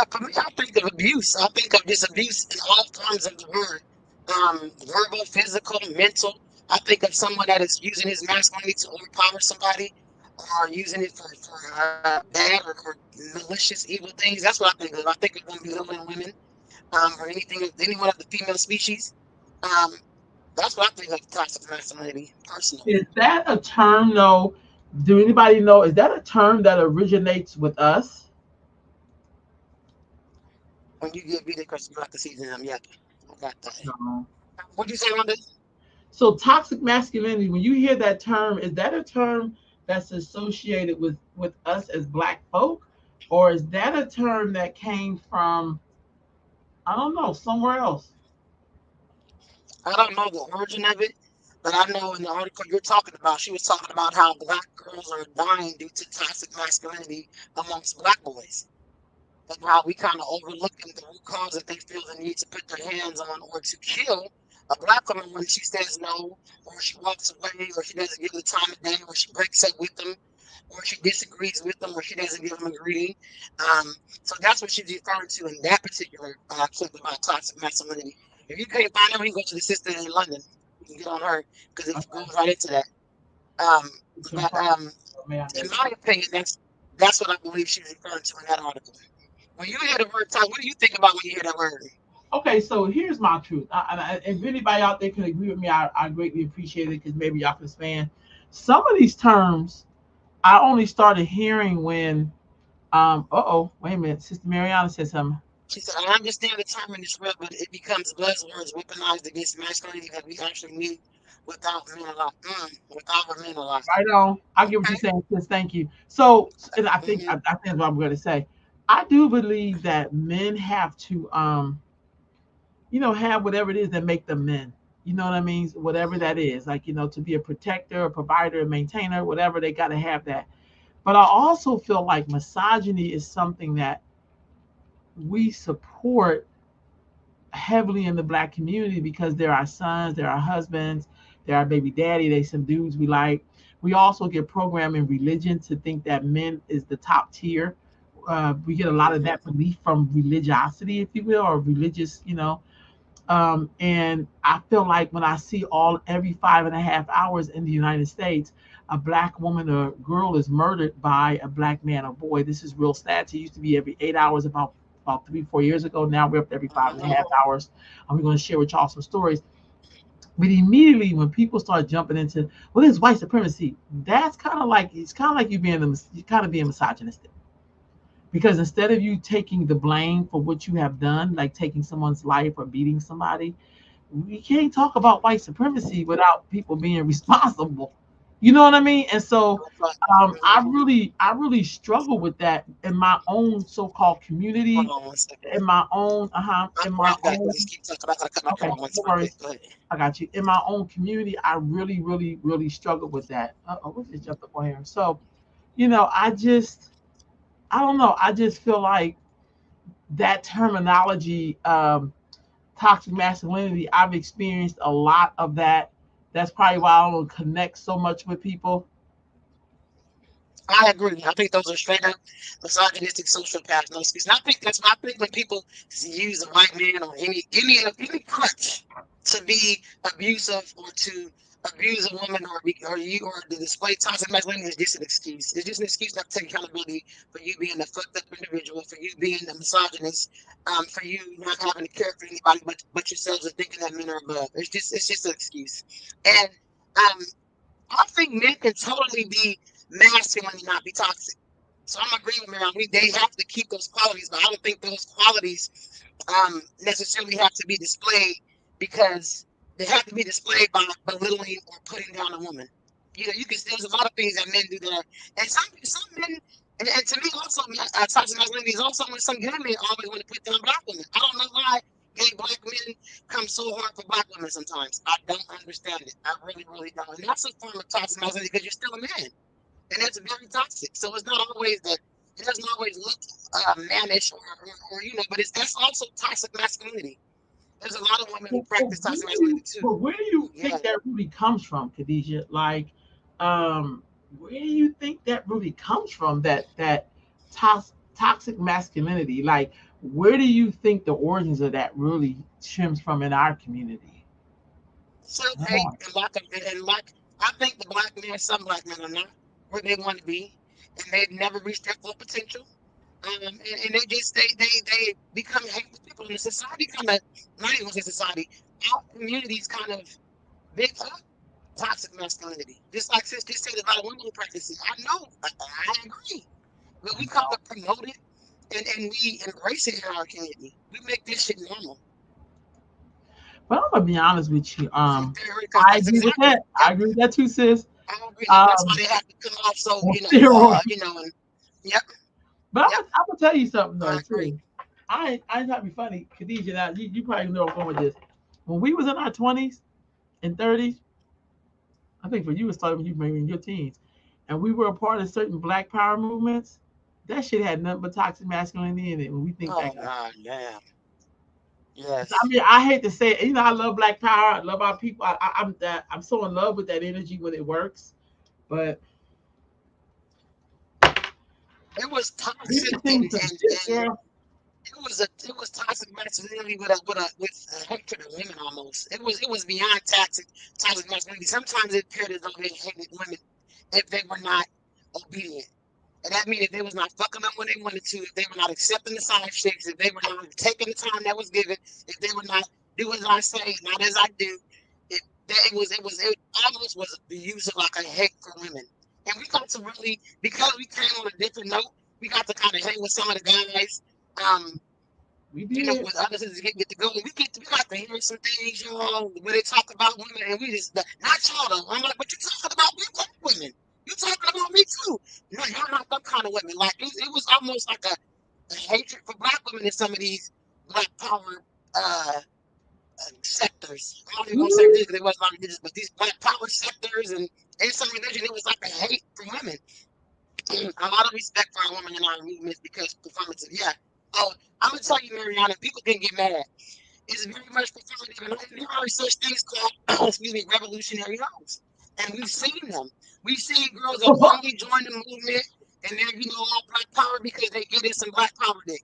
[SPEAKER 2] For me, I think of abuse. I think of just abuse in all forms of the word. Verbal, physical, mental. I think of someone that is using his masculinity to overpower somebody or using it for bad or malicious, evil things. That's what I think of. I think of them belittling women or anyone of the female species. Um, that's what I think of toxic masculinity, personally.
[SPEAKER 1] Is that a term? No. Do anybody know? Is that a term that originates with us?
[SPEAKER 2] When you get beat across, you have to season them. Yep, I got that.
[SPEAKER 1] No.
[SPEAKER 2] What'd you say, Rhonda?
[SPEAKER 1] So toxic masculinity, when you hear that term, is that a term that's associated with us as Black folk, or is that a term that came from, I don't know, somewhere else?
[SPEAKER 2] I don't know the origin of it, but I know in the article you're talking about, she was talking about how black girls are dying due to toxic masculinity amongst black boys. And how we kind of overlooking the root cause that they feel the need to put their hands on or to kill a black woman when she says no, or she walks away, or she doesn't give the time of day, or she breaks up with them, or she disagrees with them, or she doesn't give them a greeting. Um, so that's what she's referring to in that particular clip about toxic masculinity. If you can't find her, you can go to the sister in London. You can get on her because it
[SPEAKER 1] Okay,
[SPEAKER 2] goes right into that. Um, but
[SPEAKER 1] confirm. May I
[SPEAKER 2] in
[SPEAKER 1] get it?
[SPEAKER 2] my opinion, that's what I believe she's referring to in that article. When you hear the word talk, what do you think about when you hear that word?
[SPEAKER 1] Okay, so here's my truth. If anybody out there can agree with me, I greatly appreciate it because maybe y'all can expand. Some of these terms I only started hearing when, wait a minute, Sister Mariana said something.
[SPEAKER 2] She said, I understand the term in this world, but it becomes buzzwords weaponized against masculinity that we actually need without men a lot. Without our men a lot.
[SPEAKER 1] Right on. I get what you're
[SPEAKER 2] Okay.
[SPEAKER 1] saying, sis. Thank you. So, and I think
[SPEAKER 2] Mm-hmm.
[SPEAKER 1] I think that's what I'm going to say. I do believe that men have to, have whatever it is that make them men. You know what I mean? Whatever
[SPEAKER 2] Mm-hmm.
[SPEAKER 1] that is, like to be a protector, a provider, a maintainer, whatever they got to have that. But I also feel like misogyny is something that we support heavily in the Black community because they're our sons, they're our husbands, they're our baby daddy, they some dudes we like. We also get programmed in religion to think that men is the top tier. We get a lot of
[SPEAKER 2] Mm-hmm.
[SPEAKER 1] that belief from religiosity, if you will, or religious. And I feel like when I see every 5.5 hours in the United States, a Black woman or girl is murdered by a Black man or boy. This is real stats. It used to be every 8 hours about 3, 4 years ago. Now we're up to every five and a
[SPEAKER 2] Mm-hmm.
[SPEAKER 1] half hours. And we're going to share with y'all some stories. But immediately when people start jumping into what is white supremacy, that's kind of like you kind of being misogynistic. Because instead of you taking the blame for what you have done, like taking someone's life or beating somebody, we can't talk about white supremacy without people being responsible. You know what I mean? And so
[SPEAKER 2] That's right.
[SPEAKER 1] I
[SPEAKER 2] Mm-hmm.
[SPEAKER 1] really struggle with that in my own so-called
[SPEAKER 2] Hold
[SPEAKER 1] community,
[SPEAKER 2] on one second.
[SPEAKER 1] in
[SPEAKER 2] I
[SPEAKER 1] my
[SPEAKER 2] got to
[SPEAKER 1] own.
[SPEAKER 2] just keep talking. I got to cut my phone
[SPEAKER 1] Okay,
[SPEAKER 2] on one
[SPEAKER 1] no
[SPEAKER 2] real quick.
[SPEAKER 1] worries.
[SPEAKER 2] Go ahead.
[SPEAKER 1] I got you. In my own community, I really, really, really struggle with that. What just jumped up on here? So, I don't know. I just feel like that terminology, toxic masculinity, I've experienced a lot of that. That's probably why I don't connect so much with people.
[SPEAKER 2] I agree. I think those are straight up misogynistic sociopaths, no excuse. And I think when people use a white man or any crutch to be abusive or to abuse a woman or to display toxic masculinity is just an excuse. It's just an excuse not to take accountability for you being a fucked up individual, for you being a misogynist, for you not having to care for anybody but yourselves and thinking that men are above. It's just an excuse. And um I think men can totally be masculine and not be toxic. So I'm agreeing with Marianne. They have to keep those qualities, but I don't think those qualities necessarily have to be displayed because they have to be displayed by belittling or putting down a woman. You can. There's a lot of things that men do that, and some men, and to me also, toxic masculinity is also when some gay men always want to put down black women. I don't know why gay black men come so hard for black women sometimes. I don't understand it. I really, really don't. And that's a form of toxic masculinity because you're still a man, and that's very toxic. So it's not always that. It doesn't always look mannish or but that's also toxic masculinity. There's a lot of women who
[SPEAKER 1] But, but
[SPEAKER 2] practice
[SPEAKER 1] where
[SPEAKER 2] toxic
[SPEAKER 1] do you,
[SPEAKER 2] masculinity too.
[SPEAKER 1] but where do you
[SPEAKER 2] Yeah,
[SPEAKER 1] think that really comes from, Khadijah? Like, um, where do you think that really comes from? That toxic masculinity. Like, where do you think the origins of that really stems from in our community? Come
[SPEAKER 2] self-hate
[SPEAKER 1] on.
[SPEAKER 2] and I think some black men are not where they want to be, and they've never reached their full potential. And they become hateful people, and the society kind of not even say society, our communities kind of big up toxic masculinity. Just like sis just said about women who practice it. I know, I agree, but we kind of promote it and we embrace it in our community. We make this shit normal.
[SPEAKER 1] But I'm gonna be honest with you.
[SPEAKER 2] Because
[SPEAKER 1] I
[SPEAKER 2] that's
[SPEAKER 1] agree with
[SPEAKER 2] exactly.
[SPEAKER 1] that.
[SPEAKER 2] Yep.
[SPEAKER 1] I agree with that too, sis.
[SPEAKER 2] I agree. That's why
[SPEAKER 1] Um,
[SPEAKER 2] they have to come off so
[SPEAKER 1] on steroids.
[SPEAKER 2] and yep,
[SPEAKER 1] But
[SPEAKER 2] yep.
[SPEAKER 1] I'm gonna tell you something
[SPEAKER 2] I
[SPEAKER 1] though
[SPEAKER 2] agree.
[SPEAKER 1] too. I ain't trying to be funny, Khadijah. Now you probably know I'm going with this. When we was in our 20s and 30s, I think for you it started when you maybe in your teens, and we were a part of certain Black Power movements. That shit had nothing but toxic masculinity in it. When we think
[SPEAKER 2] Oh
[SPEAKER 1] back,
[SPEAKER 2] God, damn.
[SPEAKER 1] I
[SPEAKER 2] Yes.
[SPEAKER 1] mean, I hate to say it. I love Black Power. I love our people. I'm so in love with that energy when it works. But
[SPEAKER 2] It was
[SPEAKER 1] we
[SPEAKER 2] toxic
[SPEAKER 1] just seen some shit,
[SPEAKER 2] and
[SPEAKER 1] girl.
[SPEAKER 2] it was toxic masculinity with hatred of women almost. It was beyond toxic masculinity. Sometimes it appeared as though they hated women if they were not obedient. And that means if they was not fucking them when they wanted to, if they were not accepting the side chicks, if they were not taking the time that was given, if they were not do as I say, not as I do, it almost was the use of like a hate for women. And we got to really because we came on a different note, we got to kind of hang with some of the guys. Um,
[SPEAKER 1] We did.
[SPEAKER 2] with others as get to go. And we got to hear some things, where they talk about women, and we just not y'all though. I'm like, but you talking about me black women? You talking about me too? No, y'all not them kind of women. Like it was almost like a hatred for black women in some of these black power uh, sectors. I don't even want to say
[SPEAKER 1] Mhm.
[SPEAKER 2] religion because it wasn't my religious, but these black power sectors and in some religion, it was like a hate for women. A lot of respect for our women in our movements because performative. Yeah. Oh, I'm gonna tell you, Mariana, people can get mad. It's very much performative, and there are such things called, excuse me, revolutionary homes, and we've seen them. We've seen girls that only join the movement, and they're all black power because they get in some black power dick.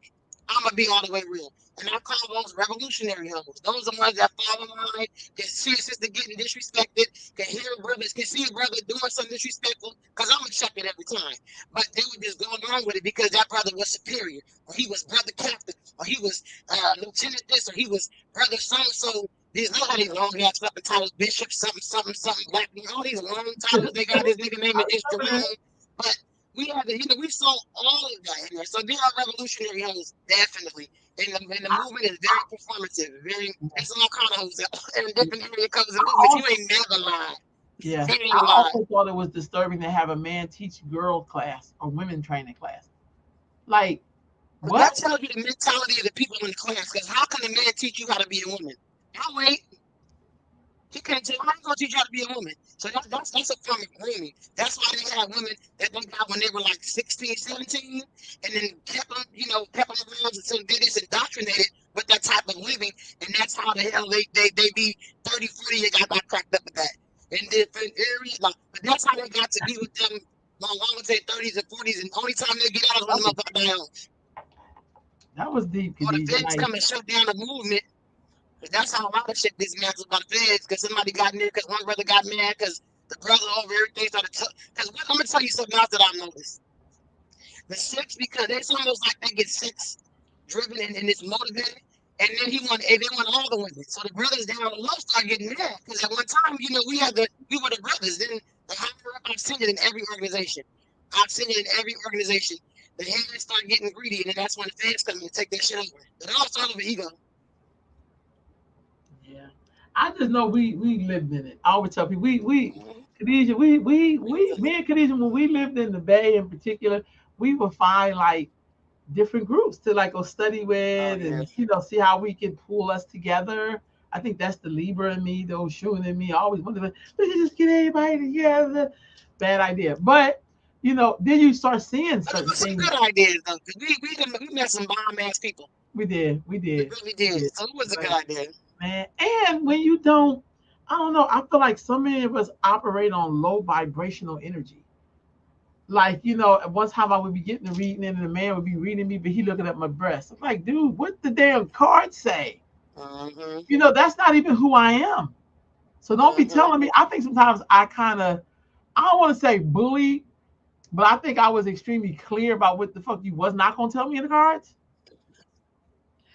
[SPEAKER 2] I'm gonna be all the way real, and I call those revolutionary hoes. Those are the ones that fall in line, can see a sister getting disrespected, can see a brother doing something disrespectful, because I'm gonna check it every time. But they would just go along with it because that brother was superior, or he was brother captain, or he was lieutenant this, or he was brother so and so. These know how these long ass fucking titles, bishop, something, something, something, black, all these long titles. They got this nigga name is Jerome, but we had to, we saw all of that in there. So there are revolutionary hoes, definitely. And the movement is very performative. It's all kind of hoes in different area codes and movements. You ain't never lied.
[SPEAKER 1] Yeah.
[SPEAKER 2] You ain't
[SPEAKER 1] I
[SPEAKER 2] never lied.
[SPEAKER 1] also thought it was disturbing to have a man teach girl class or women training class. Like,
[SPEAKER 2] But that
[SPEAKER 1] what?
[SPEAKER 2] tells you the mentality of the people in the class. Because how can a man teach you how to be a woman? I'll wait. He can't tell how you gonna teach you how to be a woman. So that's a form of grooming. That's why they had women that they got when they were like 16, 17, and then kept them around until they just indoctrinated with that type of living, and that's how the hell they be 30, 40 and got cracked up with that. In different areas. Like, but that's how they got to be with them long as their 30s and 40s, and the only time they get out is when
[SPEAKER 1] That
[SPEAKER 2] the
[SPEAKER 1] was,
[SPEAKER 2] motherfucker die off.
[SPEAKER 1] that was deep,
[SPEAKER 2] Or the
[SPEAKER 1] Khadijah.
[SPEAKER 2] feds
[SPEAKER 1] Like,
[SPEAKER 2] come and shut down the movement. That's how a lot of shit dismantled by the feds because somebody got in there because one brother got mad because the brother over everything started. Because I'm gonna tell you something else that I've noticed. The sex because it's almost like they get sex driven and it's motivated, and then they want all the women. So the brothers down the low start getting mad because at one time, we were the brothers. Then the higher up, I've seen it in every organization. I've seen it in every organization. The heads start getting greedy, and then that's when the feds come and take that shit over. It all starts with ego.
[SPEAKER 1] yeah. I just know we lived in it. I always tell people we
[SPEAKER 2] Mhm.
[SPEAKER 1] Khadijah, me and Khadijah, when we lived in the Bay in particular, we would find like different groups to like go study
[SPEAKER 2] Oh
[SPEAKER 1] with
[SPEAKER 2] yeah.
[SPEAKER 1] and see how we can pull us together. I think that's the Libra in me, those Shun in me. I always wonder, we can just get everybody together. Bad idea. But then you start seeing
[SPEAKER 2] But it
[SPEAKER 1] certain
[SPEAKER 2] was some
[SPEAKER 1] things.
[SPEAKER 2] good ideas though. 'Cause we met some bomb ass people.
[SPEAKER 1] We
[SPEAKER 2] We
[SPEAKER 1] did,
[SPEAKER 2] really
[SPEAKER 1] we
[SPEAKER 2] did.
[SPEAKER 1] did.
[SPEAKER 2] So it was a good
[SPEAKER 1] But
[SPEAKER 2] idea.
[SPEAKER 1] man, and when you don't, I don't know, I feel like so many of us operate on low vibrational energy. Like, at one time I would be getting the reading and the man would be reading me, but he looking at my breast. I'm like, dude, what the damn card say?
[SPEAKER 2] Mm-hmm.
[SPEAKER 1] That's not even who I am. So don't be
[SPEAKER 2] Mm-hmm.
[SPEAKER 1] telling me. I think sometimes I don't want to say bully, but I think I was extremely clear about what the fuck you was not gonna tell me in the cards.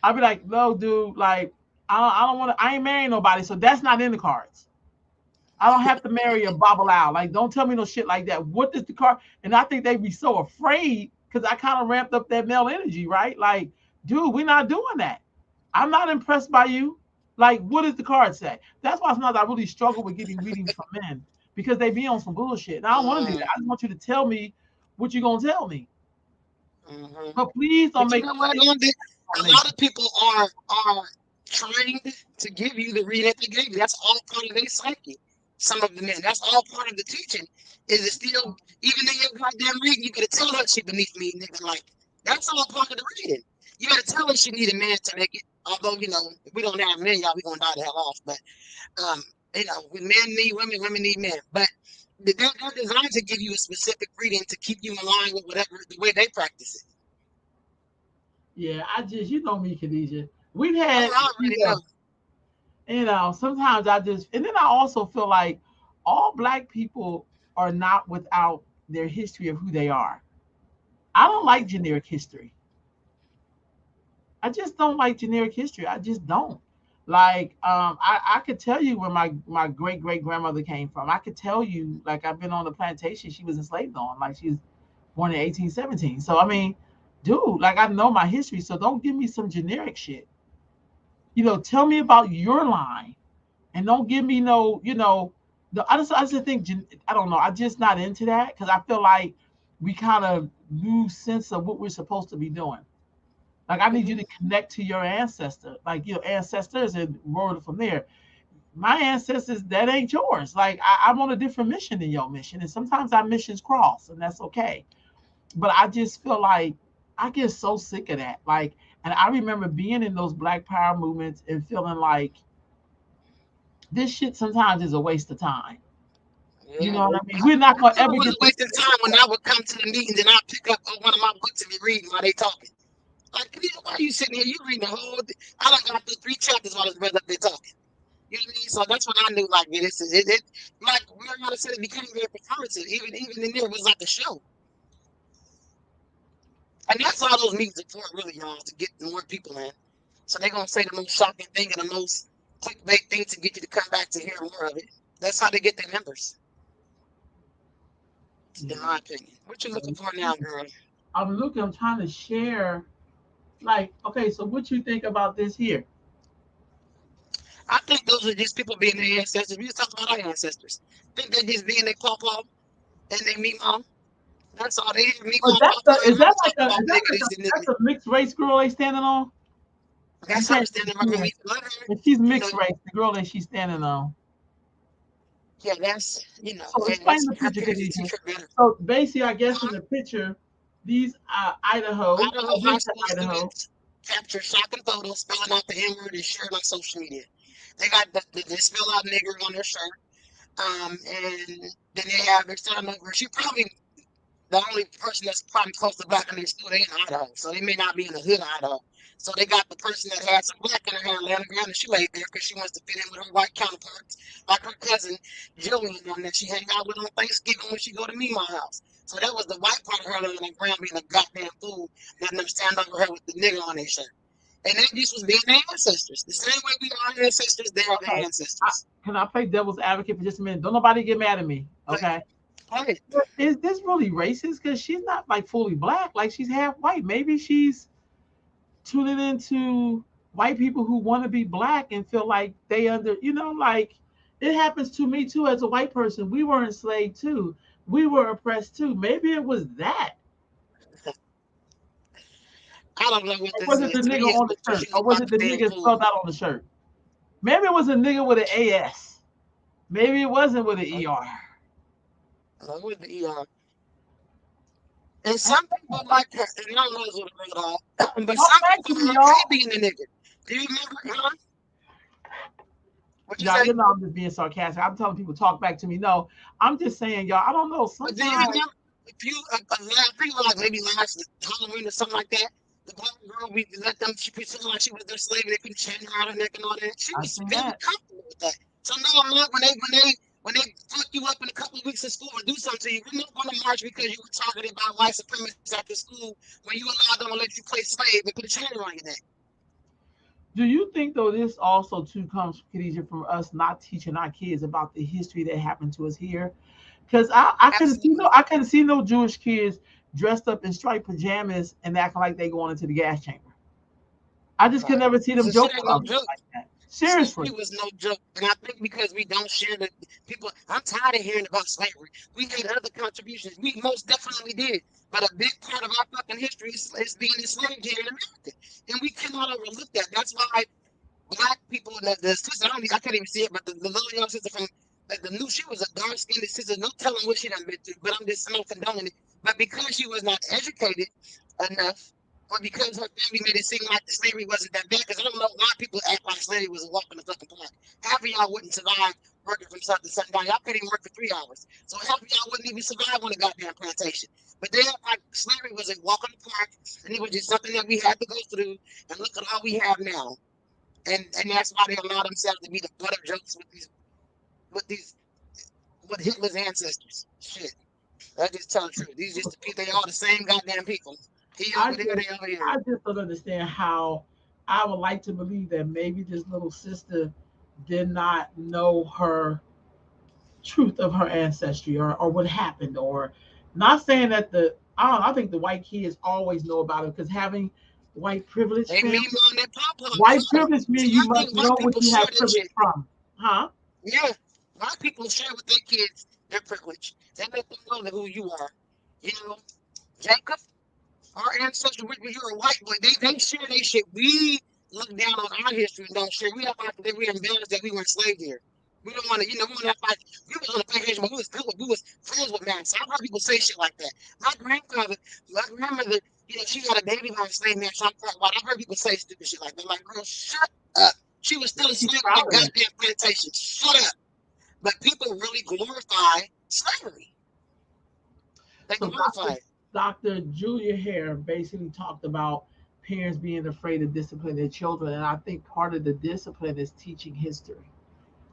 [SPEAKER 1] I'd be like, no, dude, like, I don't want to, I ain't marrying nobody, so that's not in the cards. I don't have to marry a bobble out. Like, don't tell me no shit like that. What does the card? And I think they'd be so afraid because I kind of ramped up that male energy, right? Like, dude, we're not doing that. I'm not impressed by you. Like, what does the card say? That's why sometimes I really struggle with getting readings from men because they be on some bullshit. And I don't want to do that.
[SPEAKER 2] Mm,
[SPEAKER 1] I just want you to tell me what you're gonna tell me.
[SPEAKER 2] hmm.
[SPEAKER 1] But please don't
[SPEAKER 2] But you
[SPEAKER 1] make
[SPEAKER 2] know what, London? A lot of people are trained to give you the read that they gave you. That's all part of their psyche. Some of the men. That's all part of the teaching. Is it still even in your goddamn reading? You gotta tell her she beneath me, nigga. Like that's all part of the reading. You gotta tell her she need a man to make it. Although if we don't have men, y'all, we gonna die the hell off. But um, when men need women, women need men. But they're designed to give you a specific reading to keep you in line with whatever the way they practice it.
[SPEAKER 1] Yeah, I just you know me, Khadijah. We've
[SPEAKER 2] Oh,
[SPEAKER 1] had
[SPEAKER 2] I already know.
[SPEAKER 1] sometimes I just and then I also feel like all black people are not without their history of who they are. I don't like generic history. I just don't like generic history. I just don't. Like I could tell you where my great great grandmother came from. I could tell you like I've been on the plantation she was enslaved on. Like she's born in 1817. So I mean, dude, like I know my history. So don't give me some generic shit. Tell me about your line, and don't give me no. I just think I don't know. I'm just not into that because I feel like we kind of lose sense of what we're supposed to be doing. Like I need you to
[SPEAKER 2] Mhm.
[SPEAKER 1] connect to your ancestor, like your ancestors, and roll it from there. My ancestors, that ain't yours. Like I'm on a different mission than your mission, and sometimes our missions cross, and that's okay. But I just feel like I get so sick of that. Like, and I remember being in those Black Power movements and feeling like this shit sometimes is a waste of time. You
[SPEAKER 2] Yeah.
[SPEAKER 1] know what I mean? We're not
[SPEAKER 2] I
[SPEAKER 1] gonna
[SPEAKER 2] thought
[SPEAKER 1] ever
[SPEAKER 2] it was
[SPEAKER 1] get
[SPEAKER 2] a
[SPEAKER 1] to.
[SPEAKER 2] waste of time when I would come to the meetings and I'd pick up one of my books and be reading while they talking. Like, why are you sitting here? You reading the whole I done got through three chapters while this brother up there talking. You know what I mean? So that's when I knew, like, yeah, this is it. Like, we are going to say it became very performative. Even in there, it was like a show. And that's all those meetings are for, really, y'all, to get more people in. So they're going to say the most shocking thing and the most clickbait thing to get you to come back to hear more of it. That's how they get their members, in
[SPEAKER 1] Yeah.
[SPEAKER 2] my opinion. What you looking for now, girl?
[SPEAKER 1] I'm looking. I'm trying to share. Like, okay, so what you think about this here?
[SPEAKER 2] I think those are just people being their ancestors. We was talking about our ancestors. I think they're just being their pawpaw and their meemaw. That's all they hear.
[SPEAKER 1] But
[SPEAKER 2] Meemaw,
[SPEAKER 1] that's
[SPEAKER 2] pawpaw, and
[SPEAKER 1] is that
[SPEAKER 2] mama
[SPEAKER 1] like
[SPEAKER 2] talk
[SPEAKER 1] a
[SPEAKER 2] about
[SPEAKER 1] is that
[SPEAKER 2] nigga
[SPEAKER 1] like a
[SPEAKER 2] this and nigga.
[SPEAKER 1] that's a mixed race girl they standing on? You
[SPEAKER 2] That's her
[SPEAKER 1] can't see
[SPEAKER 2] standing right
[SPEAKER 1] the skin.
[SPEAKER 2] underneath the her.
[SPEAKER 1] And she's
[SPEAKER 2] You know,
[SPEAKER 1] mixed race, the girl that she's standing on.
[SPEAKER 2] yeah, that's.
[SPEAKER 1] So
[SPEAKER 2] And
[SPEAKER 1] explain
[SPEAKER 2] that's
[SPEAKER 1] the
[SPEAKER 2] her
[SPEAKER 1] picture,
[SPEAKER 2] parents
[SPEAKER 1] Khadijah.
[SPEAKER 2] teach her better.
[SPEAKER 1] So basically, I guess in
[SPEAKER 2] Huh?
[SPEAKER 1] the picture, these Idaho,
[SPEAKER 2] Idaho
[SPEAKER 1] this
[SPEAKER 2] high
[SPEAKER 1] is
[SPEAKER 2] school
[SPEAKER 1] Idaho.
[SPEAKER 2] students capture shocking photos spelling out the N word and shared on social media. They got they spell out nigger on their shirt. And then they're starting over. She probably the only person that's probably close to black in their school, they in Idaho. So they may not be in the hood of Idaho. So they got the person that had some black in her hair laying on the ground and she laid there because she wants to fit in with her white counterparts, like her cousin Joey and them that she hang out with on Thanksgiving when she go to Meemaw house. So that was the white part of her laying on the ground being a goddamn fool, letting them stand over her with the nigger on their shirt. And they just was being their ancestors. The same way we are ancestors, they are their
[SPEAKER 1] Okay. I,
[SPEAKER 2] ancestors.
[SPEAKER 1] can I play devil's advocate for just a minute? Don't nobody get mad at me,
[SPEAKER 2] Like,
[SPEAKER 1] okay?
[SPEAKER 2] hey,
[SPEAKER 1] But is this really racist? Because she's not like fully black. Like she's half white. Maybe she's tuning into white people who want to be black and feel like they like it happens to me too as a white person. We were enslaved too. We were oppressed too. Maybe it was that.
[SPEAKER 2] I don't know what
[SPEAKER 1] Or
[SPEAKER 2] this
[SPEAKER 1] was it
[SPEAKER 2] is.
[SPEAKER 1] the
[SPEAKER 2] To
[SPEAKER 1] nigga
[SPEAKER 2] me, it's
[SPEAKER 1] on the
[SPEAKER 2] because
[SPEAKER 1] shirt?
[SPEAKER 2] she
[SPEAKER 1] Or
[SPEAKER 2] look
[SPEAKER 1] was
[SPEAKER 2] like
[SPEAKER 1] it
[SPEAKER 2] a
[SPEAKER 1] the
[SPEAKER 2] damn
[SPEAKER 1] nigga
[SPEAKER 2] fool.
[SPEAKER 1] spelled out on the shirt? Maybe it was a nigga with an AS. Maybe it wasn't with an ER.
[SPEAKER 2] With the ER. And some people like her, and I don't know what it all, but
[SPEAKER 1] Talk
[SPEAKER 2] some
[SPEAKER 1] back to
[SPEAKER 2] people
[SPEAKER 1] me,
[SPEAKER 2] are okay
[SPEAKER 1] y'all.
[SPEAKER 2] being a nigga. Do you remember, what you
[SPEAKER 1] Y'all,
[SPEAKER 2] say?
[SPEAKER 1] you know I'm just being sarcastic. I'm telling people talk back to me. No, I'm just saying, y'all. I don't know.
[SPEAKER 2] But do you
[SPEAKER 1] Sometimes
[SPEAKER 2] remember I think it was like maybe last Halloween or something like that? The black girl, we let them, she pretended like she was their slave and they couldn't chain her around her neck and all that. She
[SPEAKER 1] I
[SPEAKER 2] was
[SPEAKER 1] seen
[SPEAKER 2] very
[SPEAKER 1] that.
[SPEAKER 2] comfortable with that. So no, I'm not, when they fuck you up in a couple of weeks of school and do something to you, we're not going to march because you were targeted by white supremacists after school when you allowed them to let you play slave and put a chain around your neck.
[SPEAKER 1] Do you think though this also too comes, Khadijah, from us not teaching our kids about the history that happened to us here? Because I couldn't see no
[SPEAKER 2] Absolutely.
[SPEAKER 1] I couldn't see no Jewish kids dressed up in striped pajamas and acting like they going into the gas chamber. I just could
[SPEAKER 2] Right.
[SPEAKER 1] never see them
[SPEAKER 2] So shit
[SPEAKER 1] joking
[SPEAKER 2] ain't no
[SPEAKER 1] about it
[SPEAKER 2] joke.
[SPEAKER 1] like that. Seriously.
[SPEAKER 2] Slavery was no joke, and I think because we don't share the people, I'm tired of hearing about slavery. We had other contributions. We most definitely did, but a big part of our fucking history is being enslaved here in America, and we cannot overlook that. That's why black people, the sister, I can't even see it, but the little young sister from the new, she was a dark skinned sister. No telling what she done been through, but I'm not condoning it. But because she was not educated enough, or because her family made it seem like the slavery wasn't that bad, because I don't know why people act like slavery was a walk in the fucking park. Half of y'all wouldn't survive working from sun to sundown. Y'all couldn't even work for 3 hours. So half of y'all wouldn't even survive on a goddamn plantation. But they act like slavery was a walk in the park, and it was just something that we had to go through. And look at all we have now, and that's why they allow themselves to be the butt of jokes with these with Hitler's ancestors. Shit, I just tell the truth. These just the people. They all the same goddamn people. He
[SPEAKER 1] I
[SPEAKER 2] over
[SPEAKER 1] just
[SPEAKER 2] there, they over here.
[SPEAKER 1] I just don't understand how I would like to believe that maybe this little sister did not know her truth of her ancestry or what happened or not saying that I think the white kids always know about it because having white privilege
[SPEAKER 2] They
[SPEAKER 1] family,
[SPEAKER 2] meme on their pop
[SPEAKER 1] white
[SPEAKER 2] yeah.
[SPEAKER 1] privilege
[SPEAKER 2] See,
[SPEAKER 1] mean you
[SPEAKER 2] I
[SPEAKER 1] must
[SPEAKER 2] think white
[SPEAKER 1] know what
[SPEAKER 2] people
[SPEAKER 1] you
[SPEAKER 2] share
[SPEAKER 1] have
[SPEAKER 2] that
[SPEAKER 1] privilege
[SPEAKER 2] shit.
[SPEAKER 1] from. Huh?
[SPEAKER 2] Yeah, white people share with their kids their privilege. They let them know that who you are. You know, Jacob, our ancestors, you're a white boy. They share their shit. We look down on our history and don't share. We have like that we're embarrassed that we were enslaved here. We don't want to, we want to have like we was on the plantation, but we was friends with man. So I've heard people say shit like that. My grandfather, my grandmother, she had a baby by a slave man. So I'm part white. I've heard people say stupid shit like that. Like, girl, shut up. She was still a
[SPEAKER 1] She's
[SPEAKER 2] slave on
[SPEAKER 1] proud
[SPEAKER 2] that
[SPEAKER 1] of that.
[SPEAKER 2] goddamn plantation. Shut up. But people really glorify slavery. They
[SPEAKER 1] So
[SPEAKER 2] glorify it.
[SPEAKER 1] Dr. Julia Hare basically talked about parents being afraid to discipline their children, and I think part of the discipline is teaching history.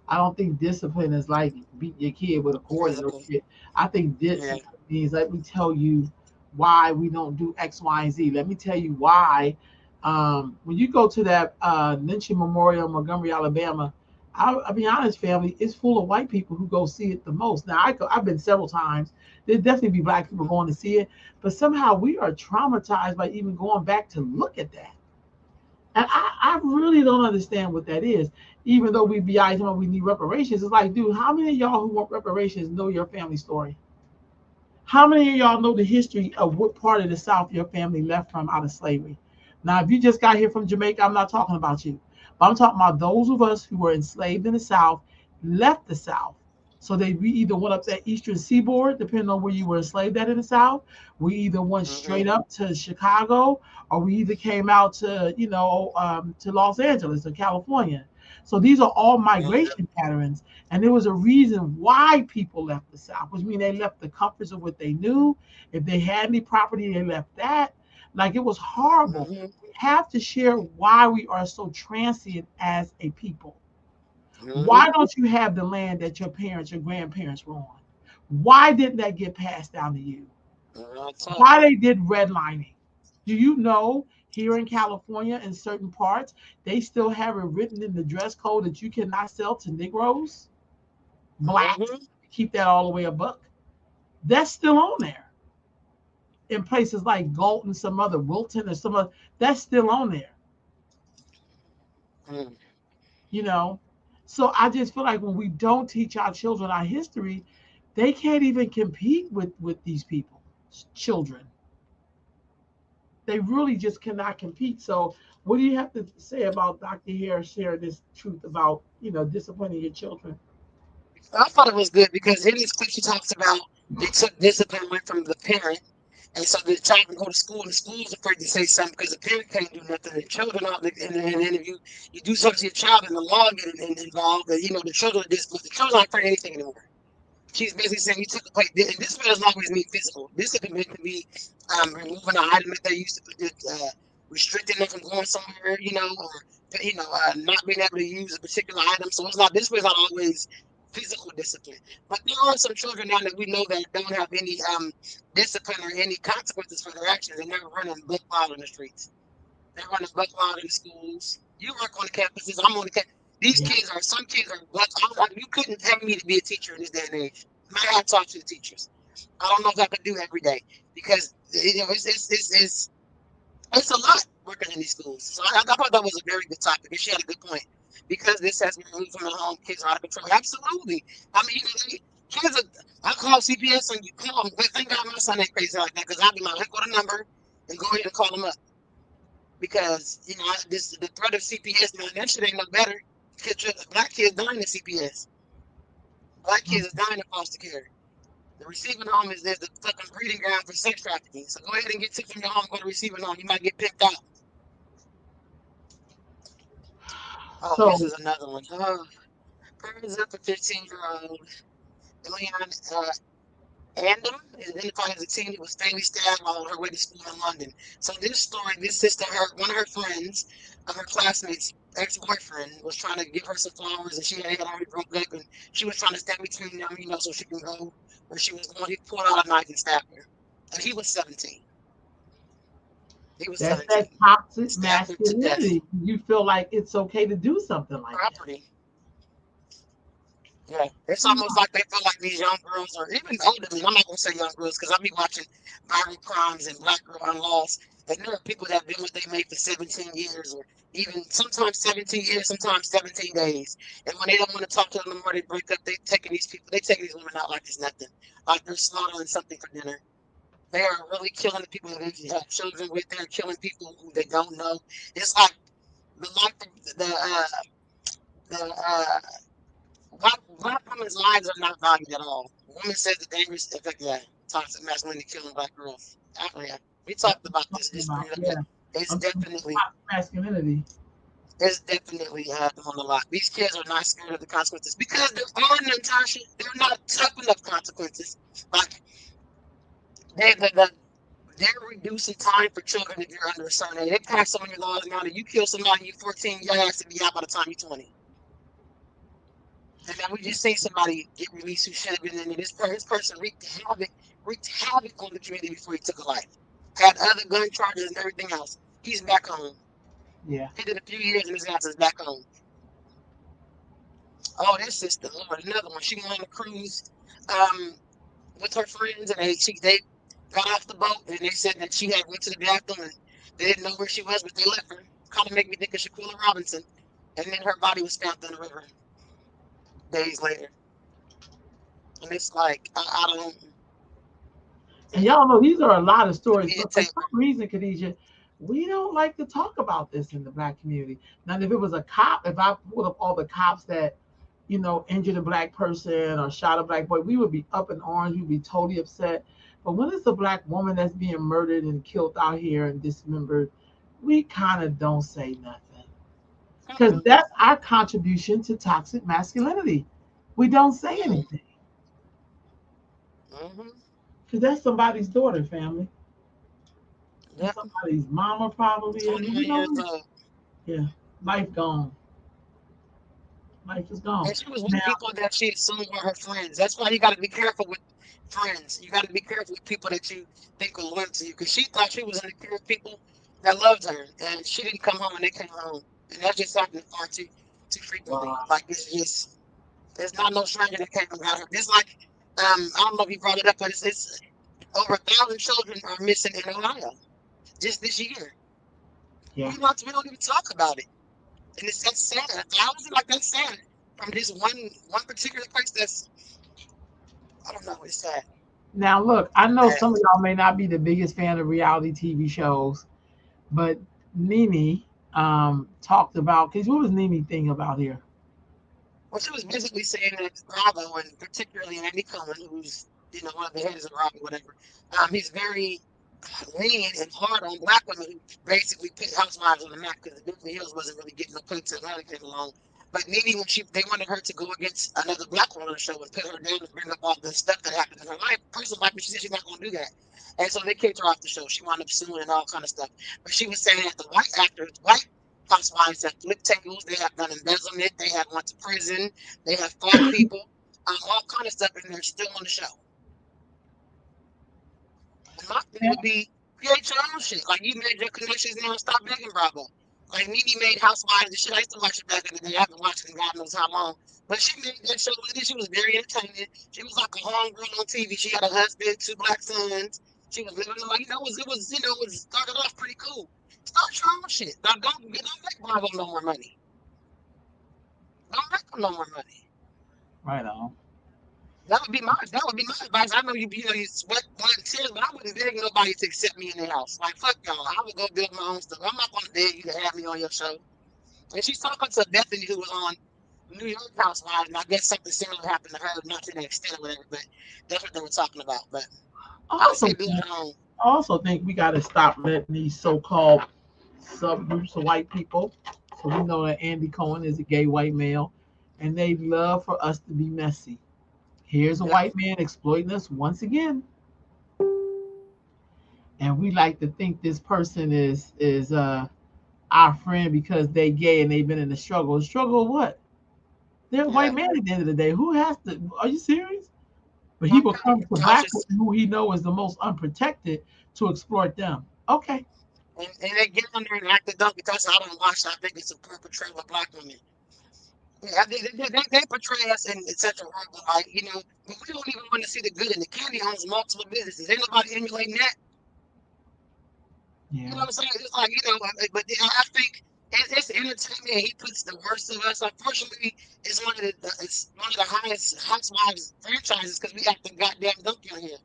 [SPEAKER 1] I don't think discipline is like beating your kid with a cord and no
[SPEAKER 2] Physical.
[SPEAKER 1] shit. I think
[SPEAKER 2] Yeah.
[SPEAKER 1] discipline means let me tell you why we don't do X, Y, and Z. Let me tell you why. When you go to that Lynching Memorial, Montgomery, Alabama, I'll be honest, family, it's full of white people who go see it the most. Now, I've been several times. There'd definitely be black people going to see it, but somehow we are traumatized by even going back to look at that. And I really don't understand what that is. Even though we be talking about we need reparations, it's like, dude, how many of y'all who want reparations know your family story? How many of y'all know the history of what part of the South your family left from out of slavery? Now, if you just got here from Jamaica, I'm not talking about you. But I'm talking about those of us who were enslaved in the South, left the South. So we either went up that eastern seaboard, depending on where you were enslaved at in the South. We either went
[SPEAKER 2] Mm-hmm.
[SPEAKER 1] straight up to Chicago, or we either came out to, to Los Angeles or California. So these are all
[SPEAKER 2] Yeah.
[SPEAKER 1] migration patterns. And there was a reason why people left the South, which means they left the comforts of what they knew. If they had any property, they left that. Like it was horrible.
[SPEAKER 2] Mm-hmm.
[SPEAKER 1] We have to share why we are so transient as a people.
[SPEAKER 2] Mm-hmm.
[SPEAKER 1] Why don't you have the land that your parents, your grandparents were on? Why didn't that get passed down to you?
[SPEAKER 2] Real talk.
[SPEAKER 1] Why they did redlining? Do you know here in California, in certain parts, they still have it written in the dress code that you cannot sell to Negroes, blacks,
[SPEAKER 2] Mm-hmm.
[SPEAKER 1] keep that all the way a buck? That's still on there. In places like Galton, some other Wilton, or some other, that's still on there.
[SPEAKER 2] Mm.
[SPEAKER 1] You know, so I just feel like when we don't teach our children our history, they can't even compete with these people, children. They really just cannot compete. So, what do you have to say about Dr. Harris sharing this truth about disciplining your children?
[SPEAKER 2] I thought it was good because in this clip she talks about they took discipline away from the parent, and so the child can go to school, and the school's afraid to say something because the parent can't do nothing. The children are, and then if you do something to your child, and the law get involved, and the children are just, but the children aren't afraid of anything anymore. She's basically saying you took away, and this doesn't always mean physical. Discipline can be removing an item that they used to put, restricting them from going somewhere, or not being able to use a particular item. So it's not this way. Is not always physical discipline, but there are some children now that we know that don't have any discipline or any consequences for their actions, and they're running buck wild in the streets. They're running buck wild in the schools. You work on the campuses. I'm on the campus. These
[SPEAKER 1] Yeah,
[SPEAKER 2] kids are some kids are buck. You couldn't have me to be a teacher in this day and age. My hats off to the teachers. I don't know if I could do every day because it's a lot working in these schools. So I thought that was a very good topic, and she had a good point because this has been removed from the home, kids are out of control. Absolutely. I mean, kids are, I call CPS and you call them, but thank God my son ain't crazy like that because I'll be like, go the number and go ahead and call them up because, this the threat of CPS, man, that shit ain't no better. Black kids dying in CPS. Black kids is dying in foster care. The receiving home is the fucking breeding ground for sex trafficking. So go ahead and get took from your home, go to receiving home. You might get picked up. Oh, this
[SPEAKER 1] So
[SPEAKER 2] is another one. Oh, prayers up for 15-year-old Leon Andom is identified as a teen who was fatally stabbed while on her way to school in London. So this story, this sister, one of her friends, of her classmates' ex-boyfriend, was trying to give her some flowers, and she had already broke up, and she was trying to stand between them, so she can go where she was going. He pulled out a knife and stabbed her, and he was 17. He was
[SPEAKER 1] that's that
[SPEAKER 2] 17.
[SPEAKER 1] toxic
[SPEAKER 2] Stabbed her to death.
[SPEAKER 1] masculinity. You feel like it's okay to do something like that.
[SPEAKER 2] Property. Yeah, it's almost like they feel like these young girls, or even older men. I'm not gonna say young girls because I be watching viral crimes and black girl unlost, and there are people that have been what they made for 17 years, or even sometimes 17 years, sometimes 17 days. And when they don't want to talk to them anymore, they break up. They taking these women out like it's nothing, like they're slaughtering something for dinner. They are really killing the people that they have children with. They're killing people who they don't know. It's like the life, the black women's lives are not valued at all. Women says the dangerous effect of that toxic masculinity killing black girls. Yeah, we
[SPEAKER 1] That's
[SPEAKER 2] talked
[SPEAKER 1] what
[SPEAKER 2] about
[SPEAKER 1] I'm
[SPEAKER 2] this.
[SPEAKER 1] talking
[SPEAKER 2] Just
[SPEAKER 1] about.
[SPEAKER 2] bring it up. Yeah,
[SPEAKER 1] Yeah.
[SPEAKER 2] it's
[SPEAKER 1] I'm talking about
[SPEAKER 2] definitely,
[SPEAKER 1] toxic masculinity.
[SPEAKER 2] it's definitely happened on a lot. These kids are not scared of the consequences because there are none, Tasha. They're not tough enough consequences. Like they, they're reducing time for children if you're under a certain age. They pass so many laws now that you kill somebody, you're 14, your ass to be out by the time you're 20. And then we just seen somebody get released who should have been in there. This person wreaked havoc on the community before he took a life. Had other gun charges and everything else. He's back home.
[SPEAKER 1] Yeah.
[SPEAKER 2] He did a few years and his ass is back home. Oh, this sister, Lord, another one. She went on a cruise um, with her friends, and they got off the boat, and they said that she had went to the bathroom, and they didn't know where she was, but they left her. Kind of make me think of Shaquilla Robinson. And then her body was found in the river days later. And it's like, I don't.
[SPEAKER 1] And y'all know these are a lot of stories,
[SPEAKER 2] Tamia
[SPEAKER 1] but for
[SPEAKER 2] Taylor.
[SPEAKER 1] some reason, Khadijah, we don't like to talk about this in the black community. Now, if it was a cop, if I pulled up all the cops that, injured a black person or shot a black boy, we would be up in orange. We'd be totally upset. But when it's a black woman that's being murdered and killed out here and dismembered, we kind of don't say nothing because
[SPEAKER 2] Mm-mm,
[SPEAKER 1] that's our contribution to toxic masculinity. We don't say
[SPEAKER 2] mm,
[SPEAKER 1] anything
[SPEAKER 2] mm-hmm.
[SPEAKER 1] because that's somebody's daughter, family.
[SPEAKER 2] Yep.
[SPEAKER 1] Somebody's mama probably, and
[SPEAKER 2] 21 years old.
[SPEAKER 1] yeah, life gone. Life is gone.
[SPEAKER 2] And she was with
[SPEAKER 1] Now,
[SPEAKER 2] people that she assumed were her friends. That's why you got to be careful with friends. You got to be careful with people that you think are loyal to you. Because she thought she was in the care of people that loved her. And she didn't come home and they came home. And that just happened far too frequently.
[SPEAKER 1] wow.
[SPEAKER 2] Like, there's not no stranger that came and got her. It's like, I don't know if you brought it up, but it's over 1,000 children are missing in Ohio just this year.
[SPEAKER 1] Yeah,
[SPEAKER 2] We don't even talk about it. And that's sad. 1,000, like that's sad. From this one particular place that's I don't know, it's sad.
[SPEAKER 1] now look, I know
[SPEAKER 2] Sad.
[SPEAKER 1] some of y'all may not be the biggest fan of reality TV shows, but Nene talked about, because what was Nene thing about here?
[SPEAKER 2] Well, she was basically saying that Bravo and particularly Andy Cohen, who's one of the heads of Bravo, whatever, he's very lenient and hard on black women who basically put housewives on the map because the Beverly Hills wasn't really getting no play till Atlanta came along. But Nene, when they wanted her to go against another black woman on the show and put her down and bring up all the stuff that happened in her life, personal life, but she said she's not going to do that. And so they kicked her off the show. She wound up suing and all kind of stuff. But she was saying that the white housewives have flipped tables, they have done embezzlement, they have went to prison, they have fought people, all kind of stuff, and they're still on the show. And my thing
[SPEAKER 1] Yeah,
[SPEAKER 2] would be create your own shit. Like you made your connections now, stop begging Bravo. Like Nene made Housewives and shit. I used to watch it back in the day. I haven't watched it in God knows how long. But she made that show with it. She was very entertaining. She was like a homegirl on TV. She had a husband, two black sons. She was living like it was started off pretty cool. Start your own shit. Don't beg Bravo no more money. no more money.
[SPEAKER 1] Right on.
[SPEAKER 2] That would be my advice. I know you sweat blood and tears, but I wouldn't beg nobody to accept me in their house. Like fuck y'all. I would go build my own stuff. I'm not gonna beg you to have me on your show. And she's talking to Bethany who was on New York Housewives, and I guess something similar happened to her, not to that extent or whatever, but that's what they were talking about. But
[SPEAKER 1] I
[SPEAKER 2] I
[SPEAKER 1] also
[SPEAKER 2] say build
[SPEAKER 1] think,
[SPEAKER 2] your own.
[SPEAKER 1] I also think we got to stop letting these so-called subgroups of white people. So we know that Andy Cohen is a gay white male, and they love for us to be messy. Here's a
[SPEAKER 2] Yep.
[SPEAKER 1] white man exploiting us once again, and we like to think this person is our friend because they gay and they've been in the struggle. The struggle of what? They're a white
[SPEAKER 2] Yeah.
[SPEAKER 1] man at the end of the day. Who has to? Are you serious? But he will
[SPEAKER 2] Okay.
[SPEAKER 1] come to black
[SPEAKER 2] Cautious.
[SPEAKER 1] who he know is the most unprotected to exploit them. Okay.
[SPEAKER 2] And they get on there and act the dumb because I don't watch. I think it's a poor portrayal of black women. Yeah, they portray us in such a horrible light, but we don't even want to see the good in it. Candy owns multiple businesses. Ain't nobody emulating that. You know
[SPEAKER 1] Yeah.
[SPEAKER 2] what I'm saying? It's like, but I think it's entertainment. And he puts the worst of us. Unfortunately, it's one of the highest housewives franchises because we act the goddamn donkey on here.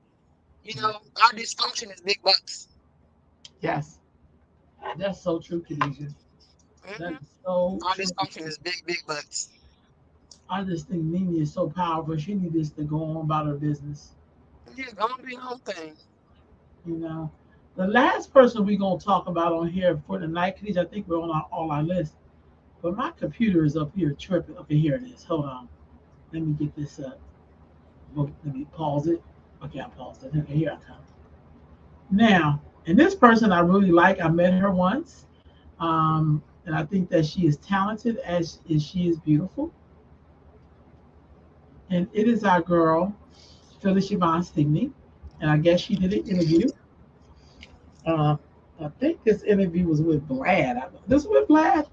[SPEAKER 1] Yeah.
[SPEAKER 2] Our dysfunction is big bucks.
[SPEAKER 1] Yes. That's so true, Khadijah. That
[SPEAKER 2] Hmm.
[SPEAKER 1] is so
[SPEAKER 2] Our
[SPEAKER 1] true.
[SPEAKER 2] dysfunction is big bucks.
[SPEAKER 1] I just think Nene is so powerful. She needs just to go on about her business.
[SPEAKER 2] Yeah, gonna be your own thing.
[SPEAKER 1] You know. The last person we're gonna talk about on here for the night, Khadijah, I think we're on all our list. But my computer is up here tripping. Okay, here it is. Hold on. Let me get this up. Well, let me pause it. Okay, I paused it. Okay, here I come. Now, and this person I really like. I met her once, and I think that she is talented as she is beautiful. And it is our girl, Phyllis Siobhan Stigney. And I guess she did an interview. Uh, I think this interview was with Vlad. This was with Vlad.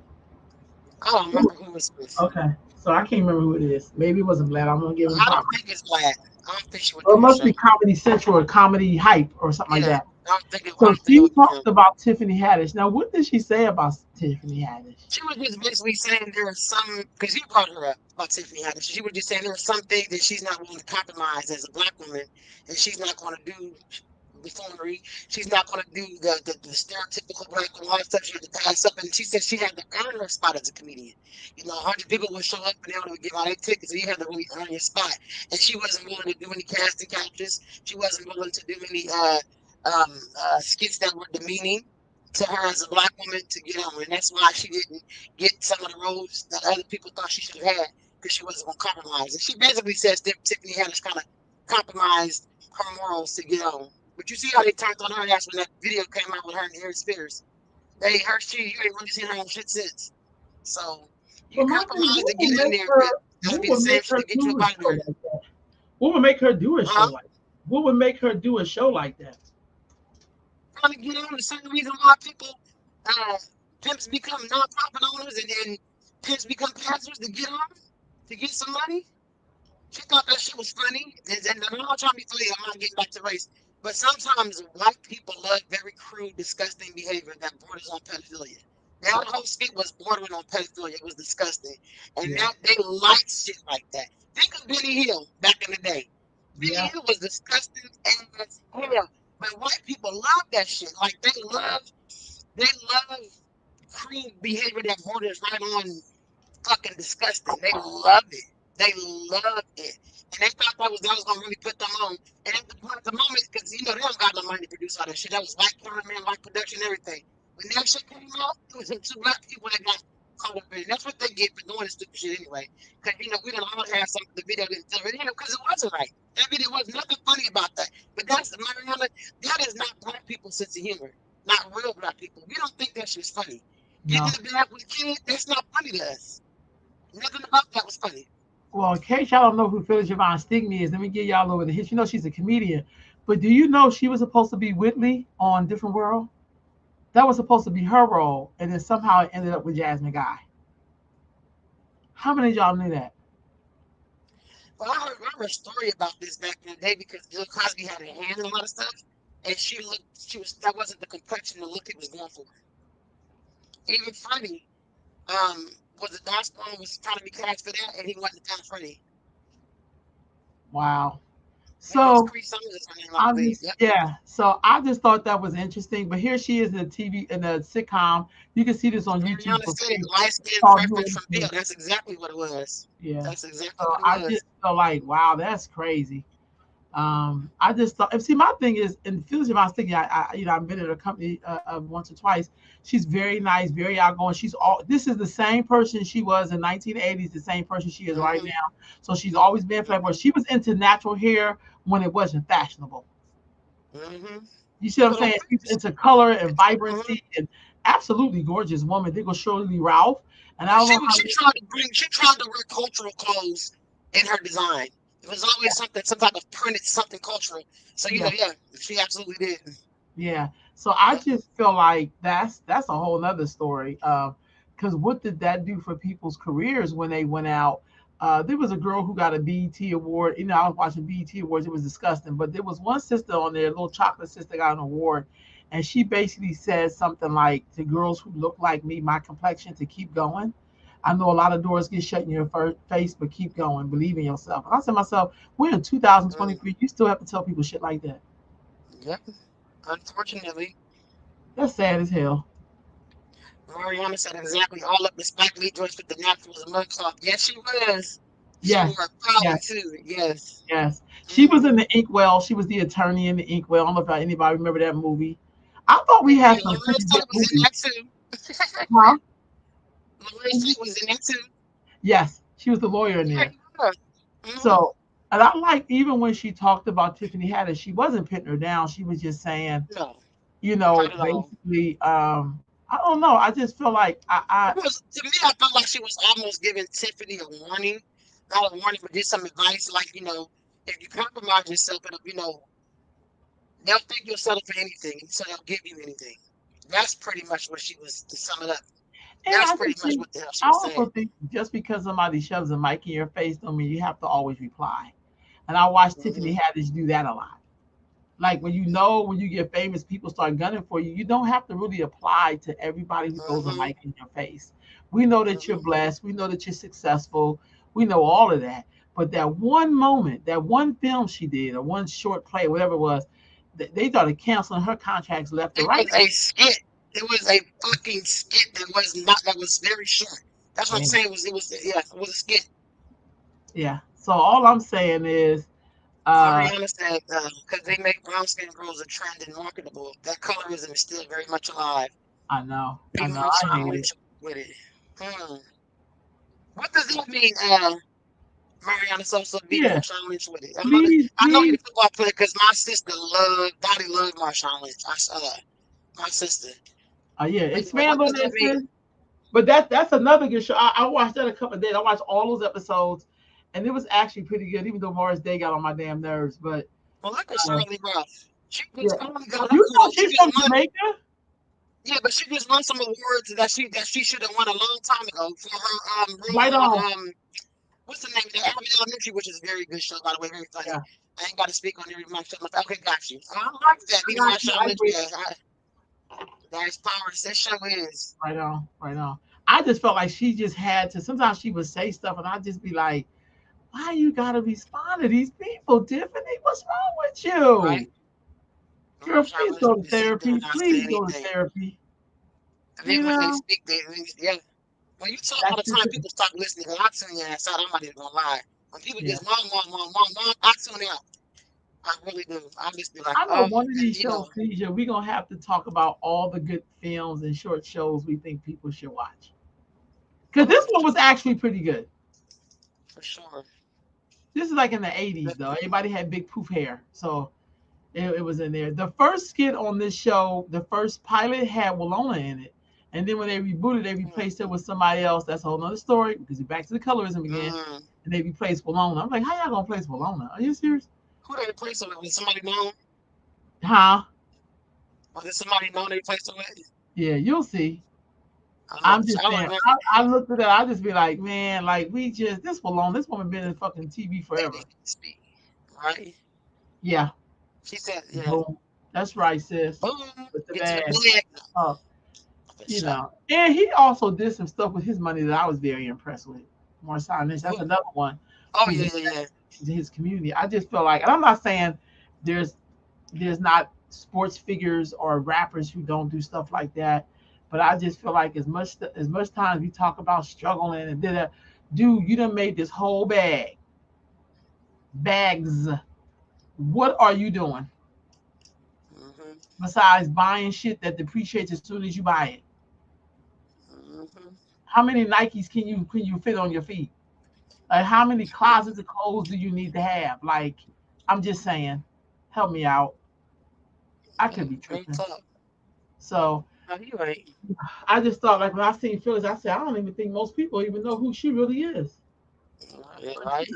[SPEAKER 2] I don't
[SPEAKER 1] Ooh,
[SPEAKER 2] remember who was this.
[SPEAKER 1] okay, so I can't remember who it is. Maybe it wasn't Vlad. I'm gonna give him
[SPEAKER 2] I don't
[SPEAKER 1] props.
[SPEAKER 2] think it's black. I don't think she would
[SPEAKER 1] Or
[SPEAKER 2] do
[SPEAKER 1] it
[SPEAKER 2] your
[SPEAKER 1] must
[SPEAKER 2] show.
[SPEAKER 1] be Comedy Central or Comedy Hype or something like
[SPEAKER 2] Yeah,
[SPEAKER 1] that.
[SPEAKER 2] I
[SPEAKER 1] So
[SPEAKER 2] don't think it
[SPEAKER 1] she
[SPEAKER 2] would be him.
[SPEAKER 1] talked about Tiffany Haddish. Now, what did she say about Tiffany Haddish?
[SPEAKER 2] She was just basically saying there are some, because you brought her up about Tiffany Haddish. She was just saying there are some things that she's not willing to compromise as a black woman, and she's not going to do buffoonery. She's not going to do the stereotypical black and white stuff. She had to pass up, and she said she had to earn her spot as a comedian. 100 people would show up and they would give out their tickets, and you had to really earn your spot. And she wasn't willing to do any casting couches. She wasn't willing to do any skits that were demeaning to her as a black woman to get on, and that's why she didn't get some of the roles that other people thought she should have had because she wasn't going to compromise. And she basically says that Tiffany Haddish kind of compromised her morals to get on. But you see how they turned on her ass when that video came out with her and Harry Spears. You ain't really seen her on shit since. So you
[SPEAKER 1] But my thing,
[SPEAKER 2] compromise to get in there, but that'll
[SPEAKER 1] what
[SPEAKER 2] be the
[SPEAKER 1] would
[SPEAKER 2] same
[SPEAKER 1] make
[SPEAKER 2] shit
[SPEAKER 1] her
[SPEAKER 2] to get you
[SPEAKER 1] do
[SPEAKER 2] up
[SPEAKER 1] a
[SPEAKER 2] out of
[SPEAKER 1] show
[SPEAKER 2] there.
[SPEAKER 1] like that? What would make her do a show
[SPEAKER 2] Huh?
[SPEAKER 1] like that? What would make her do a show like that?
[SPEAKER 2] Trying to get on. The certain reason why people, uh, pimps become nonprofit owners and pimps become pastors to get on, to get some money. She thought that shit was funny. And I'm not trying to be funny. I'm not getting back to race. But sometimes white people love very crude, disgusting behavior that borders on pedophilia. That whole skit was bordering on pedophilia. It was disgusting. And
[SPEAKER 1] Yeah,
[SPEAKER 2] that they like shit like that. Think of Benny Hill back in the day. Benny
[SPEAKER 1] yeah,
[SPEAKER 2] Hill was disgusting as hell. But white people love that shit. Like they love crude behavior that borders right on fucking disgusting. They love it. They love it. And they thought that was gonna really put them on. And at the moment, because they don't got no money to produce all that shit. That was white cameraman, white production, everything. When that shit came out, it was the two black people that got caught up in it. That's what they get for doing this stupid shit anyway. Because we don't all have some the video didn't tell it, because it wasn't right. That video was nothing funny about that. But that's Mariana, that is not black people's sense of humor. Not real black people. We don't think that shit's funny. Getting
[SPEAKER 1] no.
[SPEAKER 2] in the bag with a kid, that's not funny to us. Nothing about that was funny.
[SPEAKER 1] Well, in case y'all don't know who Phyllis Javon Stigney is, let me get y'all over the hits. You know she's a comedian, but do you know she was supposed to be Whitley on Different World? That was supposed to be her role, and then somehow it ended up with Jasmine Guy. How many of y'all knew that?
[SPEAKER 2] Well, I heard a story about this back in the day because Bill Cosby had a hand in a lot of stuff, and that wasn't the complexion, the look he was going for. Even funny, was the Dark Stone was trying to be cast for that, and he wasn't found Freddy.
[SPEAKER 1] Wow.
[SPEAKER 2] Yep, it was
[SPEAKER 1] So
[SPEAKER 2] Cree Summers is her name, I
[SPEAKER 1] I
[SPEAKER 2] believe.
[SPEAKER 1] just
[SPEAKER 2] Yep.
[SPEAKER 1] yeah. So I just thought that was interesting. But here she is in the TV in the sitcom. You can see this
[SPEAKER 2] And
[SPEAKER 1] on YouTube
[SPEAKER 2] Mariana
[SPEAKER 1] for
[SPEAKER 2] said it,
[SPEAKER 1] free.
[SPEAKER 2] light skin
[SPEAKER 1] Called
[SPEAKER 2] preference from Bill.
[SPEAKER 1] UMC.
[SPEAKER 2] That's exactly what it was.
[SPEAKER 1] Yeah.
[SPEAKER 2] That's exactly
[SPEAKER 1] So
[SPEAKER 2] what it
[SPEAKER 1] I
[SPEAKER 2] was.
[SPEAKER 1] just feel like, wow, that's crazy. I just thought, see, my thing is, in Philly, I was thinking, I've been at her company once or twice. She's very nice, very outgoing. This is the same person she was in 1980s, the same person she is right
[SPEAKER 2] Mm-hmm.
[SPEAKER 1] now. So she's always been flamboyant. She was into natural hair when it wasn't fashionable.
[SPEAKER 2] Mm-hmm.
[SPEAKER 1] You see what I'm
[SPEAKER 2] People don't
[SPEAKER 1] saying?
[SPEAKER 2] think
[SPEAKER 1] She's into color and
[SPEAKER 2] mm-hmm.
[SPEAKER 1] vibrancy and absolutely gorgeous woman. They go Shirley Ralph, and I
[SPEAKER 2] But
[SPEAKER 1] don't know how many.
[SPEAKER 2] she tried to wear cultural clothes in her design. It was always something, some type of printed something cultural. So
[SPEAKER 1] Yeah,
[SPEAKER 2] yeah, she absolutely did.
[SPEAKER 1] yeah. So I
[SPEAKER 2] Yep.
[SPEAKER 1] just feel like that's a whole nother story. Because what did that do for people's careers when they went out? There was a girl who got a BET award. You know, I was watching BET awards. It was disgusting. But there was one sister on there, a little chocolate sister, got an award, and she basically said something like, "To girls who look like me, my complexion, to keep going. I know a lot of doors get shut in your face, but keep going. Believe in yourself." And I said to myself, we're in
[SPEAKER 2] Mm,
[SPEAKER 1] 2023. You still have to tell people shit like that.
[SPEAKER 2] yep. Unfortunately,
[SPEAKER 1] That's sad as hell.
[SPEAKER 2] Mariana said exactly all up the Spike Lee joints with the napkins was a mud cloth. Yes, she was. She wore
[SPEAKER 1] Yes,
[SPEAKER 2] a power
[SPEAKER 1] yes,
[SPEAKER 2] too. Yes.
[SPEAKER 1] yes. She was in
[SPEAKER 2] Mm-hmm.
[SPEAKER 1] the Inkwell. She was the attorney in the Inkwell. I don't know if anybody remember that movie. I thought we had
[SPEAKER 2] And
[SPEAKER 1] some
[SPEAKER 2] Lorraine
[SPEAKER 1] pretty good
[SPEAKER 2] Tate was in
[SPEAKER 1] movies.
[SPEAKER 2] that too.
[SPEAKER 1] Huh?
[SPEAKER 2] Lorraine
[SPEAKER 1] Mhm.
[SPEAKER 2] Tate was in that too.
[SPEAKER 1] Yes, she was the lawyer in
[SPEAKER 2] Yeah,
[SPEAKER 1] there.
[SPEAKER 2] yeah. Mm-hmm.
[SPEAKER 1] So, and I like even when she talked about Tiffany Haddish, she wasn't putting her down. She was just saying,
[SPEAKER 2] No, not at all.
[SPEAKER 1] basically, I don't know. I just feel like
[SPEAKER 2] It was to me. I felt like she was almost giving Tiffany a warning, not a warning, but just some advice. Like if you compromise yourself, they'll think you'll settle for anything, so they'll give you anything. That's pretty much what she was. To sum it up,
[SPEAKER 1] and
[SPEAKER 2] that's
[SPEAKER 1] I
[SPEAKER 2] pretty
[SPEAKER 1] just
[SPEAKER 2] much
[SPEAKER 1] think,
[SPEAKER 2] what the hell she
[SPEAKER 1] I
[SPEAKER 2] was saying.
[SPEAKER 1] also think just because somebody shoves a mic in your face don't mean you have to always reply. And I watched Tiffany
[SPEAKER 2] Hmm.
[SPEAKER 1] Haddish do that a lot. Like when you get famous, people start gunning for you. You don't have to really apply to everybody who throws a
[SPEAKER 2] Hmm.
[SPEAKER 1] mic in your face. We know that you're
[SPEAKER 2] Hmm.
[SPEAKER 1] blessed. We know that you're successful. We know all of that. But that one moment, that one film she did, or one short play, whatever it was, they started canceling her contracts left or
[SPEAKER 2] It
[SPEAKER 1] right.
[SPEAKER 2] was a skit. It was a fucking skit that was not. That was very short. That's what I'm
[SPEAKER 1] Man,
[SPEAKER 2] saying. It was yeah. It was a skit.
[SPEAKER 1] yeah. So all I'm saying is, uh,
[SPEAKER 2] Mariana said, because they make brown skin girls a trend and marketable, that colorism is still very much alive.
[SPEAKER 1] I
[SPEAKER 2] People
[SPEAKER 1] know,
[SPEAKER 2] are
[SPEAKER 1] I hate it.
[SPEAKER 2] challenged with it. Hmm. What does that mean, Mariana Sosa being
[SPEAKER 1] Yeah,
[SPEAKER 2] challenged with it? I know you're
[SPEAKER 1] please.
[SPEAKER 2] a football player because my sister Dottie loved Marshawn Lynch. My sister.
[SPEAKER 1] Yeah,
[SPEAKER 2] But
[SPEAKER 1] expand
[SPEAKER 2] what
[SPEAKER 1] on
[SPEAKER 2] does that
[SPEAKER 1] that,
[SPEAKER 2] mean?
[SPEAKER 1] sis. But that's another good show. I watched that a couple of days. I watched all those episodes, and it was actually pretty good. Even though Morris Day got on my damn nerves, but
[SPEAKER 2] Well, look at
[SPEAKER 1] uh,
[SPEAKER 2] Shirley Ralph. She
[SPEAKER 1] yeah,
[SPEAKER 2] just only got her
[SPEAKER 1] you know
[SPEAKER 2] kudos. She
[SPEAKER 1] she's
[SPEAKER 2] just
[SPEAKER 1] from
[SPEAKER 2] won.
[SPEAKER 1] Jamaica.
[SPEAKER 2] Yeah, but she just won some awards that she should have won a long time ago for her
[SPEAKER 1] Right
[SPEAKER 2] role
[SPEAKER 1] on.
[SPEAKER 2] on what's the name of that? Abbott Elementary, which is a very good show, by the way, very funny.
[SPEAKER 1] Yeah,
[SPEAKER 2] I ain't got to speak on every match. Okay, got you. I like that.
[SPEAKER 1] I
[SPEAKER 2] Being
[SPEAKER 1] got you.
[SPEAKER 2] Marshawn
[SPEAKER 1] I
[SPEAKER 2] Lynch,
[SPEAKER 1] agree.
[SPEAKER 2] yeah, that's power. That show is.
[SPEAKER 1] Right on. Right on. I just felt like she just had to. Sometimes she would say stuff, and I'd just be like, "Why you gotta respond to these people, Tiffany? What's wrong with
[SPEAKER 2] Right?
[SPEAKER 1] you, girl?
[SPEAKER 2] Marshawn
[SPEAKER 1] Please
[SPEAKER 2] Lynch
[SPEAKER 1] go
[SPEAKER 2] would
[SPEAKER 1] to
[SPEAKER 2] just sit there and
[SPEAKER 1] therapy.
[SPEAKER 2] not say
[SPEAKER 1] Please go to
[SPEAKER 2] anything.
[SPEAKER 1] therapy.
[SPEAKER 2] And
[SPEAKER 1] You
[SPEAKER 2] then when they
[SPEAKER 1] know,
[SPEAKER 2] speak, yeah. When you talk all
[SPEAKER 1] that's
[SPEAKER 2] the
[SPEAKER 1] just
[SPEAKER 2] time,
[SPEAKER 1] it.
[SPEAKER 2] people stop listening. And I tune your ass out. I'm not even gonna lie. When people
[SPEAKER 1] Yeah.
[SPEAKER 2] just mom, I tune out. I really do. I just be like,
[SPEAKER 1] I know
[SPEAKER 2] oh,
[SPEAKER 1] one of
[SPEAKER 2] and
[SPEAKER 1] these
[SPEAKER 2] you know,
[SPEAKER 1] shows, Keisha, we're gonna have to talk about all the good films and short shows we think people should watch. Because
[SPEAKER 2] oh,
[SPEAKER 1] this one was actually pretty good.
[SPEAKER 2] for sure,
[SPEAKER 1] This is like in the 80s, though.
[SPEAKER 2] definitely.
[SPEAKER 1] Everybody had big poof hair. So it was in there. The first skit on this show, the first pilot had Walona in it. And then when they rebooted, they
[SPEAKER 2] Hmm.
[SPEAKER 1] replaced it with somebody else. That's a whole nother story because you're back to the colorism again.
[SPEAKER 2] Mm.
[SPEAKER 1] And they replaced Walona. I'm like, how y'all gonna place Walona? Are you serious?
[SPEAKER 2] Who they replaced her with? Was somebody known?
[SPEAKER 1] Huh?
[SPEAKER 2] Was it somebody known they replaced her with?
[SPEAKER 1] Yeah, you'll see.
[SPEAKER 2] I don't know.
[SPEAKER 1] I'm
[SPEAKER 2] I
[SPEAKER 1] just
[SPEAKER 2] don't
[SPEAKER 1] saying.
[SPEAKER 2] remember.
[SPEAKER 1] I looked at that. I just be like, man, like we just this Walona, this woman been in fucking TV
[SPEAKER 2] Lady
[SPEAKER 1] forever.
[SPEAKER 2] speak, right?
[SPEAKER 1] Yeah.
[SPEAKER 2] She said, yeah.
[SPEAKER 1] Boom. That's right, sis.
[SPEAKER 2] Boom.
[SPEAKER 1] With the
[SPEAKER 2] Get to the
[SPEAKER 1] bag.
[SPEAKER 2] bag.
[SPEAKER 1] Oh, you
[SPEAKER 2] For
[SPEAKER 1] know.
[SPEAKER 2] sure.
[SPEAKER 1] And he also did some stuff with his money that I was very impressed with. Marshawn Lynch, that's
[SPEAKER 2] Ooh.
[SPEAKER 1] another one who's
[SPEAKER 2] Oh yeah, yeah, yeah.
[SPEAKER 1] to his community. I just feel like, and I'm not saying there's not sports figures or rappers who don't do stuff like that, but I just feel like as much time we talk about struggling and did a dude, you done made this whole bags. What are you doing
[SPEAKER 2] Mhm.
[SPEAKER 1] besides buying shit that depreciates as soon as you buy it?
[SPEAKER 2] Mhm.
[SPEAKER 1] How many Nikes can you fit on your feet? Like how many closets of clothes do you need to have? Like I'm just saying, help me out. I could be
[SPEAKER 2] Real
[SPEAKER 1] tripping.
[SPEAKER 2] talk.
[SPEAKER 1] So
[SPEAKER 2] No, you ain't.
[SPEAKER 1] I just thought like when I seen Phyllis, I said I don't even think most people even know who she really is.
[SPEAKER 2] Yeah,
[SPEAKER 1] But,
[SPEAKER 2] right.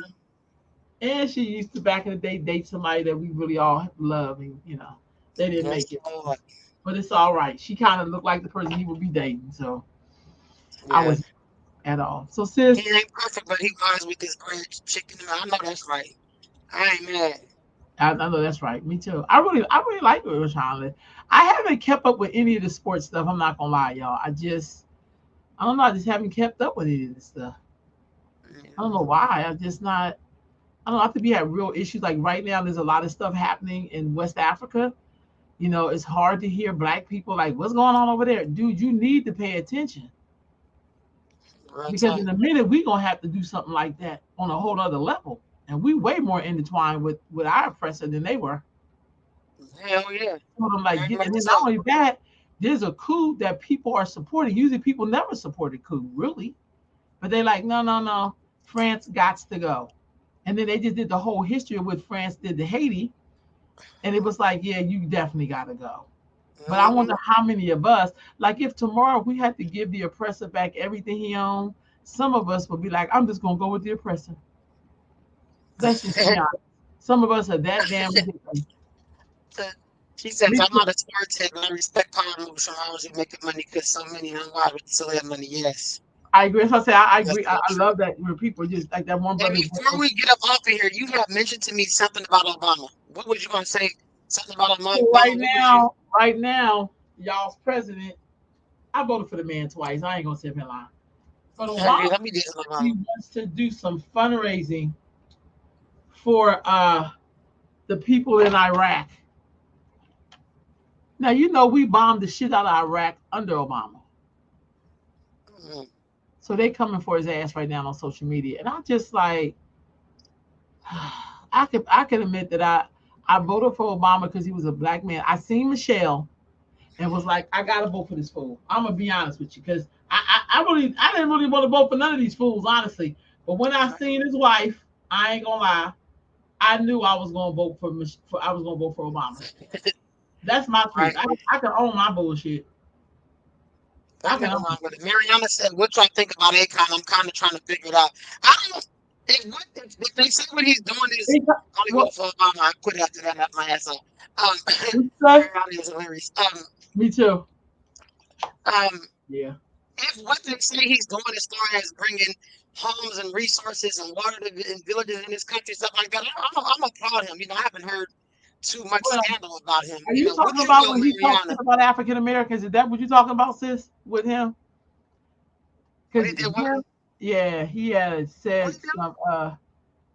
[SPEAKER 1] and she used to back in the day date somebody that we really all love, and they didn't
[SPEAKER 2] Yes,
[SPEAKER 1] make it.
[SPEAKER 2] Lord.
[SPEAKER 1] But it's all right. She kind of looked like the person he would be dating, so I
[SPEAKER 2] Yeah.
[SPEAKER 1] was at all. So
[SPEAKER 2] He
[SPEAKER 1] sis,
[SPEAKER 2] ain't perfect, but he wise with his bread, chicken. I know that's right. I ain't mad.
[SPEAKER 1] I know that's right. Me too. I really like Rashawn. I haven't kept up with any of the sports stuff. I'm not gonna lie, y'all. I don't know. I just haven't kept up with any of this stuff. I don't know
[SPEAKER 2] Yeah.
[SPEAKER 1] why. I just not. I don't know. I think we have real issues. Like right now, there's a lot of stuff happening in West Africa. It's hard to hear black people like, what's going on over there, dude. You need to pay attention
[SPEAKER 2] Real
[SPEAKER 1] because in
[SPEAKER 2] talk.
[SPEAKER 1] a minute we gonna have to do something like that on a whole other level, and we way more intertwined with our oppressor than they were.
[SPEAKER 2] Hell yeah.
[SPEAKER 1] So I'm like,
[SPEAKER 2] Very
[SPEAKER 1] and
[SPEAKER 2] much
[SPEAKER 1] then not
[SPEAKER 2] so.
[SPEAKER 1] only that, there's a coup that people are supporting. Usually people never supported coup, really. But they're like, no, no, no, France got to go. And then they just did the whole history of what France did to Haiti. And it was like, yeah, you definitely got to go. But I
[SPEAKER 2] Hmm.
[SPEAKER 1] wonder how many of us, like if tomorrow we had to give the oppressor back everything he owned, some of us would be like, I'm just going to go with the oppressor. Let's just be honest. Some of us are that damn ridiculous.
[SPEAKER 2] She says,
[SPEAKER 1] Me
[SPEAKER 2] I'm
[SPEAKER 1] too.
[SPEAKER 2] not a sports head, but I respect power moves from ours who make money because so many unwise with silly money. Yes.
[SPEAKER 1] I agree. So I say I
[SPEAKER 2] That's
[SPEAKER 1] agree.
[SPEAKER 2] so
[SPEAKER 1] I
[SPEAKER 2] true.
[SPEAKER 1] love that when people just like that one
[SPEAKER 2] And
[SPEAKER 1] brother.
[SPEAKER 2] before we get up off of here, you have mentioned to me something about Obama. What was you going to say? Something about Obama?
[SPEAKER 1] So
[SPEAKER 2] What was you?
[SPEAKER 1] right now, y'all's president. I voted for the man twice. I ain't gonna sit here and lie. But Obama,
[SPEAKER 2] Let me do some
[SPEAKER 1] he
[SPEAKER 2] Obama.
[SPEAKER 1] wants to do some fundraising for the people in Iraq. Now we bombed the shit out of Iraq under Obama.
[SPEAKER 2] Mm,
[SPEAKER 1] So they coming for his ass right now on social media. And I just like I can admit that I voted for Obama because he was a black man. I seen Michelle and was like, I gotta vote for this fool. I'm gonna be honest with you, because I didn't really want to vote for none of these fools, honestly. But when I
[SPEAKER 2] right.
[SPEAKER 1] seen his wife, I ain't gonna lie, I knew I was gonna vote for I was gonna vote for Obama. That's my truth.
[SPEAKER 2] Right.
[SPEAKER 1] I can own my bullshit. I
[SPEAKER 2] Ain't
[SPEAKER 1] can
[SPEAKER 2] nothing
[SPEAKER 1] own
[SPEAKER 2] wrong
[SPEAKER 1] it.
[SPEAKER 2] with it. Mariana said, what y'all think about Akon? I'm kind of trying to figure it out. I don't. If they say what he's doing is only vote
[SPEAKER 1] Well,
[SPEAKER 2] for Obama, I quit after that. That's my ass off.
[SPEAKER 1] what you say?
[SPEAKER 2] Mariana is hilarious.
[SPEAKER 1] Me too.
[SPEAKER 2] Um,
[SPEAKER 1] Yeah.
[SPEAKER 2] if what they say he's doing as far as bringing homes and resources and water to in villages in this country, stuff like that, I'm applaud him. I haven't heard too much
[SPEAKER 1] Well,
[SPEAKER 2] scandal about him.
[SPEAKER 1] are you
[SPEAKER 2] What
[SPEAKER 1] talking
[SPEAKER 2] you
[SPEAKER 1] about
[SPEAKER 2] know,
[SPEAKER 1] when he talks
[SPEAKER 2] Mariana?
[SPEAKER 1] shit about African Americans? Is that what you talking about, sis, with him?
[SPEAKER 2] What
[SPEAKER 1] Because
[SPEAKER 2] he did? What?
[SPEAKER 1] yeah,
[SPEAKER 2] What he did?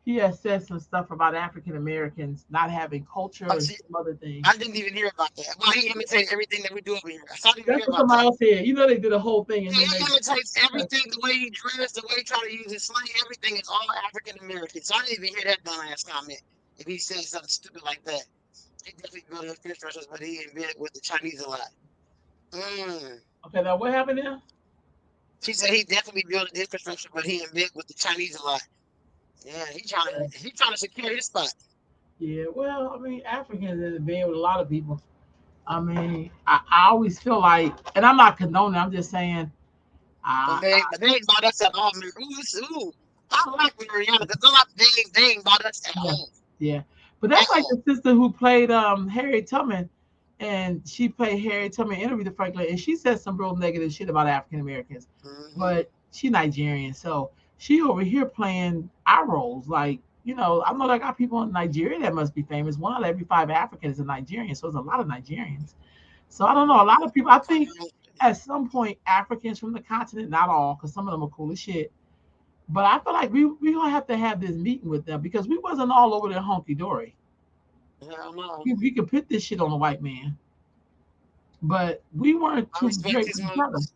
[SPEAKER 1] he has said some stuff about African Americans not having culture
[SPEAKER 2] Oh,
[SPEAKER 1] and
[SPEAKER 2] see,
[SPEAKER 1] some other things.
[SPEAKER 2] I didn't even hear about that. Well, he imitates everything that we do over here. I didn't even
[SPEAKER 1] That's
[SPEAKER 2] hear
[SPEAKER 1] what
[SPEAKER 2] about that.
[SPEAKER 1] somebody else said. They did a whole thing and
[SPEAKER 2] Yeah,
[SPEAKER 1] then
[SPEAKER 2] he
[SPEAKER 1] they
[SPEAKER 2] imitates everything, the way he dressed, the way he try to use his slang, everything is all African American. So I didn't even hear that dumbass comment. If he said something stupid like that, he definitely built his fish wrestlers, but he in bed with the Chinese a lot. Mm.
[SPEAKER 1] okay. Now what happened there?
[SPEAKER 2] She said he definitely built his infrastructure, but he in bed with the Chinese a lot. Yeah, he trying to secure his spot.
[SPEAKER 1] Yeah. Well, I mean, Africans in bed with a lot of people. I mean, I always feel like, and I'm not condoning. I'm just saying.
[SPEAKER 2] But
[SPEAKER 1] I,
[SPEAKER 2] they ain't bought us at all. Ooh, I like Mariana because they ain't bought us
[SPEAKER 1] yeah, yeah. But
[SPEAKER 2] at
[SPEAKER 1] that's like
[SPEAKER 2] all.
[SPEAKER 1] the sister who played Harriet Tubman, and she played Harriet Tubman interview the Franklin, and she said some real negative shit about African Americans.
[SPEAKER 2] Mm-hmm.
[SPEAKER 1] But she Nigerian, so she over here playing our roles. Like, I know I got people in Nigeria that must be famous. One out of every five Africans is a Nigerian, so there's a lot of Nigerians. So I don't know. A lot of people, I think, at some point, Africans from the continent, not all, because some of them are cool as shit. But I feel like we gonna have to have this meeting with them because we wasn't all over there honky dory.
[SPEAKER 2] Hell no.
[SPEAKER 1] We could put this shit on the white man, but we weren't
[SPEAKER 2] I
[SPEAKER 1] too
[SPEAKER 2] respect
[SPEAKER 1] great
[SPEAKER 2] his
[SPEAKER 1] with each other.
[SPEAKER 2] moves.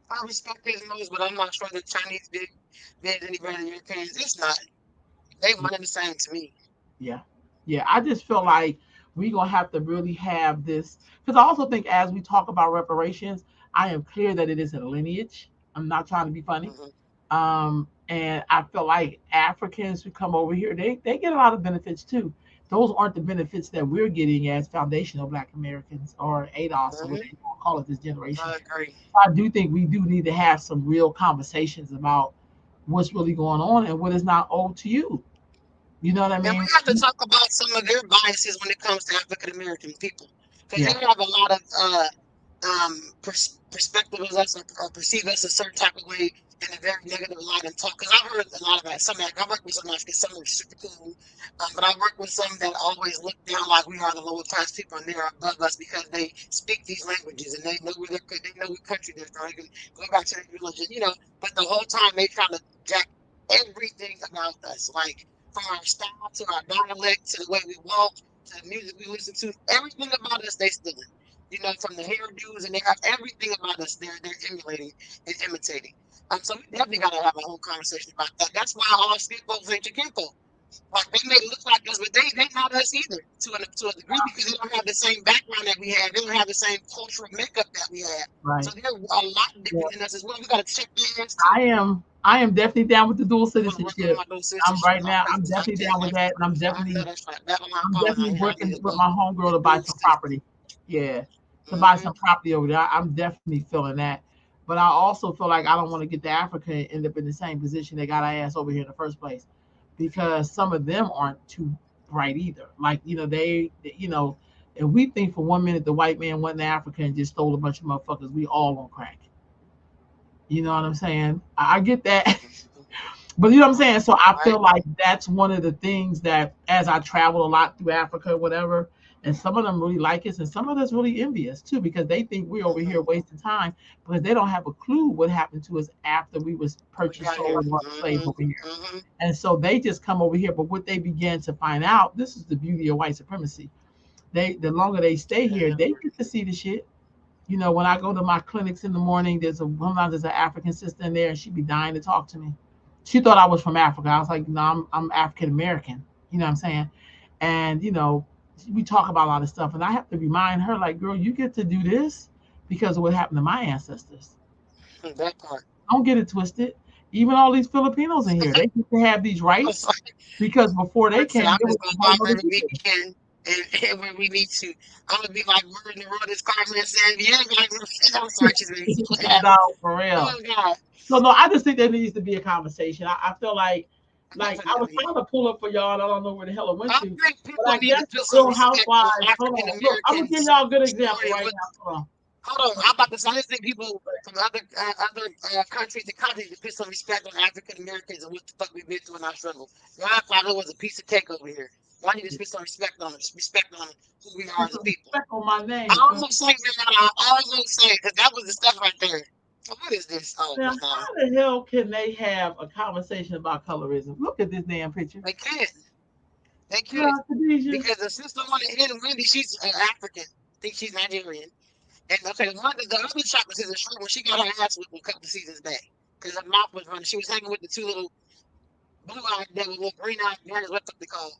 [SPEAKER 2] I respect his moves, but I'm not sure the Chinese did any better than Europeans. It's not. They one and the same to me.
[SPEAKER 1] Yeah. Yeah. I just feel like we gonna have to really have this because I also think as we talk about reparations, I am clear that it is a lineage. I'm not trying to be funny.
[SPEAKER 2] Hmm.
[SPEAKER 1] And I feel like Africans who come over here, they get a lot of benefits too. Those aren't the benefits that we're getting as foundational Black Americans or ADOS or
[SPEAKER 2] Hmm.
[SPEAKER 1] whatever you want to call it this generation.
[SPEAKER 2] I agree.
[SPEAKER 1] I do think we do need to have some real conversations about what's really going on and what is not owed to you. You know what I
[SPEAKER 2] And we
[SPEAKER 1] mean?
[SPEAKER 2] have to talk about some of their biases when it comes to African American people, because they
[SPEAKER 1] Yeah,
[SPEAKER 2] have a lot of perspective of us or perceive us a certain type of way in a very negative light and talk. Because I've heard a lot of that. Some I work with some Africans, some are super cool, but I work with some that always look down like we are the lower class people and they're above us because they speak these languages and they know they know what country they're from. They can go back to their religion, you know. But the whole time they trying to jack everything about us, like from our style to our dialect to the way we walk to the music we listen to, everything about us they stealing. You know, from the hairdos, and they have everything about us. They're emulating and imitating. So we definitely got to have a whole conversation about that. That's why all skin folks ain't your kinfolk. Like they may look like us, but they not us either to a degree because they don't have the same background that we have. They don't have the same cultural makeup that we have. So
[SPEAKER 1] right.
[SPEAKER 2] they're a lot
[SPEAKER 1] Yeah.
[SPEAKER 2] different than us as well. We got to check their ass too.
[SPEAKER 1] I am definitely down with the dual
[SPEAKER 2] I'm gonna work on
[SPEAKER 1] citizenship.
[SPEAKER 2] my little
[SPEAKER 1] I'm
[SPEAKER 2] citizenship.
[SPEAKER 1] right
[SPEAKER 2] I'm
[SPEAKER 1] now. I'm
[SPEAKER 2] crazy. I
[SPEAKER 1] definitely
[SPEAKER 2] can't
[SPEAKER 1] down with
[SPEAKER 2] ask
[SPEAKER 1] that,
[SPEAKER 2] for
[SPEAKER 1] and I'm
[SPEAKER 2] permission. I know
[SPEAKER 1] definitely
[SPEAKER 2] that's right. Babylon
[SPEAKER 1] I'm
[SPEAKER 2] falling
[SPEAKER 1] definitely
[SPEAKER 2] out here. I
[SPEAKER 1] working
[SPEAKER 2] need to
[SPEAKER 1] with
[SPEAKER 2] go
[SPEAKER 1] my homegirl
[SPEAKER 2] get
[SPEAKER 1] to buy
[SPEAKER 2] dual
[SPEAKER 1] some
[SPEAKER 2] citizen.
[SPEAKER 1] property. Yeah, to buy
[SPEAKER 2] Mm-hmm.
[SPEAKER 1] some property over there. I'm definitely feeling that, but I also feel like I don't want to get to Africa and end up in the same position they got our ass over here in the first place, because some of them aren't too bright either. Like if we think for 1 minute the white man went to Africa and just stole a bunch of motherfuckers, we all on crack. You know what I'm saying? I get that. But you know what I'm saying? So I
[SPEAKER 2] Right.
[SPEAKER 1] feel like that's one of the things that as I travel a lot through Africa, whatever, and some of them really like us, and some of us really envious too, because they think we're over
[SPEAKER 2] Mm-hmm.
[SPEAKER 1] here wasting time because they don't have a clue what happened to us after we was
[SPEAKER 2] We
[SPEAKER 1] purchased,
[SPEAKER 2] got here.
[SPEAKER 1] sold, or enslaved
[SPEAKER 2] Mm-hmm.
[SPEAKER 1] over here.
[SPEAKER 2] Mm-hmm.
[SPEAKER 1] And so they just come over here. But what they began to find out, this is the beauty of white supremacy. The longer they stay here,
[SPEAKER 2] Yeah.
[SPEAKER 1] they get to see the shit. When I go to my clinics in the morning, sometimes there's an African sister in there, and she be dying to talk to me. She thought I was from Africa. I was like, no, I'm African American. You know what I'm saying? And we talk about a lot of stuff, and I have to remind her, like, girl, you get to do this because of what happened to my ancestors.
[SPEAKER 2] That part.
[SPEAKER 1] Don't get it twisted. Even all these Filipinos in here, they get to have these rights because before they
[SPEAKER 2] Like I said,
[SPEAKER 1] came,
[SPEAKER 2] I'm
[SPEAKER 1] there was
[SPEAKER 2] just gonna
[SPEAKER 1] a
[SPEAKER 2] go
[SPEAKER 1] whole
[SPEAKER 2] out
[SPEAKER 1] other
[SPEAKER 2] every
[SPEAKER 1] people.
[SPEAKER 2] weekend and when we need to. I'm gonna be like word in the road this Carmen San Diego. I'm sorry, she's making me laugh.
[SPEAKER 1] No, for real.
[SPEAKER 2] Oh God.
[SPEAKER 1] So no, I just think there needs to be a conversation. I feel like I was
[SPEAKER 2] Definitely.
[SPEAKER 1] trying to pull up for y'all, and I don't know where the hell it went
[SPEAKER 2] I
[SPEAKER 1] to.
[SPEAKER 2] think
[SPEAKER 1] But
[SPEAKER 2] people
[SPEAKER 1] I
[SPEAKER 2] need
[SPEAKER 1] guess
[SPEAKER 2] to
[SPEAKER 1] the
[SPEAKER 2] put some
[SPEAKER 1] Real
[SPEAKER 2] respect on
[SPEAKER 1] Housewives. Hold
[SPEAKER 2] African
[SPEAKER 1] on, look, I'm gonna give
[SPEAKER 2] Americans'
[SPEAKER 1] y'all a good example
[SPEAKER 2] story and
[SPEAKER 1] right
[SPEAKER 2] what.
[SPEAKER 1] now. Hold
[SPEAKER 2] Hold on, I'm about to say. I just think people from other countries and continents to put some respect on African Americans and what the fuck we've been through in our struggle. Y'all thought it was a piece of cake over here. Y'all need to put some respect on who we are
[SPEAKER 1] put
[SPEAKER 2] as a
[SPEAKER 1] some
[SPEAKER 2] people.
[SPEAKER 1] respect on my
[SPEAKER 2] I
[SPEAKER 1] name.
[SPEAKER 2] almost say that. I almost say because that was the stuff right there. So what is this? Oh,
[SPEAKER 1] Now,
[SPEAKER 2] but no,
[SPEAKER 1] how the hell can they have a conversation about colorism? Look at this damn picture.
[SPEAKER 2] they can't. They can't
[SPEAKER 1] Girl, Khadijah.
[SPEAKER 2] because the sister wanted to hit Wendy. She's African. I think she's Nigerian. And okay, the other chocolate is short when she got her ass whipped a couple of seasons back because her mouth was running. She was hanging with the two little blue-eyed devil, little green-eyed devils, what the fuck they call.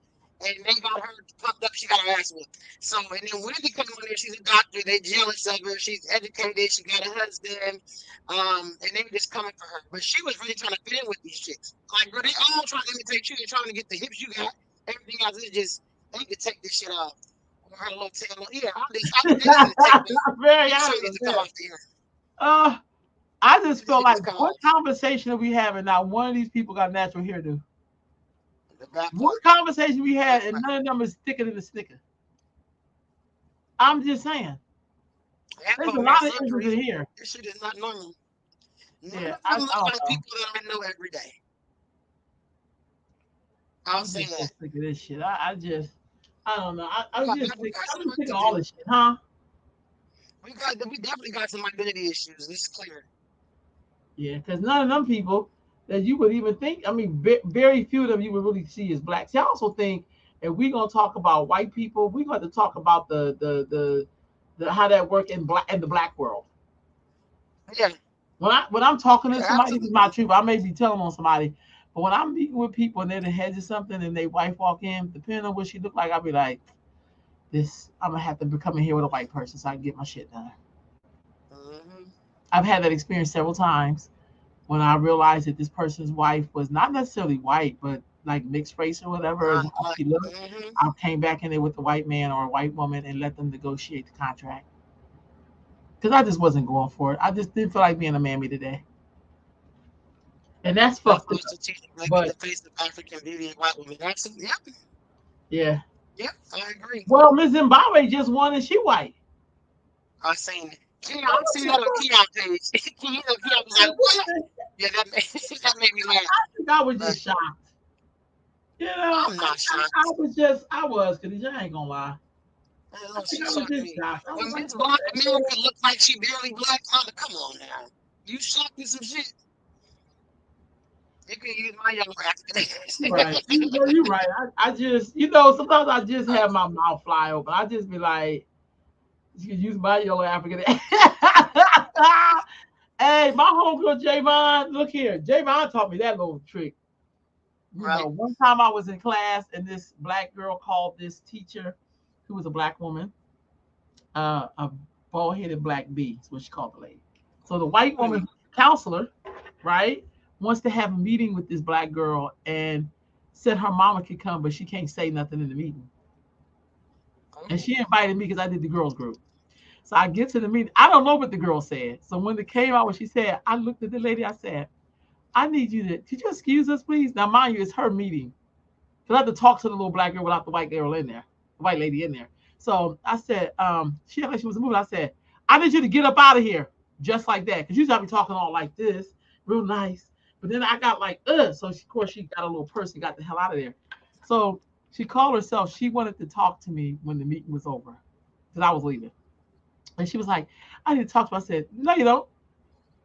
[SPEAKER 2] And they got her pumped up. She got her ass whipped. So, and then Wendy came on there. She's a doctor. They jealous of her. She's educated. She got a husband. And they were just coming for her. But she was really trying to fit in with these chicks. Like, bro, they all trying to imitate you. They're trying to get the hips you got. Everything else is just, they need to take this shit off. Or her little tail. Yeah, they need to take that.
[SPEAKER 1] Very
[SPEAKER 2] This shit
[SPEAKER 1] honest
[SPEAKER 2] needs
[SPEAKER 1] with
[SPEAKER 2] to come
[SPEAKER 1] that.
[SPEAKER 2] off the air.
[SPEAKER 1] Uh, I just
[SPEAKER 2] This
[SPEAKER 1] feel
[SPEAKER 2] shit needs
[SPEAKER 1] like
[SPEAKER 2] to come
[SPEAKER 1] what
[SPEAKER 2] off.
[SPEAKER 1] conversation are we having now? One of these people got natural hairdo.
[SPEAKER 2] The bad
[SPEAKER 1] What
[SPEAKER 2] part.
[SPEAKER 1] conversation we
[SPEAKER 2] That
[SPEAKER 1] had, and
[SPEAKER 2] part.
[SPEAKER 1] none of them is thicker than a snicker. I'm just saying.
[SPEAKER 2] That
[SPEAKER 1] There's a
[SPEAKER 2] part, man,
[SPEAKER 1] lot of issues
[SPEAKER 2] surgery.
[SPEAKER 1] in here.
[SPEAKER 2] This shit is not normal. None
[SPEAKER 1] Yeah,
[SPEAKER 2] of them
[SPEAKER 1] I
[SPEAKER 2] look
[SPEAKER 1] don't
[SPEAKER 2] like
[SPEAKER 1] know.
[SPEAKER 2] people that I know every day. I'll
[SPEAKER 1] I'm
[SPEAKER 2] say
[SPEAKER 1] just so
[SPEAKER 2] that.
[SPEAKER 1] sick of this shit. I don't know.
[SPEAKER 2] I got
[SPEAKER 1] I'm just sick
[SPEAKER 2] some
[SPEAKER 1] of
[SPEAKER 2] work to
[SPEAKER 1] all
[SPEAKER 2] do.
[SPEAKER 1] this shit, huh?
[SPEAKER 2] We definitely got some identity issues. This is clear.
[SPEAKER 1] Yeah, because none of them people that you would even think, I mean, very few of them you would really see as blacks. I also think if we're gonna talk about white people, we're going to talk about the how that work in the black world.
[SPEAKER 2] Yeah,
[SPEAKER 1] When I'm talking to
[SPEAKER 2] yeah,
[SPEAKER 1] somebody, this is my
[SPEAKER 2] absolutely.
[SPEAKER 1] truth. I may be telling on somebody, but when I'm meeting with people and they're the heads of something and they wife walk in, depending on what she look like, I'll be like, this I'm gonna have to be coming here with a white person so I can get my shit done.
[SPEAKER 2] Hmm.
[SPEAKER 1] I've had that experience several times when I realized that this person's wife was not necessarily white, but like mixed race or whatever, and how
[SPEAKER 2] Non-black.
[SPEAKER 1] she looked.
[SPEAKER 2] Hmm.
[SPEAKER 1] I came back in there with a white man or a white woman and let them negotiate the contract because I just wasn't going for it. I just didn't feel like being a mammy today, and that's fucked
[SPEAKER 2] Definitely
[SPEAKER 1] up.
[SPEAKER 2] strategically in
[SPEAKER 1] But
[SPEAKER 2] the face of African beauty and white women. Absolutely. Yep.
[SPEAKER 1] yeah,
[SPEAKER 2] Yep. I agree.
[SPEAKER 1] well, Miss Zimbabwe just won and she white.
[SPEAKER 2] I seen it. Keon, I seen that on Keon page. Keon was like, "What?" Yeah, that made, that made me laugh.
[SPEAKER 1] I was
[SPEAKER 2] But
[SPEAKER 1] just shocked. You know,
[SPEAKER 2] I'm not
[SPEAKER 1] I
[SPEAKER 2] shocked.
[SPEAKER 1] was just, I was, because I ain't gonna lie. I
[SPEAKER 2] She
[SPEAKER 1] think I was
[SPEAKER 2] shocked
[SPEAKER 1] just
[SPEAKER 2] me.
[SPEAKER 1] shocked. I was
[SPEAKER 2] When
[SPEAKER 1] like,
[SPEAKER 2] Miss
[SPEAKER 1] what
[SPEAKER 2] Black
[SPEAKER 1] the
[SPEAKER 2] America
[SPEAKER 1] hell?
[SPEAKER 2] looked like she barely black, I'm like, come on now. You shocked me some shit. You can use my yellow African ass.
[SPEAKER 1] Right. You're right. I just, sometimes I just have my mouth fly open. I just be like, you can use my yellow African. Hey, my homegirl Javon, look here. Javon taught me that little trick.
[SPEAKER 2] Right.
[SPEAKER 1] One time I was in class and this black girl called this teacher, who was a black woman, a bald headed black bee, is what she called the lady. So the white woman
[SPEAKER 2] Hmm.
[SPEAKER 1] counselor, right, wants to have a meeting with this black girl and said her mama could come, but she can't say nothing in the meeting. And
[SPEAKER 2] Oh.
[SPEAKER 1] she invited me because I did the girls group. So I get to the meeting. I don't know what the girl said. So when it came out, what she said, I looked at the lady. I said, I need you to, could you excuse us, please? Now, mind you, it's her meeting. Because I had to talk to the little black girl without the white girl in there, the white lady in there. So I said, she acted like she was moving. I said, I need you to get up out of here. Just like that. Because usually I be talking all like this, real nice. But then I got like, ugh. So of course she got a little person, got the hell out of there. So she called herself. She wanted to talk to me when the meeting was over. Because I was leaving. And she was like, I need to talk to her. I said, no, you don't.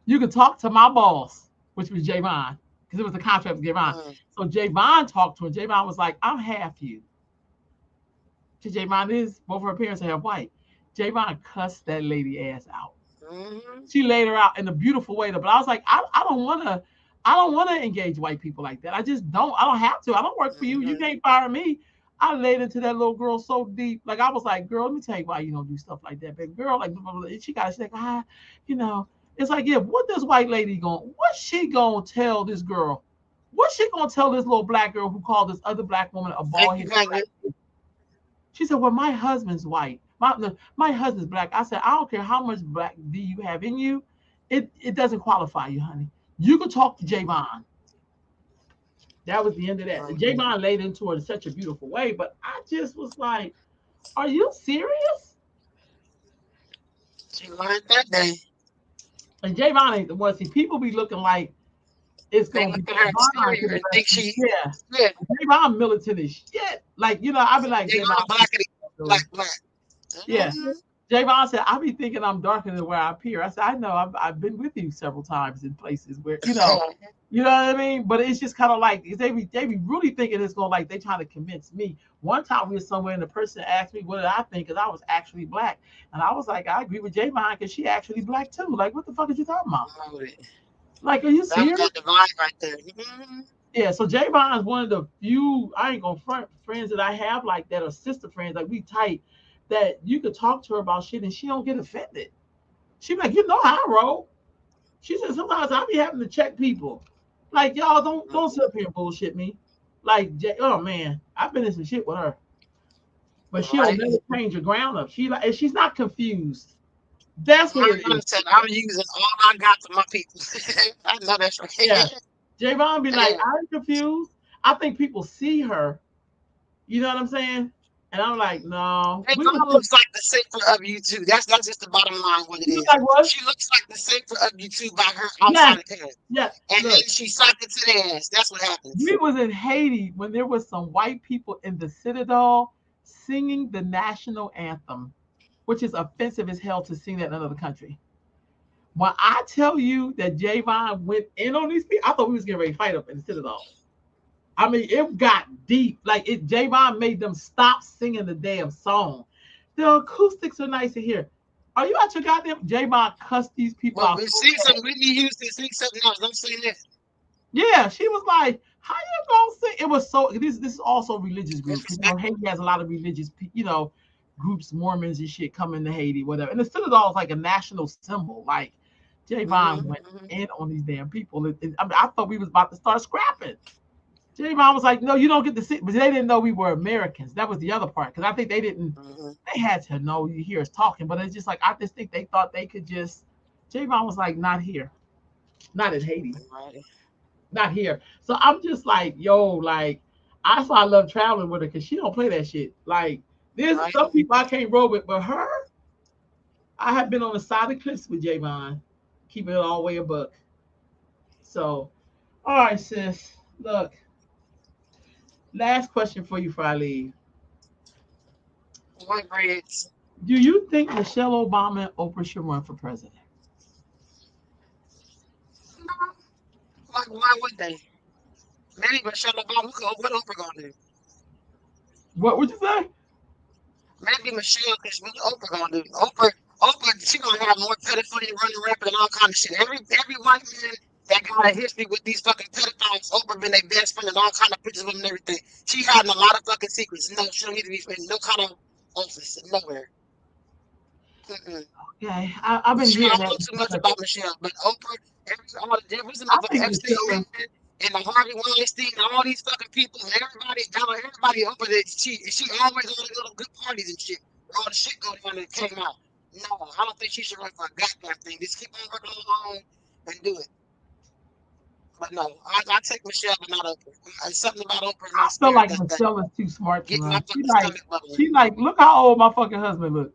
[SPEAKER 1] You can talk to my boss, which was Javon, because it was a contract with Javon.
[SPEAKER 2] Mm.
[SPEAKER 1] So Javon talked to her. Javon was like, I'm half you. Because Javon is, both her parents are half white. Javon cussed that lady ass out.
[SPEAKER 2] Hmm.
[SPEAKER 1] She laid her out in a beautiful way. But I was like, I don't want to. I don't want to engage white people like that. I just don't. I don't have to. I don't work for you. You
[SPEAKER 2] Hmm.
[SPEAKER 1] can't fire me. I laid into that little girl so deep. Like I was like, girl, let me tell you why you don't do stuff like that. But girl, like she got she's like, you know, it's like, yeah, what this white lady going, what's she gonna tell this girl? What's she gonna tell this little black girl who called this other black woman a bald headed
[SPEAKER 2] Exactly.
[SPEAKER 1] black? She said, well, my husband's white. My husband's black. I said, I don't care how much black do you have in you. It doesn't qualify you, honey. You could talk to Javon. That was the end of that. And
[SPEAKER 2] Hmm.
[SPEAKER 1] Javon laid into it in such a beautiful way, but I just was like, are you serious?
[SPEAKER 2] She learned that day.
[SPEAKER 1] And Javon ain't the one. See, people be looking like it's
[SPEAKER 2] They
[SPEAKER 1] gonna
[SPEAKER 2] look
[SPEAKER 1] be
[SPEAKER 2] at her
[SPEAKER 1] Javon to
[SPEAKER 2] exterior
[SPEAKER 1] the
[SPEAKER 2] and think
[SPEAKER 1] rescue.
[SPEAKER 2] she,
[SPEAKER 1] Yeah.
[SPEAKER 2] yeah,
[SPEAKER 1] Javon militant as shit. Like, I'd be like,
[SPEAKER 2] they
[SPEAKER 1] Javon,
[SPEAKER 2] on black and black, black.
[SPEAKER 1] yeah.
[SPEAKER 2] Hmm.
[SPEAKER 1] Javon said, I be thinking I'm darker than where I appear. I said, I know, I've been with you several times in places where, you know what I mean? But it's just kind of like, they be really thinking it's going like they trying to convince me. One time we were somewhere and the person asked me, what did I think? Because I was actually black. And I was like, I agree with Javon because she actually black too. Like, what the fuck are you talking about? Like, are you
[SPEAKER 2] That was
[SPEAKER 1] serious?
[SPEAKER 2] that divine right there. Hmm.
[SPEAKER 1] Yeah, so Javon is one of the few, I ain't gonna front, friends that I have like that are sister friends, like we tight, that you could talk to her about shit and she don't get offended. She be like, you know how I roll. She said sometimes I be having to check people. Like y'all don't sit up here and bullshit me. Like oh man, I've been in some shit with her, but she'll
[SPEAKER 2] Right.
[SPEAKER 1] never change her ground up. And she's not confused. That's what
[SPEAKER 2] My
[SPEAKER 1] it is.
[SPEAKER 2] mom said I'm using all I got for my people. I know that's
[SPEAKER 1] Yeah,
[SPEAKER 2] right.
[SPEAKER 1] Javon be like, I'm confused. I think people see her. You know what I'm saying? And I'm like, no,
[SPEAKER 2] Hey,
[SPEAKER 1] we was
[SPEAKER 2] mom looks like the center of you too. That's just the bottom line. What it
[SPEAKER 1] you
[SPEAKER 2] is.
[SPEAKER 1] like what?
[SPEAKER 2] She looks like the center of you too by her
[SPEAKER 1] Yes,
[SPEAKER 2] outside appearance,
[SPEAKER 1] yes.
[SPEAKER 2] and then
[SPEAKER 1] Look,
[SPEAKER 2] she sucked it to the ass. That's what
[SPEAKER 1] we
[SPEAKER 2] happens.
[SPEAKER 1] was in Haiti when there was some white people in the Citadel singing the national anthem. which is offensive as hell to sing that in another country. When I tell you that Javon went in on these people, I thought we was getting ready to fight up in the Citadel. I mean, it got deep. Like it, Javon made them stop singing the damn song. The acoustics are nice in here. Are you at your goddamn Javon cussed these people
[SPEAKER 2] But
[SPEAKER 1] out
[SPEAKER 2] we
[SPEAKER 1] so
[SPEAKER 2] see
[SPEAKER 1] bad?
[SPEAKER 2] some Whitney Houston, sing something else. Don't say that.
[SPEAKER 1] Yeah, she was like, "How you gonna sing?" It was so. This is also a religious group because
[SPEAKER 2] Disrespectful.
[SPEAKER 1] Haiti has a lot of religious, groups, Mormons and shit coming to Haiti, whatever. And the Citadel is like a national symbol. Like Javon went
[SPEAKER 2] Mm-hmm.
[SPEAKER 1] in on these damn people. I mean, I thought we was about to start scrapping. Javon was like, "No, you don't get to sit," but they didn't know we were Americans. That was the other part because I think they didn't.
[SPEAKER 2] Mm-hmm.
[SPEAKER 1] They had to know you hear us talking, but it's just like I just think they thought they could just. Javon was like, "Not here, not in Haiti."
[SPEAKER 2] Right.
[SPEAKER 1] Not here. So I'm just like, yo, like that's why I love traveling with her because she don't play that shit. Like there's
[SPEAKER 2] Right.
[SPEAKER 1] some people I can't roll with, but her, I have been on the side of cliffs with Javon, keeping it all the way a buck. So, all right, sis. Look, last question for you before I leave.
[SPEAKER 2] White breads.
[SPEAKER 1] Do you think Michelle Obama and Oprah should run for president?
[SPEAKER 2] No. Like, why would they? Maybe Michelle Obama. What Oprah gonna do?
[SPEAKER 1] What would you say?
[SPEAKER 2] Maybe Michelle, because what Oprah gonna do? Oprah, she gonna have more pedophilia running rampant and all kind of shit. Every white man that got a history with these fucking pedophiles, Oprah been their best friend and all kind of pictures of them and everything. She hiding a lot of fucking secrets. No, she don't need to be in no kind of office, nowhere. Mm-mm.
[SPEAKER 1] Okay, I've been
[SPEAKER 2] Michelle, I
[SPEAKER 1] hearing
[SPEAKER 2] don't
[SPEAKER 1] that.
[SPEAKER 2] know too much about Michelle, but Oprah, all the Jeffries and
[SPEAKER 1] I
[SPEAKER 2] motherfucking
[SPEAKER 1] think
[SPEAKER 2] Epstein
[SPEAKER 1] Michelle is.
[SPEAKER 2] and the Harvey Weinstein and all these fucking people, everybody Oprah that she always on the little good parties and shit. Where all the shit go down and came out. No, I don't think she should run for a goddamn thing. Just keep on working alone and do it. But no, I take Michelle, but not Oprah. Something about Oprah in my
[SPEAKER 1] I feel
[SPEAKER 2] spirit
[SPEAKER 1] like
[SPEAKER 2] that
[SPEAKER 1] Michelle is too smart to
[SPEAKER 2] get my
[SPEAKER 1] run.
[SPEAKER 2] fucking stomach bubbling.
[SPEAKER 1] Look how old my fucking husband look.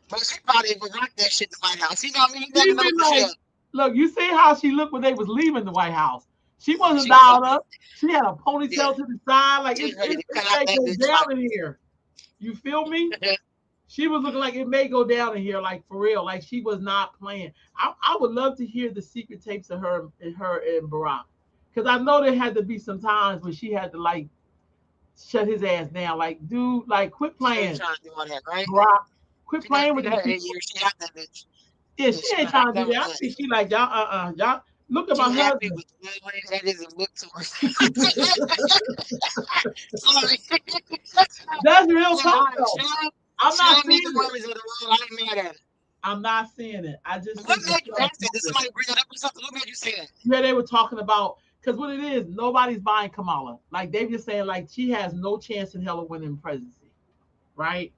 [SPEAKER 2] But she probably would rock that shit in the White House. You know what I mean? You
[SPEAKER 1] She
[SPEAKER 2] never know
[SPEAKER 1] been
[SPEAKER 2] with
[SPEAKER 1] like,
[SPEAKER 2] Michelle.
[SPEAKER 1] look, you see how she looked when they was leaving the White House. She wasn't
[SPEAKER 2] She was
[SPEAKER 1] dialed
[SPEAKER 2] looking,
[SPEAKER 1] up. She had a
[SPEAKER 2] yeah,
[SPEAKER 1] ponytail to the side. Like
[SPEAKER 2] she was
[SPEAKER 1] it,
[SPEAKER 2] ready
[SPEAKER 1] it,
[SPEAKER 2] to
[SPEAKER 1] it
[SPEAKER 2] cut out
[SPEAKER 1] may
[SPEAKER 2] that
[SPEAKER 1] go
[SPEAKER 2] bitch like.
[SPEAKER 1] down in here. You feel me? She was looking like it may go down in here, like for real. Like she was not playing. I would love to hear the secret tapes of her and Barack. Because I know there had to be some times when she had to like shut his ass down. Like, dude, like quit
[SPEAKER 2] She ain't
[SPEAKER 1] playing,
[SPEAKER 2] trying to do all that, right?
[SPEAKER 1] Barack. Quit
[SPEAKER 2] She done
[SPEAKER 1] playing with
[SPEAKER 2] did
[SPEAKER 1] these
[SPEAKER 2] her
[SPEAKER 1] people.
[SPEAKER 2] 8 years. She out that bitch.
[SPEAKER 1] Yeah,
[SPEAKER 2] Yeah,
[SPEAKER 1] she
[SPEAKER 2] she
[SPEAKER 1] ain't
[SPEAKER 2] done, I'm
[SPEAKER 1] trying to do
[SPEAKER 2] done with
[SPEAKER 1] that. I
[SPEAKER 2] that.
[SPEAKER 1] think she like y'all, y'all look at
[SPEAKER 2] She
[SPEAKER 1] my
[SPEAKER 2] happy
[SPEAKER 1] husband.
[SPEAKER 2] with the way that is and book tours. Sorry.
[SPEAKER 1] That's real
[SPEAKER 2] Yeah,
[SPEAKER 1] talk though. I'm
[SPEAKER 2] she
[SPEAKER 1] not
[SPEAKER 2] don't need the
[SPEAKER 1] seeing it.
[SPEAKER 2] worries of the world. I ain't mad at her.
[SPEAKER 1] I'm not seeing it. I just
[SPEAKER 2] What
[SPEAKER 1] think
[SPEAKER 2] made you
[SPEAKER 1] Michelle's
[SPEAKER 2] ask that? Did
[SPEAKER 1] smarter.
[SPEAKER 2] somebody bring it up or something? What made you say that?
[SPEAKER 1] Yeah, they were talking about because what it is, nobody's buying Kamala. Like they just saying like she has no chance in hell of winning the presidency, right?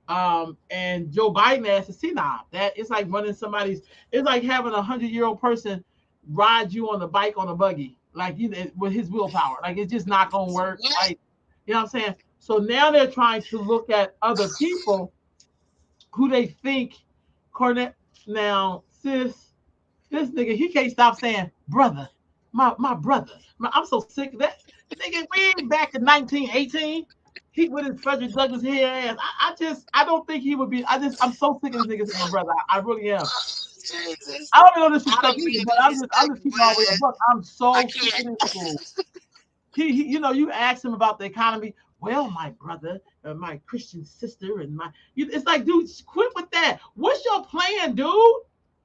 [SPEAKER 1] And Joe Biden has to see now that it's like running somebody's. It's like having 100-year-old person ride you on the bike on a buggy, like with his willpower. Like it's just not gonna work.
[SPEAKER 2] What?
[SPEAKER 1] Like you know what I'm saying. So now they're trying to look at other people who they think Cornet. Now, sis, this nigga, he can't stop saying brother, my brother. I'm so sick of that. Nigga, we ain't back in 1918. He with his Frederick Douglass hair ass. I don't think he would be. I'm so sick of this nigga saying brother. I really am.
[SPEAKER 2] Oh, Jesus.
[SPEAKER 1] I don't mean no
[SPEAKER 2] I
[SPEAKER 1] disrespect
[SPEAKER 2] don't
[SPEAKER 1] either,
[SPEAKER 2] mean
[SPEAKER 1] but
[SPEAKER 2] to
[SPEAKER 1] I'm
[SPEAKER 2] disrespect,
[SPEAKER 1] just keeping all the way a
[SPEAKER 2] but
[SPEAKER 1] book. I'm
[SPEAKER 2] I
[SPEAKER 1] so sick
[SPEAKER 2] can't.
[SPEAKER 1] of this fool. You ask him about the economy. Well, my brother, my Christian sister, and it's like, dude, quit with that. What's your plan, dude?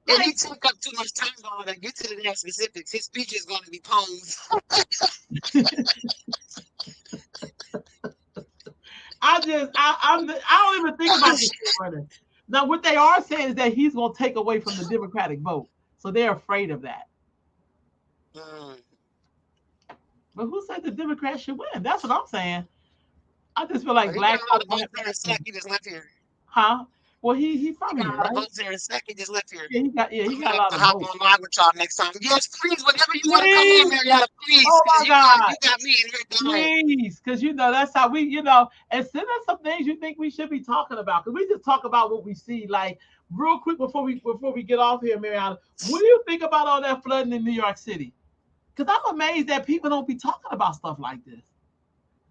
[SPEAKER 2] If he
[SPEAKER 1] Like,
[SPEAKER 2] took up too much time on that, get to the next specifics. His speech is going to be poems.
[SPEAKER 1] I don't even think about this shit running. Now, what they are saying is that he's going to take away from the Democratic vote, so they're afraid of that.
[SPEAKER 2] Mm.
[SPEAKER 1] But who said the Democrats should win? That's what I'm saying. I just feel
[SPEAKER 2] Well,
[SPEAKER 1] like
[SPEAKER 2] he got
[SPEAKER 1] black
[SPEAKER 2] a lot
[SPEAKER 1] folk
[SPEAKER 2] of
[SPEAKER 1] don't,
[SPEAKER 2] votes there in Sac. He just left here.
[SPEAKER 1] huh? Well, he
[SPEAKER 2] He
[SPEAKER 1] from
[SPEAKER 2] got a
[SPEAKER 1] here,
[SPEAKER 2] lot of
[SPEAKER 1] right?
[SPEAKER 2] votes there in Sac. He just left here.
[SPEAKER 1] Yeah,
[SPEAKER 2] I
[SPEAKER 1] he
[SPEAKER 2] may
[SPEAKER 1] got a
[SPEAKER 2] have
[SPEAKER 1] lot
[SPEAKER 2] to
[SPEAKER 1] of
[SPEAKER 2] hop
[SPEAKER 1] votes.
[SPEAKER 2] online with y'all next time. Yes, please. Whenever you want to come on,
[SPEAKER 1] Please,
[SPEAKER 2] Marietta, please,
[SPEAKER 1] oh
[SPEAKER 2] because
[SPEAKER 1] my God,
[SPEAKER 2] you got me in here dying.
[SPEAKER 1] please, because that's how and send us some things you think we should be talking about. Because we just talk about what we see. Like real quick before we get off here, Mariana, what do you think about all that flooding in New York City? Because I'm amazed that people don't be talking about stuff like this.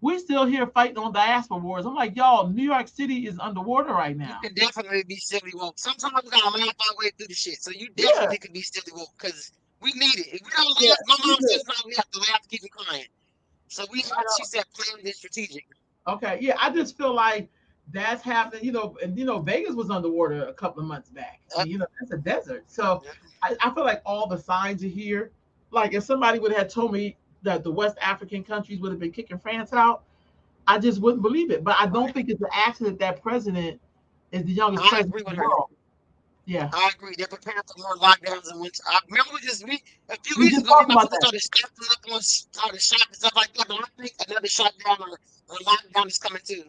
[SPEAKER 1] we still here fighting on diaspora wars. I'm like, y'all, New York City is underwater right
[SPEAKER 2] You
[SPEAKER 1] now.
[SPEAKER 2] can definitely be silly woke. Sometimes we gotta laugh our way through the shit. So you
[SPEAKER 1] Yeah,
[SPEAKER 2] definitely could be silly woke because we need it. If we don't
[SPEAKER 1] yeah,
[SPEAKER 2] laugh, my
[SPEAKER 1] we
[SPEAKER 2] mom
[SPEAKER 1] good.
[SPEAKER 2] says no, we have to laugh to keep from crying. So we
[SPEAKER 1] I
[SPEAKER 2] have, she said, planned and strategic.
[SPEAKER 1] Okay, yeah, I just feel like that's happening, and Vegas was underwater a couple of months back, and
[SPEAKER 2] Yep,
[SPEAKER 1] that's a desert. So
[SPEAKER 2] yep.
[SPEAKER 1] I feel like all the signs are here. Like if somebody would have told me that the West African countries would have been kicking France out, I just wouldn't believe it. But I don't
[SPEAKER 2] Right.
[SPEAKER 1] think it's an accident that president is the youngest
[SPEAKER 2] I
[SPEAKER 1] president
[SPEAKER 2] agree
[SPEAKER 1] in
[SPEAKER 2] with
[SPEAKER 1] the
[SPEAKER 2] her.
[SPEAKER 1] world. Yeah,
[SPEAKER 2] I agree. They're preparing for more lockdowns in winter. I remember we a few
[SPEAKER 1] we
[SPEAKER 2] weeks
[SPEAKER 1] just
[SPEAKER 2] ago,
[SPEAKER 1] talked
[SPEAKER 2] remember
[SPEAKER 1] about
[SPEAKER 2] people
[SPEAKER 1] that.
[SPEAKER 2] started stacking up on started shop and stuff like that. But I think another shutdown or lockdown is coming too.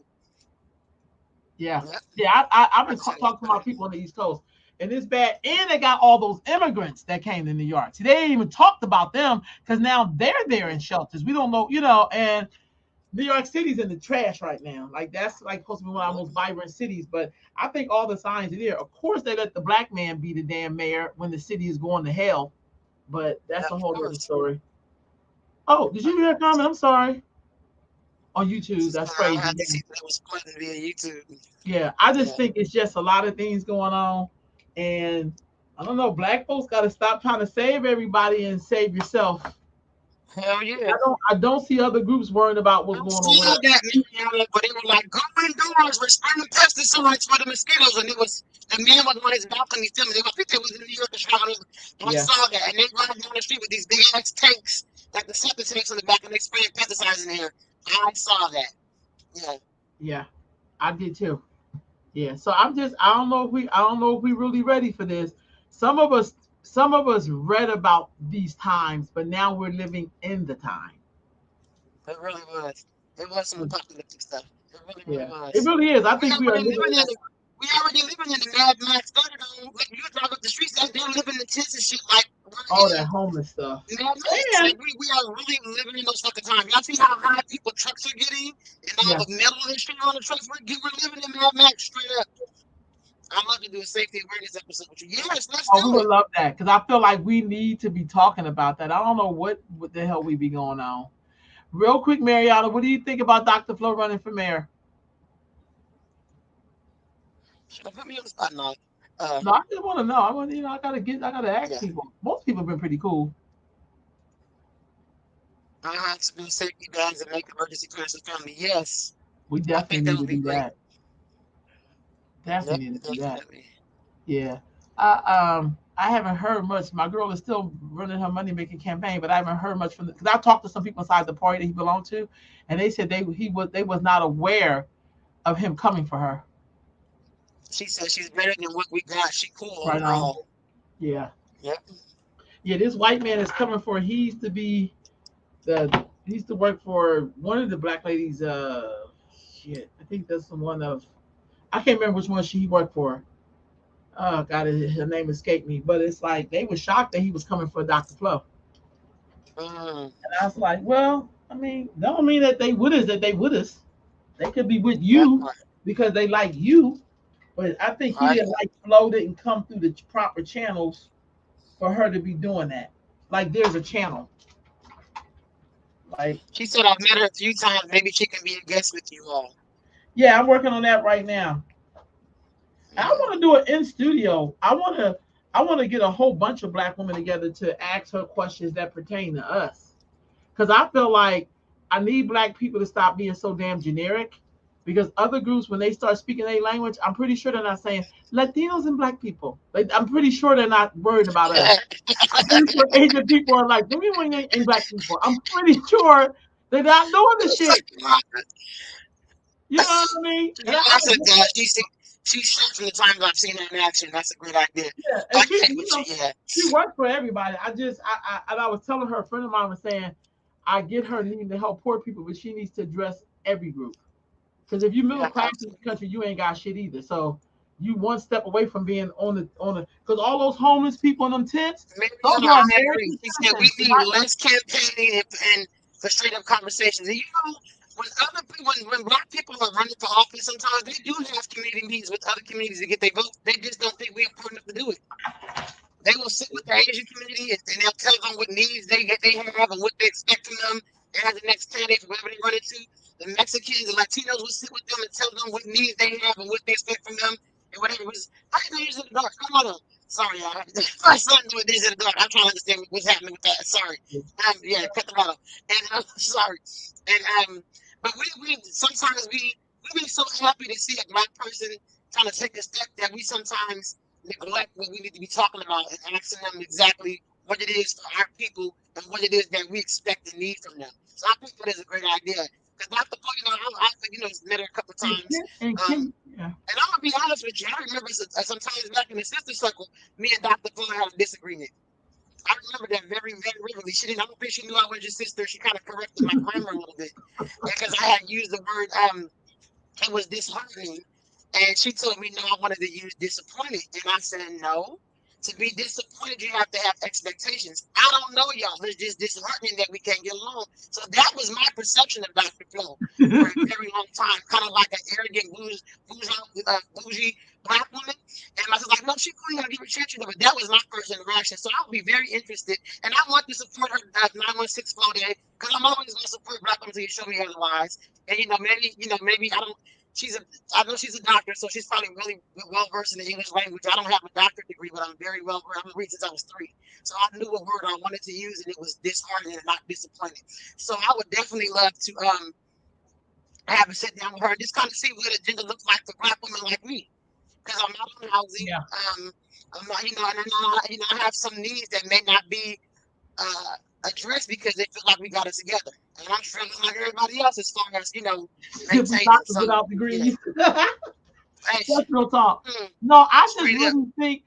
[SPEAKER 1] Yeah,
[SPEAKER 2] Yep.
[SPEAKER 1] yeah. I've been
[SPEAKER 2] I said
[SPEAKER 1] talking to my people on the East Coast, and it's bad. And they got all those immigrants that came to New York. See, they ain't even talked about them because now they're there in shelters. We don't know, and New York City's in the trash right now. Like that's like supposed to be one of our most vibrant cities, but I think all the signs are there. Of course, they let the black man be the damn mayor when the city is going to hell, but that's
[SPEAKER 2] Yep,
[SPEAKER 1] a
[SPEAKER 2] of
[SPEAKER 1] whole other
[SPEAKER 2] course.
[SPEAKER 1] story. Oh, did you hear a comment? I'm sorry. On YouTube, that's
[SPEAKER 2] I
[SPEAKER 1] crazy.
[SPEAKER 2] had to
[SPEAKER 1] Yeah.
[SPEAKER 2] see that it was flooding via YouTube.
[SPEAKER 1] Yeah, I just
[SPEAKER 2] Yeah.
[SPEAKER 1] think it's just a lot of things going on, and I don't know. Black folks got to stop trying to save everybody and save yourself.
[SPEAKER 2] Hell yeah.
[SPEAKER 1] I don't see other groups worrying about what's
[SPEAKER 2] I
[SPEAKER 1] going on with
[SPEAKER 2] saw
[SPEAKER 1] us.
[SPEAKER 2] that Mariana, but they were like, go indoors, we're spraying pesticides for the mosquitoes. And it was the man was on his balcony filming. I think they was in New York or Chicago. And I
[SPEAKER 1] Yeah,
[SPEAKER 2] saw that. And they ride down the street with these big ass tanks, like the septic tanks in the back, and they spraying pesticides in there. I saw that. Yeah.
[SPEAKER 1] yeah, I did too. Yeah, so I don't know if we really ready for this. Some of us some of us read about these times, but now we're living in the time.
[SPEAKER 2] It really was. It was some apocalyptic stuff. It really, really
[SPEAKER 1] Yeah, it
[SPEAKER 2] was.
[SPEAKER 1] really is. I
[SPEAKER 2] We
[SPEAKER 1] think we are
[SPEAKER 2] already
[SPEAKER 1] living
[SPEAKER 2] living
[SPEAKER 1] in
[SPEAKER 2] in
[SPEAKER 1] that
[SPEAKER 2] the we already living in the Mad Max started on like you drive up the streets that they're living in tents and shit like
[SPEAKER 1] all
[SPEAKER 2] we're
[SPEAKER 1] that homeless stuff.
[SPEAKER 2] in Mad Max.
[SPEAKER 1] And
[SPEAKER 2] Like we are really living in those fucking times. Y'all see how high people trucks are getting and all
[SPEAKER 1] yeah,
[SPEAKER 2] the metal and shit on the trucks we're living in Mad Max straight up. I'd love to do a safety awareness episode with you. Yes, let's
[SPEAKER 1] oh,
[SPEAKER 2] do
[SPEAKER 1] we
[SPEAKER 2] it.
[SPEAKER 1] would love that because I feel like we need to be talking about that. I don't know what the hell we be going on. Real quick, Mariana, what do you think about Dr. Flo running for mayor?
[SPEAKER 2] Should I put me on the spot now? Uh
[SPEAKER 1] No, I just want to know. I gotta ask
[SPEAKER 2] yeah.
[SPEAKER 1] people. Most people have been pretty cool.
[SPEAKER 2] I have to do safety bags and make emergency plans for family. Yes.
[SPEAKER 1] We
[SPEAKER 2] I think
[SPEAKER 1] definitely
[SPEAKER 2] that
[SPEAKER 1] need
[SPEAKER 2] would
[SPEAKER 1] to
[SPEAKER 2] be
[SPEAKER 1] do
[SPEAKER 2] great.
[SPEAKER 1] that.
[SPEAKER 2] Yep,
[SPEAKER 1] Definitely need to do that.
[SPEAKER 2] definitely.
[SPEAKER 1] Yeah. I haven't heard much. My girl is still running her money making campaign, but I haven't heard much from because I talked to some people inside the party that he belonged to, and they said they was not aware of him coming for her.
[SPEAKER 2] She said she's better than what we got. She cool
[SPEAKER 1] Right on.
[SPEAKER 2] overall.
[SPEAKER 1] Yeah.
[SPEAKER 2] Yep.
[SPEAKER 1] Yeah, this white man is coming for he used to be he used to work for one of the black ladies, shit. I think that's the one of I can't remember which one she worked for. Oh God, her name escaped me. But it's like they were shocked that he was coming for Dr. Flo.
[SPEAKER 2] Mm,
[SPEAKER 1] And I was like, well, I mean, that don't mean that they would us, that they would us. They could be with
[SPEAKER 2] that
[SPEAKER 1] you
[SPEAKER 2] part.
[SPEAKER 1] because they like you. But I think he
[SPEAKER 2] Right.
[SPEAKER 1] didn't like Flo didn't come through the proper channels for her to be doing that. Like there's a channel. Like,
[SPEAKER 2] She said I've met her a few times. Maybe she can be a guest with you all.
[SPEAKER 1] yeah, I'm working on that right now. I
[SPEAKER 2] Mm,
[SPEAKER 1] want to do it in studio. I want to get a whole bunch of black women together to ask her questions that pertain to us. Because I feel like I need black people to stop being so damn generic. Because other groups, when they start speaking their language, I'm pretty sure they're not saying Latinos and black people. Like I'm pretty sure they're not worried about us. I'm pretty sure Asian people are like, what do you mean ain't black people? I'm pretty sure they're not doing the
[SPEAKER 2] it's
[SPEAKER 1] shit.
[SPEAKER 2] like, wow.
[SPEAKER 1] You know what I mean?
[SPEAKER 2] You
[SPEAKER 1] And
[SPEAKER 2] know, I
[SPEAKER 1] I
[SPEAKER 2] said that. She's shocked from the times I've seen her in action. That's a great idea.
[SPEAKER 1] yeah, and
[SPEAKER 2] I
[SPEAKER 1] she,
[SPEAKER 2] can't with you. Yeah.
[SPEAKER 1] she worked for everybody. And I was telling her, a friend of mine was saying, I get her needing to help poor people, but she needs to address every group. Because if you middle
[SPEAKER 2] Yeah,
[SPEAKER 1] class in this
[SPEAKER 2] absolutely.
[SPEAKER 1] country, you ain't got shit either. So you one step away from being on the because all those homeless people in them tents, those
[SPEAKER 2] Mariana,
[SPEAKER 1] are
[SPEAKER 2] I agree.
[SPEAKER 1] American
[SPEAKER 2] She said we
[SPEAKER 1] citizens. They're
[SPEAKER 2] need
[SPEAKER 1] not,
[SPEAKER 2] less campaigning and for straight up conversations. And you know, when other people, when black people are running for office, sometimes they do have community meetings with other communities to get their vote. They just don't think we're important enough to do it. They will sit with the Asian community and they'll tell them what needs they have and what they expect from them as the next candidate for whoever they run into. The Mexicans, the Latinos would sit with them and tell them what needs they have and what they expect from them and whatever it was. How you gonna use it in the dark? Come on. Sorry, y'all. My son doing this in the dark. I'm trying to understand what's happening with that. Sorry. Yeah, cut the bottle. And sorry. And but we sometimes we be so happy to see a black person trying to take a step that we sometimes neglect what we need to be talking about and asking them exactly what it is for our people and what it is that we expect and need from them. So I think that is a great idea. Because Dr. Paul, I think, met her a couple of
[SPEAKER 1] And
[SPEAKER 2] times.
[SPEAKER 1] can, and can yeah.
[SPEAKER 2] And I'm going to be honest with you. I remember sometimes back in the sister circle, me and Dr. Paul had a disagreement. I remember that very, very vividly. I don't think she knew I was your sister. She kind of corrected my grammar a little bit. Because I had used the word, it was disheartening. And she told me, no, I wanted to use disappointed. And I said, no. To be disappointed, you have to have expectations. I don't know, y'all. It's just disheartening that we can't get along. So that was my perception of Dr. Flo for a very long time, kind of like an arrogant, bougie black woman. And I was like, no, she cool, gotta give her attention. But that was my first interaction. So I'll be very interested. And I want to support her 916 Flow Day because I'm always going to support black women until you show me otherwise. And, maybe I don't. She's a I know she's a doctor, so she's probably really well versed in the English language. I don't have a doctorate degree, but I'm very well versed. I've been reading since I was 3. So I knew a word I wanted to use, and it was disheartening and not disappointed. So I would definitely love to have a sit down with her and just kind of see what agenda looks like for black women like me. Because I'm not on housing.
[SPEAKER 1] Yeah.
[SPEAKER 2] I'm not, and I have some needs that may not be uh, addressed because they feel like we got it together. And I'm struggling like everybody else as far as,
[SPEAKER 1] We
[SPEAKER 2] maintaining.
[SPEAKER 1] doctors
[SPEAKER 2] So,
[SPEAKER 1] without
[SPEAKER 2] yeah.
[SPEAKER 1] degrees.
[SPEAKER 2] Hey,
[SPEAKER 1] That's real talk.
[SPEAKER 2] mm,
[SPEAKER 1] No, I just
[SPEAKER 2] straight up.
[SPEAKER 1] really think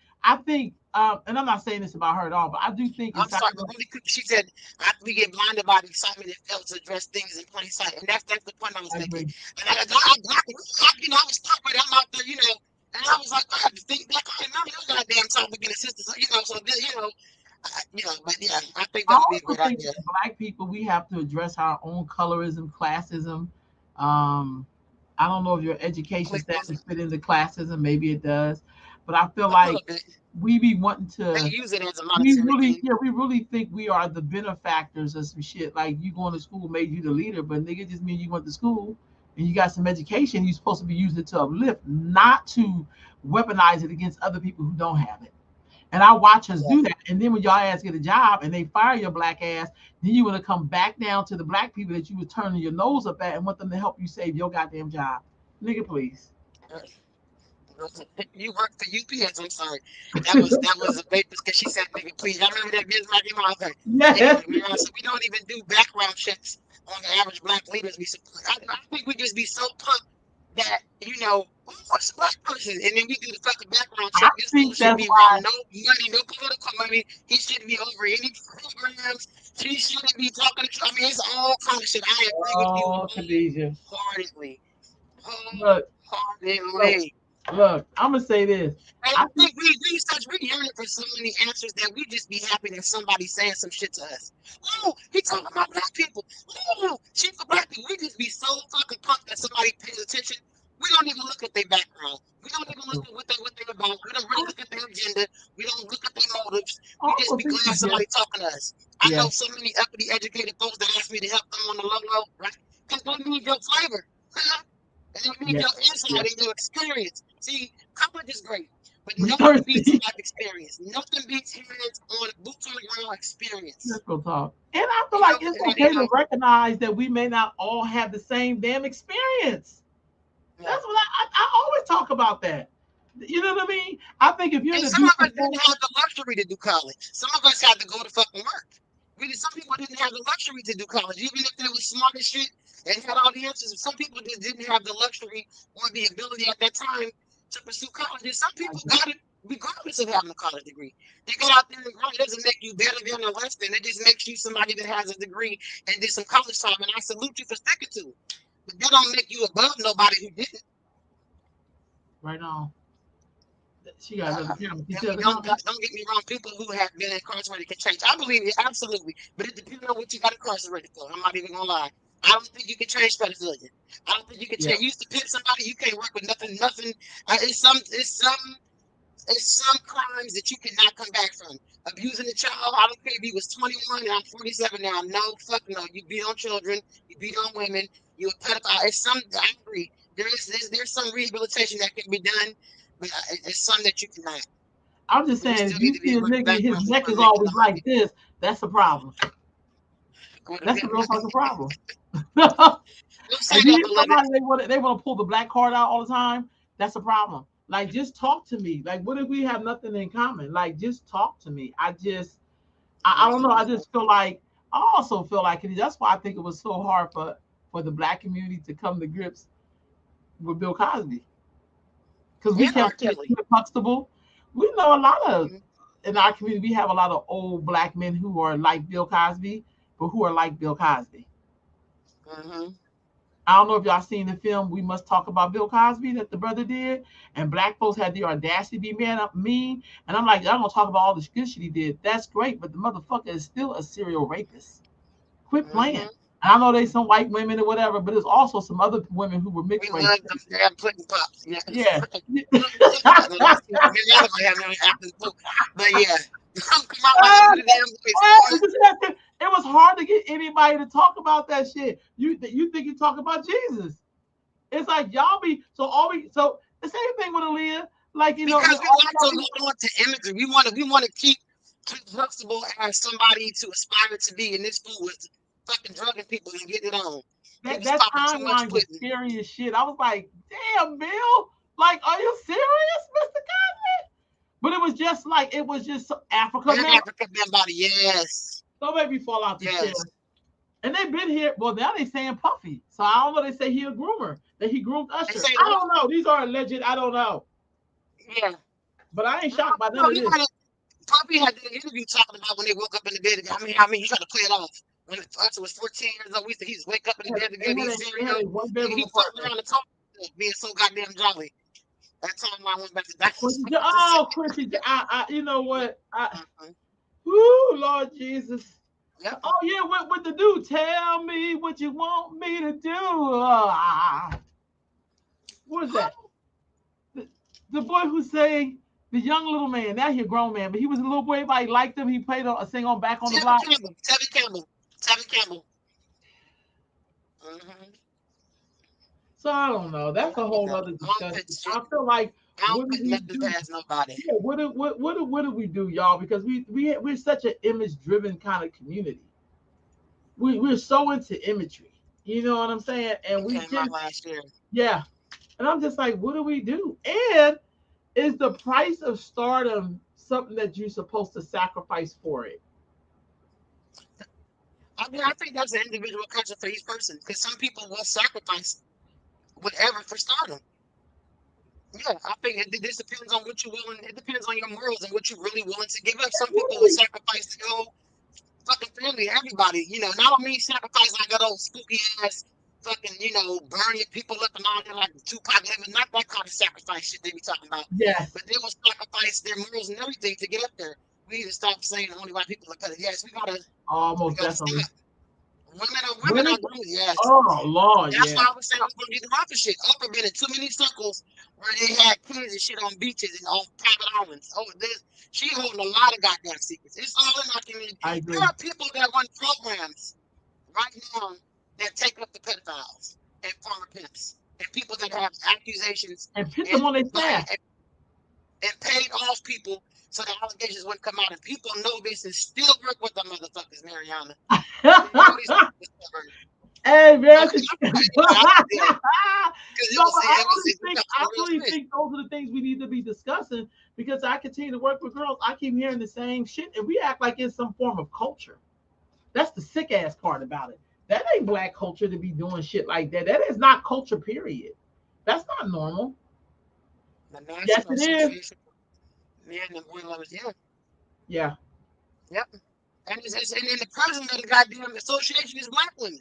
[SPEAKER 1] and I'm not saying this about her at all, but I do think
[SPEAKER 2] I'm
[SPEAKER 1] inside
[SPEAKER 2] sorry,
[SPEAKER 1] of
[SPEAKER 2] but really quick, she said after we get blinded by the excitement, it fails to address things in plain sight, and that's the point I was
[SPEAKER 1] I
[SPEAKER 2] making.
[SPEAKER 1] agree.
[SPEAKER 2] And I was talking, I'm out there, and I was like, I have to think back. I remember your goddamn topic in the sisters, so but yeah, I think
[SPEAKER 1] I
[SPEAKER 2] that would be a
[SPEAKER 1] also
[SPEAKER 2] great
[SPEAKER 1] think
[SPEAKER 2] idea.
[SPEAKER 1] that Black people, we have to address our own colorism, classism. Um, I don't know if your education
[SPEAKER 2] Clickism,
[SPEAKER 1] status fit into classism. Maybe it does, but I feel
[SPEAKER 2] a
[SPEAKER 1] like
[SPEAKER 2] little bit.
[SPEAKER 1] we be wanting
[SPEAKER 2] They
[SPEAKER 1] to.
[SPEAKER 2] use it as a monetary thing.
[SPEAKER 1] We really think we are the benefactors of some shit. Like you going to school made you the leader, but nigga just mean you went to school and you got some education. You're supposed to be using it to uplift, not to weaponize it against other people who don't have it. And I watch us do
[SPEAKER 2] Exactly.
[SPEAKER 1] that. And then when y'all ass get a job and they fire your black ass, then you want to come back down to the black people that you was turning your nose up at and want them to help you save your goddamn job. Nigga, please.
[SPEAKER 2] You work for UPS. I'm sorry. That was a bait because she said, "Nigga, please." I remember that Ms. Maggie Martha.
[SPEAKER 1] Yes.
[SPEAKER 2] Anyway, so we don't even do background checks on the average black leaders we support. I think we just be so pumped that what's a black person, and then we do the fucking background
[SPEAKER 1] I
[SPEAKER 2] check. This fool
[SPEAKER 1] think
[SPEAKER 2] should
[SPEAKER 1] that's
[SPEAKER 2] be
[SPEAKER 1] why
[SPEAKER 2] around no money, no political money. He shouldn't be over any programs. He shouldn't be talking to. I mean, it's all kind of shit. I agree with you
[SPEAKER 1] oh Khadijah.
[SPEAKER 2] wholeheartedly.
[SPEAKER 1] Look, look,
[SPEAKER 2] Wholeheartedly.
[SPEAKER 1] look, I'm gonna say this.
[SPEAKER 2] And
[SPEAKER 1] I
[SPEAKER 2] I
[SPEAKER 1] think
[SPEAKER 2] think we yearning for so many answers that we just be happy that somebody's saying some shit to us. Oh, he talking about black people. Oh, shit for black people. We just be so fucking pumped that somebody pays attention. We don't even look at their background. We don't even look at what they about. We don't really
[SPEAKER 1] I
[SPEAKER 2] look at their agenda. We don't look at their motives. We just
[SPEAKER 1] also
[SPEAKER 2] be
[SPEAKER 1] think
[SPEAKER 2] glad
[SPEAKER 1] that
[SPEAKER 2] somebody talking to us. I
[SPEAKER 1] yeah,
[SPEAKER 2] know so many uppity educated folks that ask me to help them on the low low, right? Because they need your flavor. And they need
[SPEAKER 1] yeah,
[SPEAKER 2] your insight
[SPEAKER 1] yeah.
[SPEAKER 2] and your experience. See, college is great. But
[SPEAKER 1] We
[SPEAKER 2] nothing beats
[SPEAKER 1] thirsty.
[SPEAKER 2] life experience. Nothing beats hands on boots on the ground experience.
[SPEAKER 1] Let's go talk. And I feel like it's
[SPEAKER 2] And
[SPEAKER 1] okay to recognize that we may not all have the same damn experience.
[SPEAKER 2] yeah.
[SPEAKER 1] That's what I always talk about that. You know what I mean? I think if you're in
[SPEAKER 2] And
[SPEAKER 1] a
[SPEAKER 2] some of us
[SPEAKER 1] decent
[SPEAKER 2] didn't have the luxury to do college. Some of us had to go to fucking work. Some people didn't have the luxury to do college, even if they were smart as shit and had all the answers. Some people just didn't have the luxury or the ability at that time to pursue college. And some people got it regardless of having a college degree. They got out there and grind. It doesn't make you better than or less than. It just makes you somebody that has a degree and did some college time. And I salute you for sticking to it. But that don't make you above nobody who didn't.
[SPEAKER 1] right now. She got another camera. You
[SPEAKER 2] And
[SPEAKER 1] see
[SPEAKER 2] we
[SPEAKER 1] the comment?
[SPEAKER 2] don't get me wrong. People who have been incarcerated can change. I believe it absolutely, but it depends on what you got incarcerated for. I'm not even gonna lie. I don't think you can change pedophilia. I don't think you can
[SPEAKER 1] Yeah.
[SPEAKER 2] change. You used to pimp somebody, you can't work with nothing. Nothing. It's some crimes that you cannot come back from. Abusing a child. I don't care if he was 21 and I'm 47 now. No, fuck no. You beat on children. You beat on women. You a pedophile. It's some. I agree. There's some rehabilitation that can be done, but it's some that you cannot.
[SPEAKER 1] I'm just
[SPEAKER 2] We
[SPEAKER 1] saying,
[SPEAKER 2] still
[SPEAKER 1] if
[SPEAKER 2] need
[SPEAKER 1] you
[SPEAKER 2] to be
[SPEAKER 1] see a
[SPEAKER 2] able to
[SPEAKER 1] nigga,
[SPEAKER 2] back
[SPEAKER 1] his
[SPEAKER 2] up
[SPEAKER 1] neck
[SPEAKER 2] before
[SPEAKER 1] is
[SPEAKER 2] making
[SPEAKER 1] always
[SPEAKER 2] the
[SPEAKER 1] like
[SPEAKER 2] money.
[SPEAKER 1] this, that's a problem.
[SPEAKER 2] What
[SPEAKER 1] That's
[SPEAKER 2] is
[SPEAKER 1] a
[SPEAKER 2] it?
[SPEAKER 1] real fucking problem.
[SPEAKER 2] Don't say
[SPEAKER 1] If
[SPEAKER 2] that,
[SPEAKER 1] you
[SPEAKER 2] beloved.
[SPEAKER 1] somebody they want to pull the black card out all the time, that's a problem. Like just talk to me. Like what if we have nothing in common? Like just talk to me. I don't know. I just feel like I also feel like it. That's why I think it was so hard for the black community to come to grips with Bill Cosby because we
[SPEAKER 2] And R.
[SPEAKER 1] kept saying
[SPEAKER 2] Kelly.
[SPEAKER 1] Huxtable. We know a lot of
[SPEAKER 2] Mhm.
[SPEAKER 1] in our community. We have a lot of old black men who are like Bill Cosby, but who are like Bill Cosby.
[SPEAKER 2] Mhm.
[SPEAKER 1] I don't know if y'all seen the film We Must Talk About Bill Cosby that the brother did, and black folks had the audacity to be mean. And I'm like, y'all gonna talk about all the good shit he did. That's great, but the motherfucker is still a serial rapist. Quit playing.
[SPEAKER 2] Mhm.
[SPEAKER 1] And I know there's some white women or whatever, but there's also some other women who were
[SPEAKER 2] We
[SPEAKER 1] mixed race.
[SPEAKER 2] love them damn pudding pops. Yeah.
[SPEAKER 1] Yeah.
[SPEAKER 2] Maybe I don't have no after book. But yeah. Come out like
[SPEAKER 1] Ah,
[SPEAKER 2] little damn boys.
[SPEAKER 1] but you see that? It was hard to get anybody to talk about that shit. You think you talk about Jesus? It's like y'all be so all we so the same thing with Aaliyah. Like
[SPEAKER 2] Because we like to hold on to imagery. We wanna keep Huxtable as somebody to aspire to be, and this fool was fucking drugging people and getting it on. He was
[SPEAKER 1] that
[SPEAKER 2] popping too much
[SPEAKER 1] timeline was
[SPEAKER 2] pudding.
[SPEAKER 1] scary as shit. I was like, damn, Bill. Like, are you serious, Mr. Cosby? But it was just Africa
[SPEAKER 2] And
[SPEAKER 1] man.
[SPEAKER 2] Africa Bambaataa, yes.
[SPEAKER 1] Don't make me fall out the chair.
[SPEAKER 2] Yes.
[SPEAKER 1] And they've been here. Well, now they saying Puffy. So I don't know. They say he a groomer. That he groomed
[SPEAKER 2] They
[SPEAKER 1] Usher.
[SPEAKER 2] say
[SPEAKER 1] I
[SPEAKER 2] who?
[SPEAKER 1] don't know. These are alleged. I don't know.
[SPEAKER 2] Yeah.
[SPEAKER 1] But I ain't
[SPEAKER 2] Well,
[SPEAKER 1] shocked by
[SPEAKER 2] you know,
[SPEAKER 1] none of
[SPEAKER 2] he
[SPEAKER 1] this.
[SPEAKER 2] might have Puppy had the interview talking about when they woke up in the bed. I mean, you try to play it off. When Usher was 14 years old, we used to he just wake up in the bed together, eat
[SPEAKER 1] They had
[SPEAKER 2] cereal.
[SPEAKER 1] a one
[SPEAKER 2] He
[SPEAKER 1] bedroom
[SPEAKER 2] floating
[SPEAKER 1] apartment.
[SPEAKER 2] around the top being so goddamn jolly. That time I went back to
[SPEAKER 1] Quincy,
[SPEAKER 2] dinosaurs to see.
[SPEAKER 1] oh, Quincy, you know what?
[SPEAKER 2] Mhm.
[SPEAKER 1] Whoo, Lord Jesus.
[SPEAKER 2] Yep.
[SPEAKER 1] Oh yeah, what to do? Tell me what you want me to do. What is that? The, the boy who sang the young little man. Now he a grown man, but he was a little boy. Everybody liked him. He played a sing on Back on the
[SPEAKER 2] Tevin
[SPEAKER 1] Block.
[SPEAKER 2] Campbell. Tevin Campbell. Tevin Campbell. Mm-hmm.
[SPEAKER 1] So I don't know.
[SPEAKER 2] I
[SPEAKER 1] That's a
[SPEAKER 2] like
[SPEAKER 1] whole
[SPEAKER 2] that.
[SPEAKER 1] other
[SPEAKER 2] I don't
[SPEAKER 1] discussion.
[SPEAKER 2] put shit.
[SPEAKER 1] I feel like
[SPEAKER 2] I don't
[SPEAKER 1] what do
[SPEAKER 2] put
[SPEAKER 1] we
[SPEAKER 2] nothing
[SPEAKER 1] do?
[SPEAKER 2] past nobody.
[SPEAKER 1] Yeah, what do we do, y'all? Because we're such an image driven kind of community. We're so into imagery. You know what I'm saying? And
[SPEAKER 2] It
[SPEAKER 1] we
[SPEAKER 2] came out
[SPEAKER 1] just
[SPEAKER 2] last year.
[SPEAKER 1] yeah. And I'm just like, what do we do? And is the price of stardom something that you're supposed to sacrifice for it?
[SPEAKER 2] I mean, I think that's an individual culture for each person. Because some people will sacrifice whatever for stardom. Yeah, I think this depends on what you're willing. It depends on your morals and what you're really willing to give up. Some people will sacrifice the whole fucking family, everybody. And I don't mean sacrifice like that old spooky ass fucking, burn your people up and all that like Tupac living. Not that kind of sacrifice shit they be talking about.
[SPEAKER 1] Yes,
[SPEAKER 2] But they will sacrifice their morals and everything to get up there. We need to stop saying only white people are cut. Yes, we
[SPEAKER 1] almost
[SPEAKER 2] gotta
[SPEAKER 1] definitely.
[SPEAKER 2] stop. Women
[SPEAKER 1] Women,
[SPEAKER 2] are grown, yes.
[SPEAKER 1] oh Lord,
[SPEAKER 2] That's
[SPEAKER 1] yeah.
[SPEAKER 2] why I was saying Oprah get the rock shit. Oprah been in too many circles where they had kids and shit on beaches and on private islands. She holding a lot of goddamn secrets. It's all in our community.
[SPEAKER 1] I
[SPEAKER 2] There
[SPEAKER 1] agree.
[SPEAKER 2] are people that run programs right now that take up the pedophiles and former pimps and people that have accusations
[SPEAKER 1] And put
[SPEAKER 2] and
[SPEAKER 1] them on their
[SPEAKER 2] by
[SPEAKER 1] staff.
[SPEAKER 2] and paid off people so the allegations wouldn't come out. And people know this and still work with the motherfuckers, Mariana. They know these motherfuckers.
[SPEAKER 1] Hey
[SPEAKER 2] No,
[SPEAKER 1] man,
[SPEAKER 2] because I did. Because
[SPEAKER 1] no, but
[SPEAKER 2] we talking
[SPEAKER 1] I
[SPEAKER 2] real
[SPEAKER 1] really
[SPEAKER 2] shit.
[SPEAKER 1] think those are the things we need to be discussing because I continue to work with girls. I keep hearing the same shit, and we act like it's some form of culture. That's the sick ass part about it. That ain't black culture to be doing shit like that. That is not culture. Period. That's not normal.
[SPEAKER 2] The
[SPEAKER 1] Yes,
[SPEAKER 2] National
[SPEAKER 1] it is.
[SPEAKER 2] Association of Men and Women Lovers, yeah,
[SPEAKER 1] Yeah.
[SPEAKER 2] yep. And then the president of the goddamn association is black women.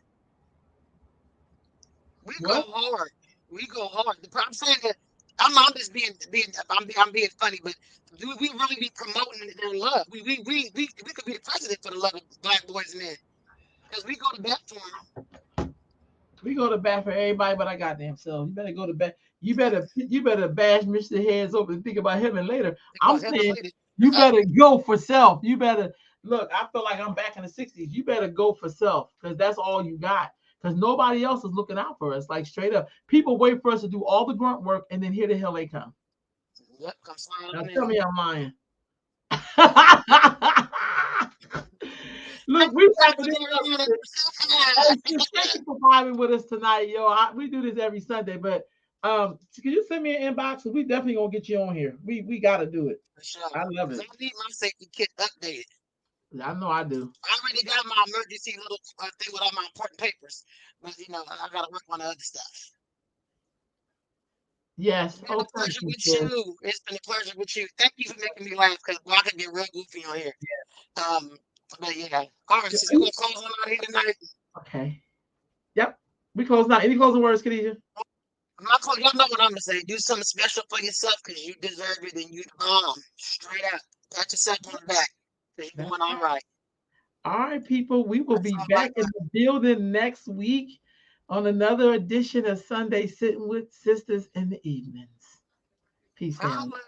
[SPEAKER 2] We go
[SPEAKER 1] What?
[SPEAKER 2] hard. We go hard. I'm saying that I'm just I'm being funny, but do we really be promoting their love? We could be the president for the love of black boys and men because we go to bat for them.
[SPEAKER 1] We go to bat for everybody but our goddamn self. You better go to bat. You better bash Mr. Heads open and think about heaven later. I'm
[SPEAKER 2] Because heaven
[SPEAKER 1] saying
[SPEAKER 2] later,
[SPEAKER 1] you better go for self. You better look. I feel like I'm back in the '60s. You better go for self because that's all you got. because nobody else is looking out for us. Like straight up, people wait for us to do all the grunt work, and then here the hell they come.
[SPEAKER 2] Yep, come slide
[SPEAKER 1] Now
[SPEAKER 2] on
[SPEAKER 1] tell
[SPEAKER 2] in.
[SPEAKER 1] me I'm lying.
[SPEAKER 2] Thank
[SPEAKER 1] Look, we
[SPEAKER 2] you,
[SPEAKER 1] wrapping
[SPEAKER 2] Dr.
[SPEAKER 1] this up.
[SPEAKER 2] Mariana.
[SPEAKER 1] Hey, sis, thank you for vibing with us tonight, yo. We do this every Sunday, but can you send me an inbox? We definitely gonna get you on here. We got to do it.
[SPEAKER 2] For sure.
[SPEAKER 1] I love
[SPEAKER 2] Because
[SPEAKER 1] it.
[SPEAKER 2] I need my safety kit updated.
[SPEAKER 1] I know I do.
[SPEAKER 2] I already got my emergency little thing with all my important papers. But, I got to work on the other stuff.
[SPEAKER 1] Yes.
[SPEAKER 2] It's been
[SPEAKER 1] Oh,
[SPEAKER 2] a
[SPEAKER 1] thank
[SPEAKER 2] pleasure
[SPEAKER 1] you,
[SPEAKER 2] with
[SPEAKER 1] sis.
[SPEAKER 2] you. It's been a pleasure with you. Thank you for making me laugh because I can get real goofy on here. Um, but yeah. All right, so we're going to close on out here tonight.
[SPEAKER 1] Okay. Yep. We close now. Any closing words, Khadijah?
[SPEAKER 2] Y'all know what I'm gonna say. Do something special for yourself because you deserve it and you the bomb. Straight up. Pat yourself on the back because you're
[SPEAKER 1] That's
[SPEAKER 2] doing all
[SPEAKER 1] right.
[SPEAKER 2] right.
[SPEAKER 1] All right, people. We will
[SPEAKER 2] That's
[SPEAKER 1] be
[SPEAKER 2] all I
[SPEAKER 1] back in
[SPEAKER 2] got.
[SPEAKER 1] the building next week on another edition of Sunday Sitting with Sisters in the Evenings. Peace, family.
[SPEAKER 2] Holla.